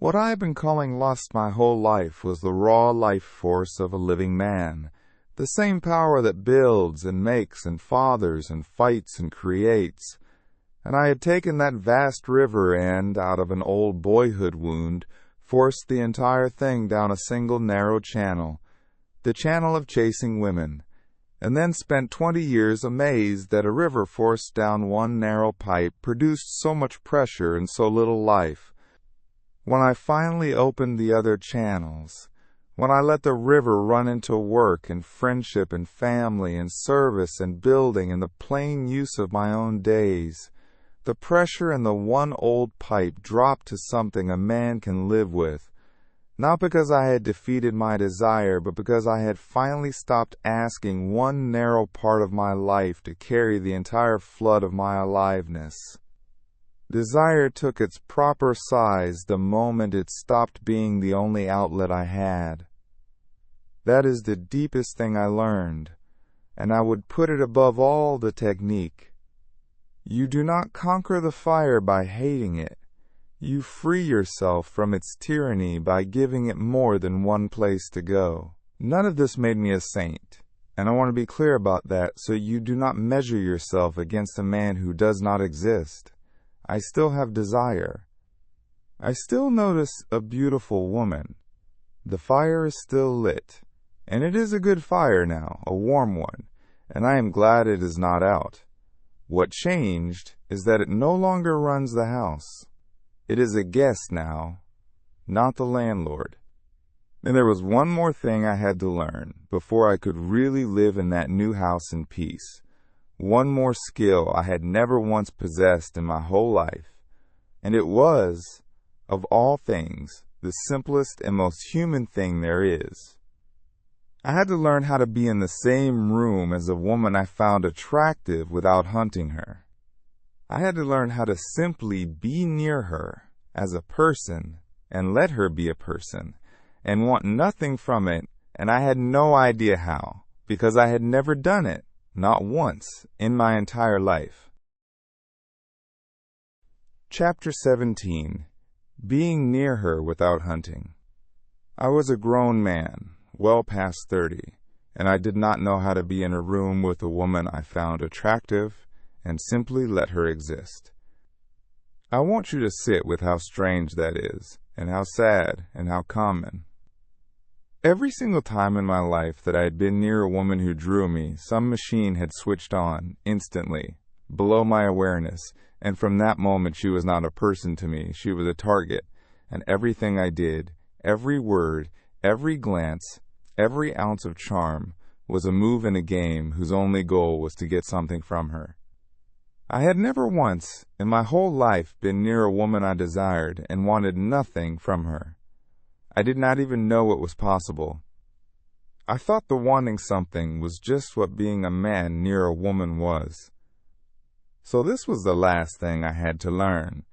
What I have been calling lust my whole life was the raw life force of a living man, the same power that builds and makes and fathers and fights and creates. And I had taken that vast river and, out of an old boyhood wound, forced the entire thing down a single narrow channel, the channel of chasing women, and then spent 20 years amazed that a river forced down one narrow pipe produced so much pressure and so little life. When I finally opened the other channels, when I let the river run into work and friendship and family and service and building and the plain use of my own days, the pressure in the one old pipe dropped to something a man can live with, not because I had defeated my desire, but because I had finally stopped asking one narrow part of my life to carry the entire flood of my aliveness. Desire took its proper size the moment it stopped being the only outlet I had. That is the deepest thing I learned, and I would put it above all the technique. You do not conquer the fire by hating it. You free yourself from its tyranny by giving it more than one place to go. None of this made me a saint, and I want to be clear about that so you do not measure yourself against a man who does not exist. I still have desire. I still notice a beautiful woman. The fire is still lit, and it is a good fire now, a warm one, and I am glad it is not out. What changed is that it no longer runs the house. It is a guest now, not the landlord. And there was one more thing I had to learn before I could really live in that new house in peace. One more skill I had never once possessed in my whole life, and it was, of all things, the simplest and most human thing there is. I had to learn how to be in the same room as a woman I found attractive without hunting her. I had to learn how to simply be near her as a person and let her be a person and want nothing from it, and I had no idea how, because I had never done it. Not once in my entire life. Chapter 17. Being near her without hunting. I was a grown man, well past 30, and I did not know how to be in a room with a woman I found attractive and simply let her exist. I want you to sit with how strange that is, and how sad, and how common. Every single time in my life that I had been near a woman who drew me, some machine had switched on, instantly, below my awareness, and from that moment she was not a person to me, she was a target, and everything I did, every word, every glance, every ounce of charm, was a move in a game whose only goal was to get something from her. I had never once, in my whole life, been near a woman I desired and wanted nothing from her. I did not even know it was possible. I thought the wanting something was just what being a man near a woman was. So this was the last thing I had to learn,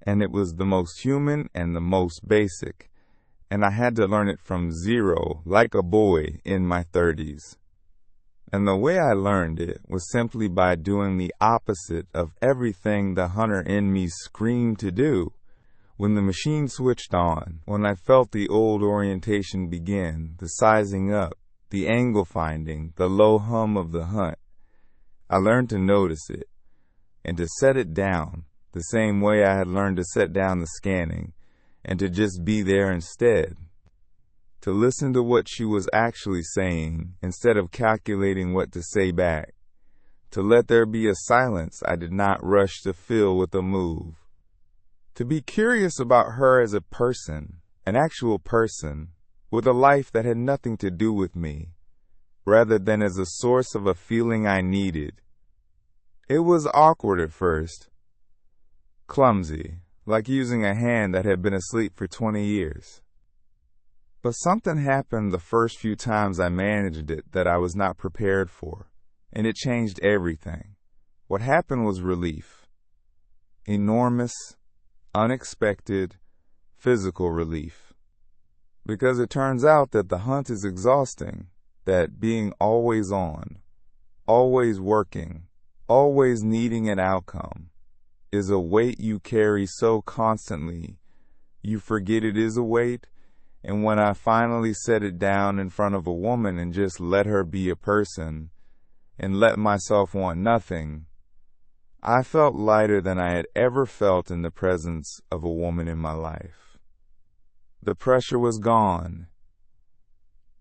and it was the most human and the most basic, and I had to learn it from zero, like a boy in my 30s. And the way I learned it was simply by doing the opposite of everything the hunter in me screamed to do. When the machine switched on, when I felt the old orientation begin, the sizing up, the angle finding, the low hum of the hunt, I learned to notice it, and to set it down, the same way I had learned to set down the scanning, and to just be there instead. To listen to what she was actually saying, instead of calculating what to say back. To let there be a silence I did not rush to fill with a move. To be curious about her as a person, an actual person, with a life that had nothing to do with me, rather than as a source of a feeling I needed. It was awkward at first. Clumsy, like using a hand that had been asleep for 20 years. But something happened the first few times I managed it that I was not prepared for, and it changed everything. What happened was relief. Enormous, unexpected, physical relief. Because it turns out that the hunt is exhausting, that being always on, always working, always needing an outcome, is a weight you carry so constantly you forget it is a weight. And when I finally set it down in front of a woman and just let her be a person and let myself want nothing, I felt lighter than I had ever felt in the presence of a woman in my life. The pressure was gone.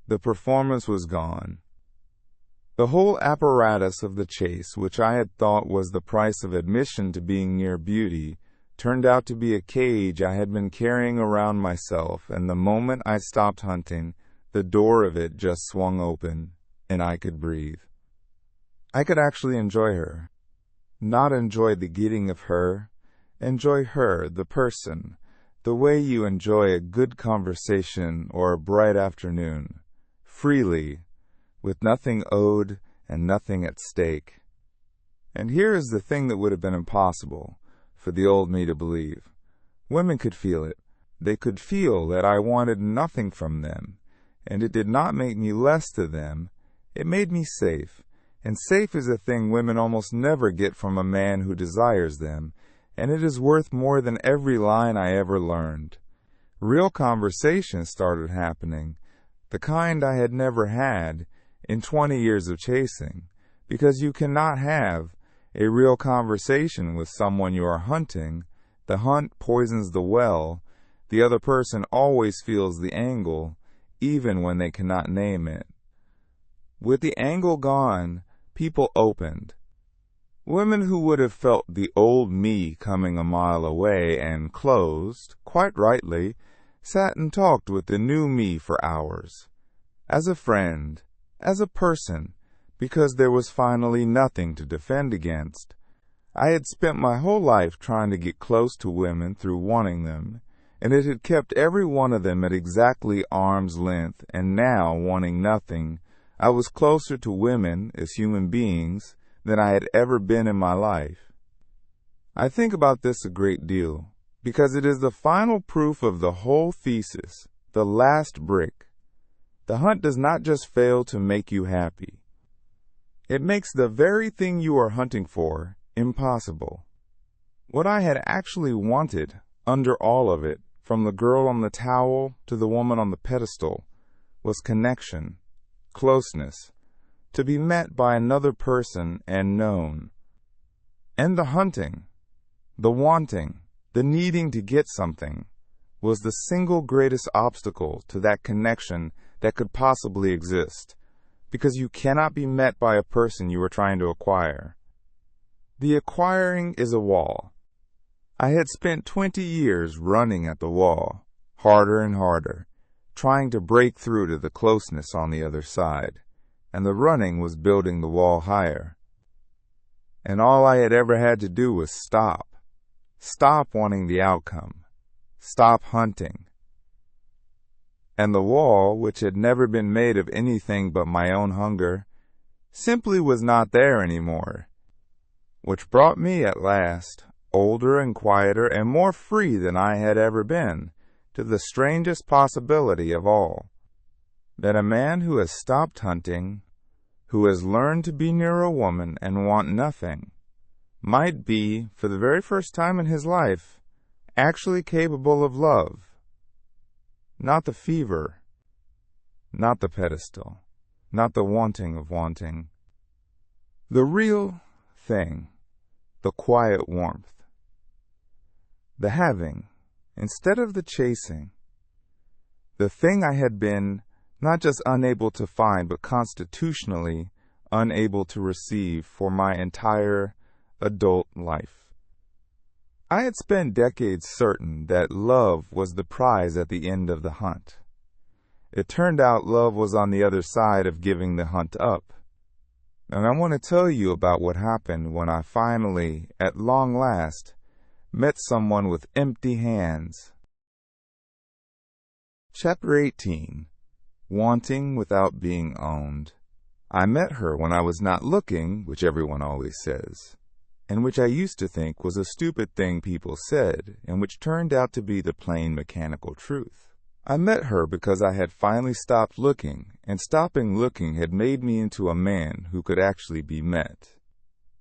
The performance was gone. The whole apparatus of the chase, which I had thought was the price of admission to being near beauty, turned out to be a cage I had been carrying around myself, and the moment I stopped hunting, the door of it just swung open, and I could breathe. I could actually enjoy her. Not enjoy the getting of her, enjoy her, the person, the way you enjoy a good conversation or a bright afternoon, freely, with nothing owed and nothing at stake. And here is the thing that would have been impossible for the old me to believe. Women could feel it. They could feel that I wanted nothing from them, and it did not make me less to them. It made me safe, and safe is a thing women almost never get from a man who desires them, and it is worth more than every line I ever learned. Real conversation started happening, the kind I had never had in 20 years of chasing, because you cannot have a real conversation with someone you are hunting. The hunt poisons the well. The other person always feels the angle, even when they cannot name it. With the angle gone, people opened. Women who would have felt the old me coming a mile away and closed, quite rightly, sat and talked with the new me for hours. As a friend, as a person, because there was finally nothing to defend against. I had spent my whole life trying to get close to women through wanting them, and it had kept every one of them at exactly arm's length, and now, wanting nothing, I was closer to women as human beings than I had ever been in my life. I think about this a great deal, because it is the final proof of the whole thesis, the last brick. The hunt does not just fail to make you happy. It makes the very thing you are hunting for impossible. What I had actually wanted, under all of it, from the girl on the towel to the woman on the pedestal, was connection, closeness, to be met by another person and known. And the hunting, the wanting, the needing to get something, was the single greatest obstacle to that connection that could possibly exist, because you cannot be met by a person you are trying to acquire. The acquiring is a wall. I had spent 20 years running at the wall, harder and harder, trying to break through to the closeness on the other side, and the running was building the wall higher. And all I had ever had to do was stop. Stop wanting the outcome. Stop hunting. And the wall, which had never been made of anything but my own hunger, simply was not there anymore. Which brought me at last, older and quieter and more free than I had ever been, to the strangest possibility of all, that a man who has stopped hunting, who has learned to be near a woman and want nothing, might be, for the very first time in his life, actually capable of love. Not the fever, not the pedestal, not the wanting of wanting. The real thing, the quiet warmth. The having, instead of the chasing. The thing I had been not just unable to find, but constitutionally unable to receive for my entire adult life. I had spent decades certain that love was the prize at the end of the hunt. It turned out love was on the other side of giving the hunt up. And I want to tell you about what happened when I finally, at long last, met someone with empty hands Chapter 18. Wanting Without Being Owned. I met her when I was not looking, which everyone always says, and which I used to think was a stupid thing people said, and which turned out to be the plain mechanical truth. I met her because I had finally stopped looking, and stopping looking had made me into a man who could actually be met.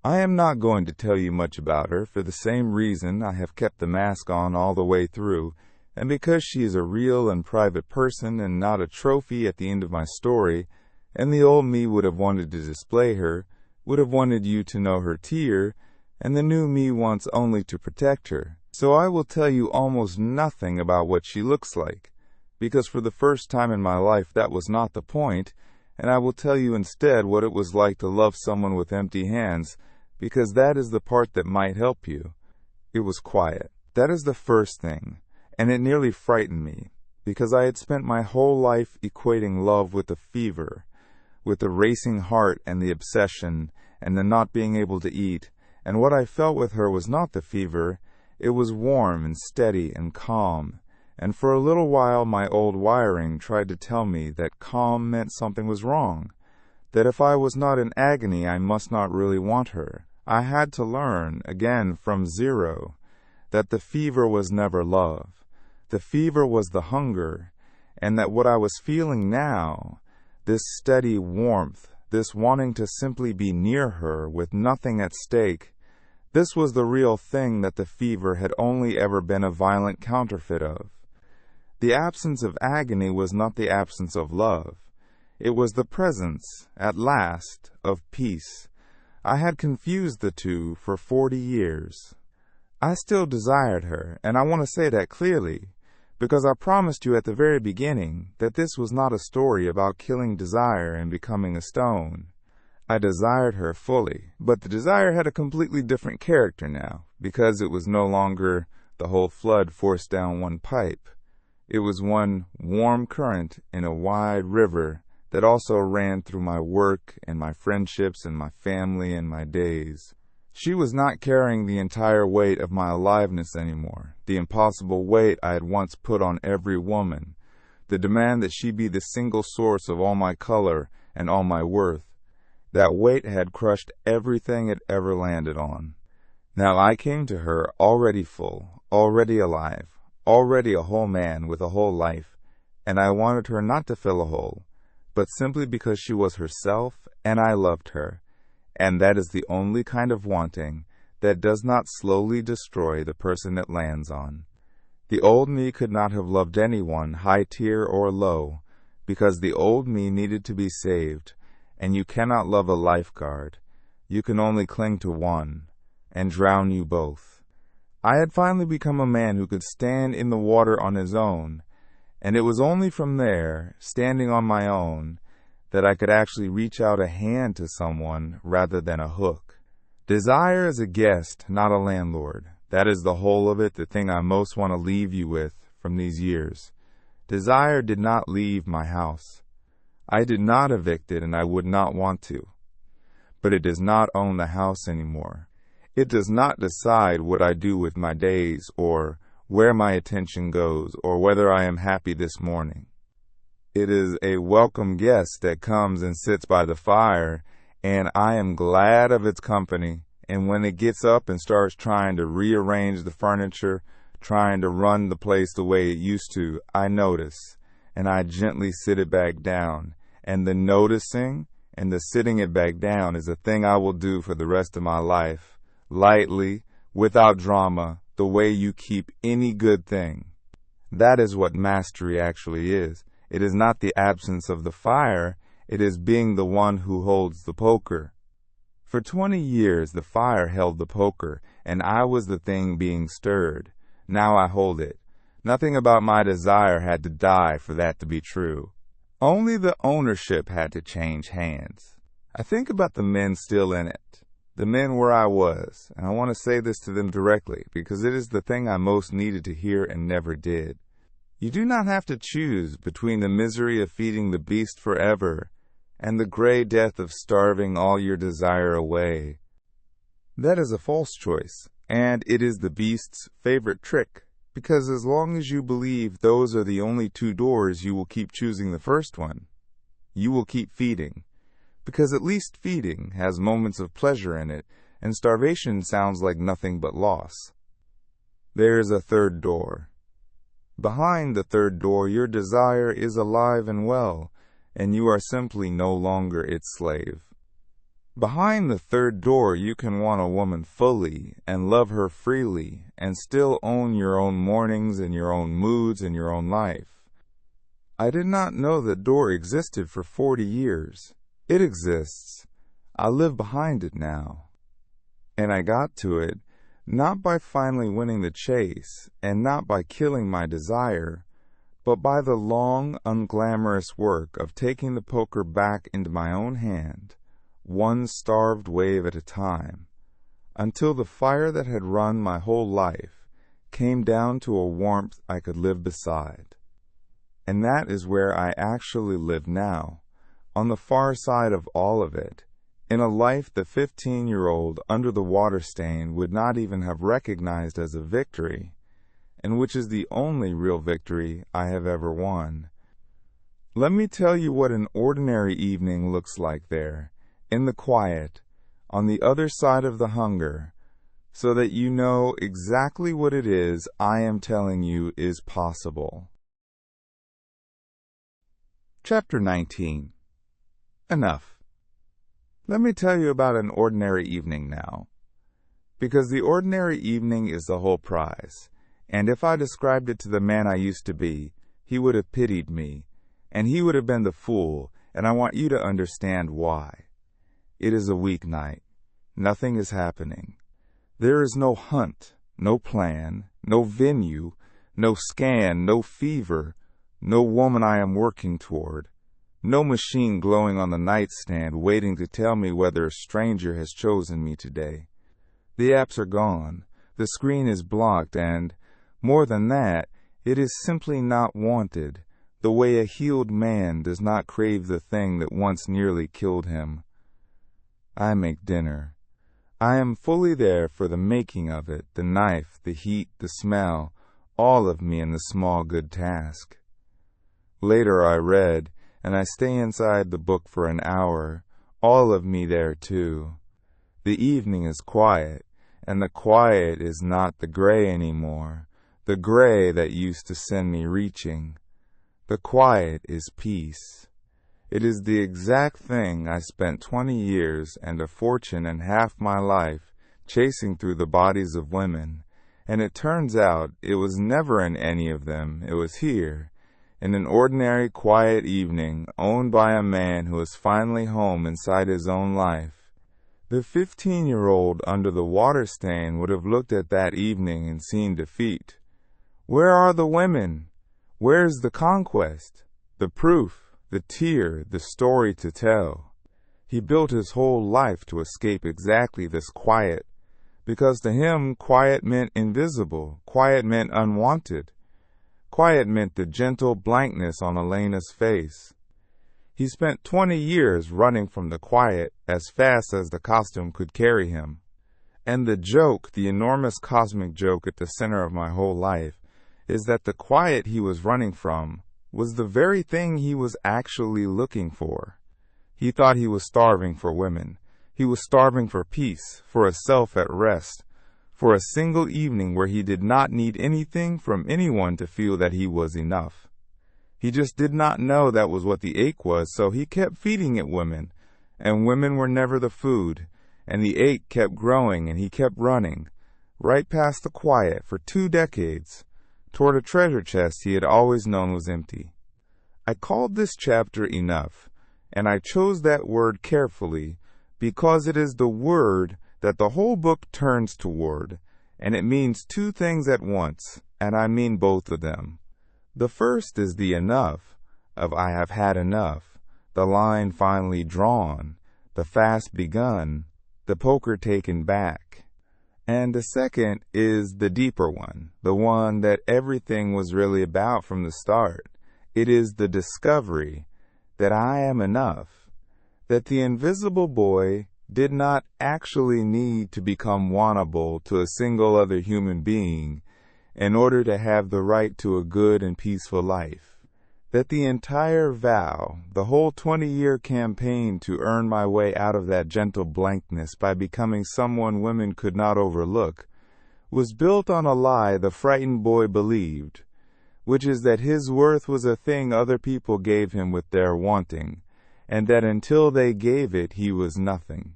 I am not going to tell you much about her for the same reason I have kept the mask on all the way through, and because she is a real and private person and not a trophy at the end of my story, and the old me would have wanted to display her, would have wanted you to know her tier, and the new me wants only to protect her. So I will tell you almost nothing about what she looks like, because for the first time in my life that was not the point, and I will tell you instead what it was like to love someone with empty hands, because that is the part that might help you. It was quiet. That is the first thing, and it nearly frightened me, because I had spent my whole life equating love with the fever, with the racing heart and the obsession, and the not being able to eat, and what I felt with her was not the fever, it was warm and steady and calm, and for a little while my old wiring tried to tell me that calm meant something was wrong, that if I was not in agony I must not really want her. I had to learn, again from zero, that the fever was never love. The fever was the hunger, and that what I was feeling now, this steady warmth, this wanting to simply be near her with nothing at stake, this was the real thing that the fever had only ever been a violent counterfeit of. The absence of agony was not the absence of love. It was the presence, at last, of peace. I had confused the two for 40 years. I still desired her, and I want to say that clearly, because I promised you at the very beginning that this was not a story about killing desire and becoming a stone. I desired her fully, but the desire had a completely different character now, because it was no longer the whole flood forced down one pipe. It was one warm current in a wide river that also ran through my work and my friendships and my family and my days. She was not carrying the entire weight of my aliveness anymore, the impossible weight I had once put on every woman, the demand that she be the single source of all my color and all my worth. That weight had crushed everything it ever landed on. Now I came to her already full, already alive, already a whole man with a whole life, and I wanted her not to fill a hole, but simply because she was herself and I loved her. And that is the only kind of wanting that does not slowly destroy the person it lands on. The old me could not have loved anyone, high tier or low, because the old me needed to be saved, and you cannot love a lifeguard. You can only cling to one, and drown you both. I had finally become a man who could stand in the water on his own, and it was only from there, standing on my own, that I could actually reach out a hand to someone rather than a hook. Desire is a guest, not a landlord. That is the whole of it, the thing I most want to leave you with from these years. Desire did not leave my house. I did not evict it, and I would not want to. But it does not own the house anymore. It does not decide what I do with my days, or where my attention goes, or whether I am happy this morning. It is a welcome guest that comes and sits by the fire, and I am glad of its company, and when it gets up and starts trying to rearrange the furniture, trying to run the place the way it used to, I notice, and I gently sit it back down, and the noticing and the sitting it back down is a thing I will do for the rest of my life, lightly, without drama, the way you keep any good thing. That is what mastery actually is. It is not the absence of the fire, it is being the one who holds the poker. For 20 years the fire held the poker, and I was the thing being stirred. Now I hold it. Nothing about my desire had to die for that to be true. Only the ownership had to change hands. I think about the men still in it. The men where I was, and I want to say this to them directly, because it is the thing I most needed to hear and never did. You do not have to choose between the misery of feeding the beast forever and the gray death of starving all your desire away. That is a false choice, and it is the beast's favorite trick. Because as long as you believe those are the only two doors, you will keep choosing the first one. You will keep feeding, because at least feeding has moments of pleasure in it, and starvation sounds like nothing but loss. There is a third door. Behind the third door, your desire is alive and well, and you are simply no longer its slave. Behind the third door, you can want a woman fully and love her freely and still own your own mornings and your own moods and your own life. I did not know that door existed for 40 years. It exists. I live behind it now. And I got to it not by finally winning the chase and not by killing my desire, but by the long, unglamorous work of taking the poker back into my own hand, one starved wave at a time, until the fire that had run my whole life came down to a warmth I could live beside. And that is where I actually live now, on the far side of all of it, in a life the 15-year-old under the water stain would not even have recognized as a victory, and which is the only real victory I have ever won. Let me tell you what an ordinary evening looks like there, in the quiet, on the other side of the hunger, so that you know exactly what it is I am telling you is possible. Chapter 19. Enough. Let me tell you about an ordinary evening now, because the ordinary evening is the whole prize, and if I described it to the man I used to be, he would have pitied me, and he would have been the fool, and I want you to understand why. It is a weeknight. Nothing is happening. There is no hunt, no plan, no venue, no scan, no fever, no woman I am working toward, no machine glowing on the nightstand waiting to tell me whether a stranger has chosen me today. The apps are gone, the screen is blocked, and, more than that, it is simply not wanted, the way a healed man does not crave the thing that once nearly killed him. I make dinner. I am fully there for the making of it, the knife, the heat, the smell, all of me in the small good task. Later I read, and I stay inside the book for an hour, all of me there too. The evening is quiet, and the quiet is not the gray anymore, the gray that used to send me reaching. The quiet is peace. It is the exact thing I spent 20 years and a fortune and half my life chasing through the bodies of women, and it turns out it was never in any of them, it was here, in an ordinary quiet evening owned by a man who is finally home inside his own life. The 15-year-old under the water stain would have looked at that evening and seen defeat. Where are the women? Where's the conquest? The proof? The tear, the story to tell. He built his whole life to escape exactly this quiet, because to him quiet meant invisible, quiet meant unwanted. Quiet meant the gentle blankness on Elena's face. He spent 20 years running from the quiet as fast as the costume could carry him. And the joke, the enormous cosmic joke at the center of my whole life, is that the quiet he was running from was the very thing he was actually looking for. He thought he was starving for women. He was starving for peace, for a self at rest, for a single evening where he did not need anything from anyone to feel that he was enough. He just did not know that was what the ache was, so he kept feeding it women, and women were never the food, and the ache kept growing, and he kept running, right past the quiet for 2 decades, toward a treasure chest he had always known was empty. I called this chapter Enough, and I chose that word carefully because it is the word that the whole book turns toward, and it means 2 things at once, and I mean both of them. The first is the enough, of I have had enough, the line finally drawn, the fast begun, the poker taken back. And the second is the deeper one, the one that everything was really about from the start. It is the discovery that I am enough, that the invisible boy did not actually need to become wantable to a single other human being, in order to have the right to a good and peaceful life. That the entire vow, the whole 20-year campaign to earn my way out of that gentle blankness by becoming someone women could not overlook, was built on a lie the frightened boy believed, which is that his worth was a thing other people gave him with their wanting, and that until they gave it he was nothing.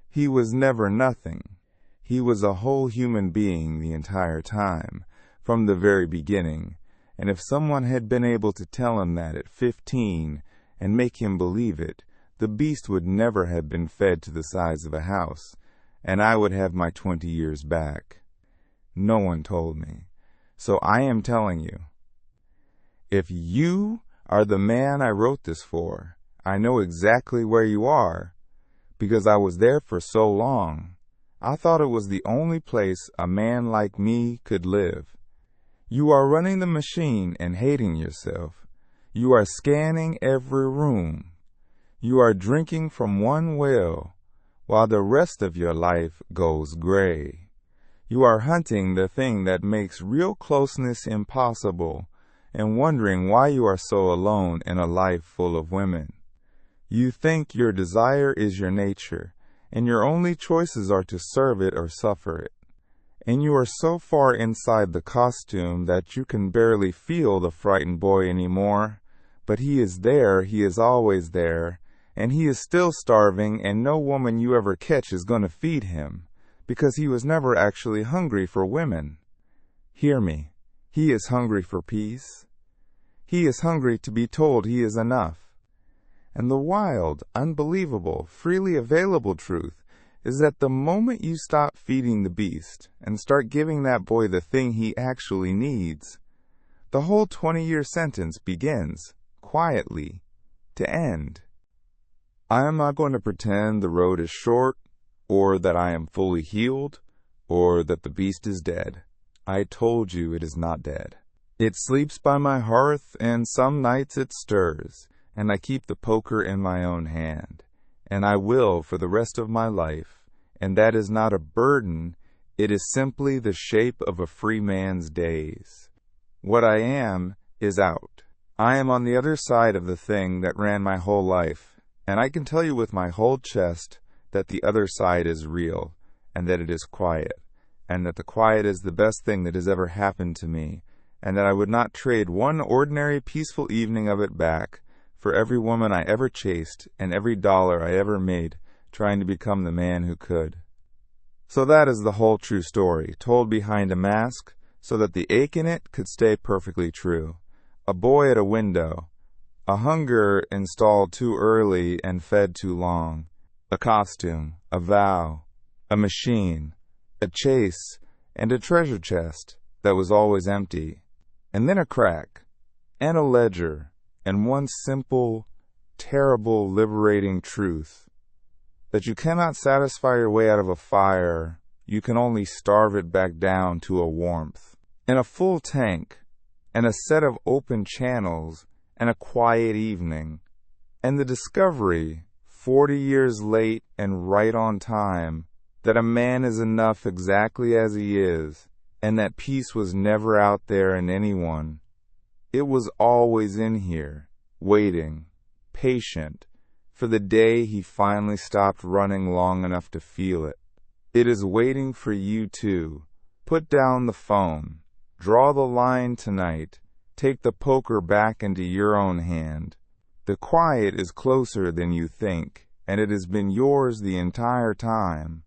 He was never nothing. He was a whole human being the entire time, from the very beginning, and if someone had been able to tell him that at 15 and make him believe it, the beast would never have been fed to the size of a house, and I would have my 20 years back. No one told me, so I am telling you. If you are the man I wrote this for, I know exactly where you are, because I was there for so long. I thought it was the only place a man like me could live. You are running the machine and hating yourself. You are scanning every room. You are drinking from one well, while the rest of your life goes gray. You are hunting the thing that makes real closeness impossible, and wondering why you are so alone in a life full of women. You think your desire is your nature, and your only choices are to serve it or suffer it. And you are so far inside the costume that you can barely feel the frightened boy anymore. But he is there, he is always there, and he is still starving, and no woman you ever catch is going to feed him, because he was never actually hungry for women. Hear me, he is hungry for peace. He is hungry to be told he is enough. And the wild, unbelievable, freely available truth is that the moment you stop feeding the beast and start giving that boy the thing he actually needs, the whole 20-year sentence begins, quietly, to end. I am not going to pretend the road is short, or that I am fully healed, or that the beast is dead. I told you it is not dead. It sleeps by my hearth, and some nights it stirs, and I keep the poker in my own hand. And I will for the rest of my life, and that is not a burden, it is simply the shape of a free man's days. What I am is out. I am on the other side of the thing that ran my whole life, and I can tell you with my whole chest that the other side is real, and that it is quiet, and that the quiet is the best thing that has ever happened to me, and that I would not trade one ordinary peaceful evening of it back for every woman I ever chased and every dollar I ever made trying to become the man who could. So that is the whole true story, told behind a mask so that the ache in it could stay perfectly true. A boy at a window, a hunger installed too early and fed too long, a costume, a vow, a machine, a chase, and a treasure chest that was always empty, and then a crack, and a ledger, and one simple, terrible, liberating truth, that you cannot satisfy your way out of a fire, you can only starve it back down to a warmth, and a full tank, and a set of open channels, and a quiet evening, and the discovery, 40 years late and right on time, that a man is enough exactly as he is, and that peace was never out there in anyone. It was always in here, waiting, patient, for the day he finally stopped running long enough to feel it. It is waiting for you too. Put down the phone. Draw the line tonight. Take the poker back into your own hand. The quiet is closer than you think, and it has been yours the entire time.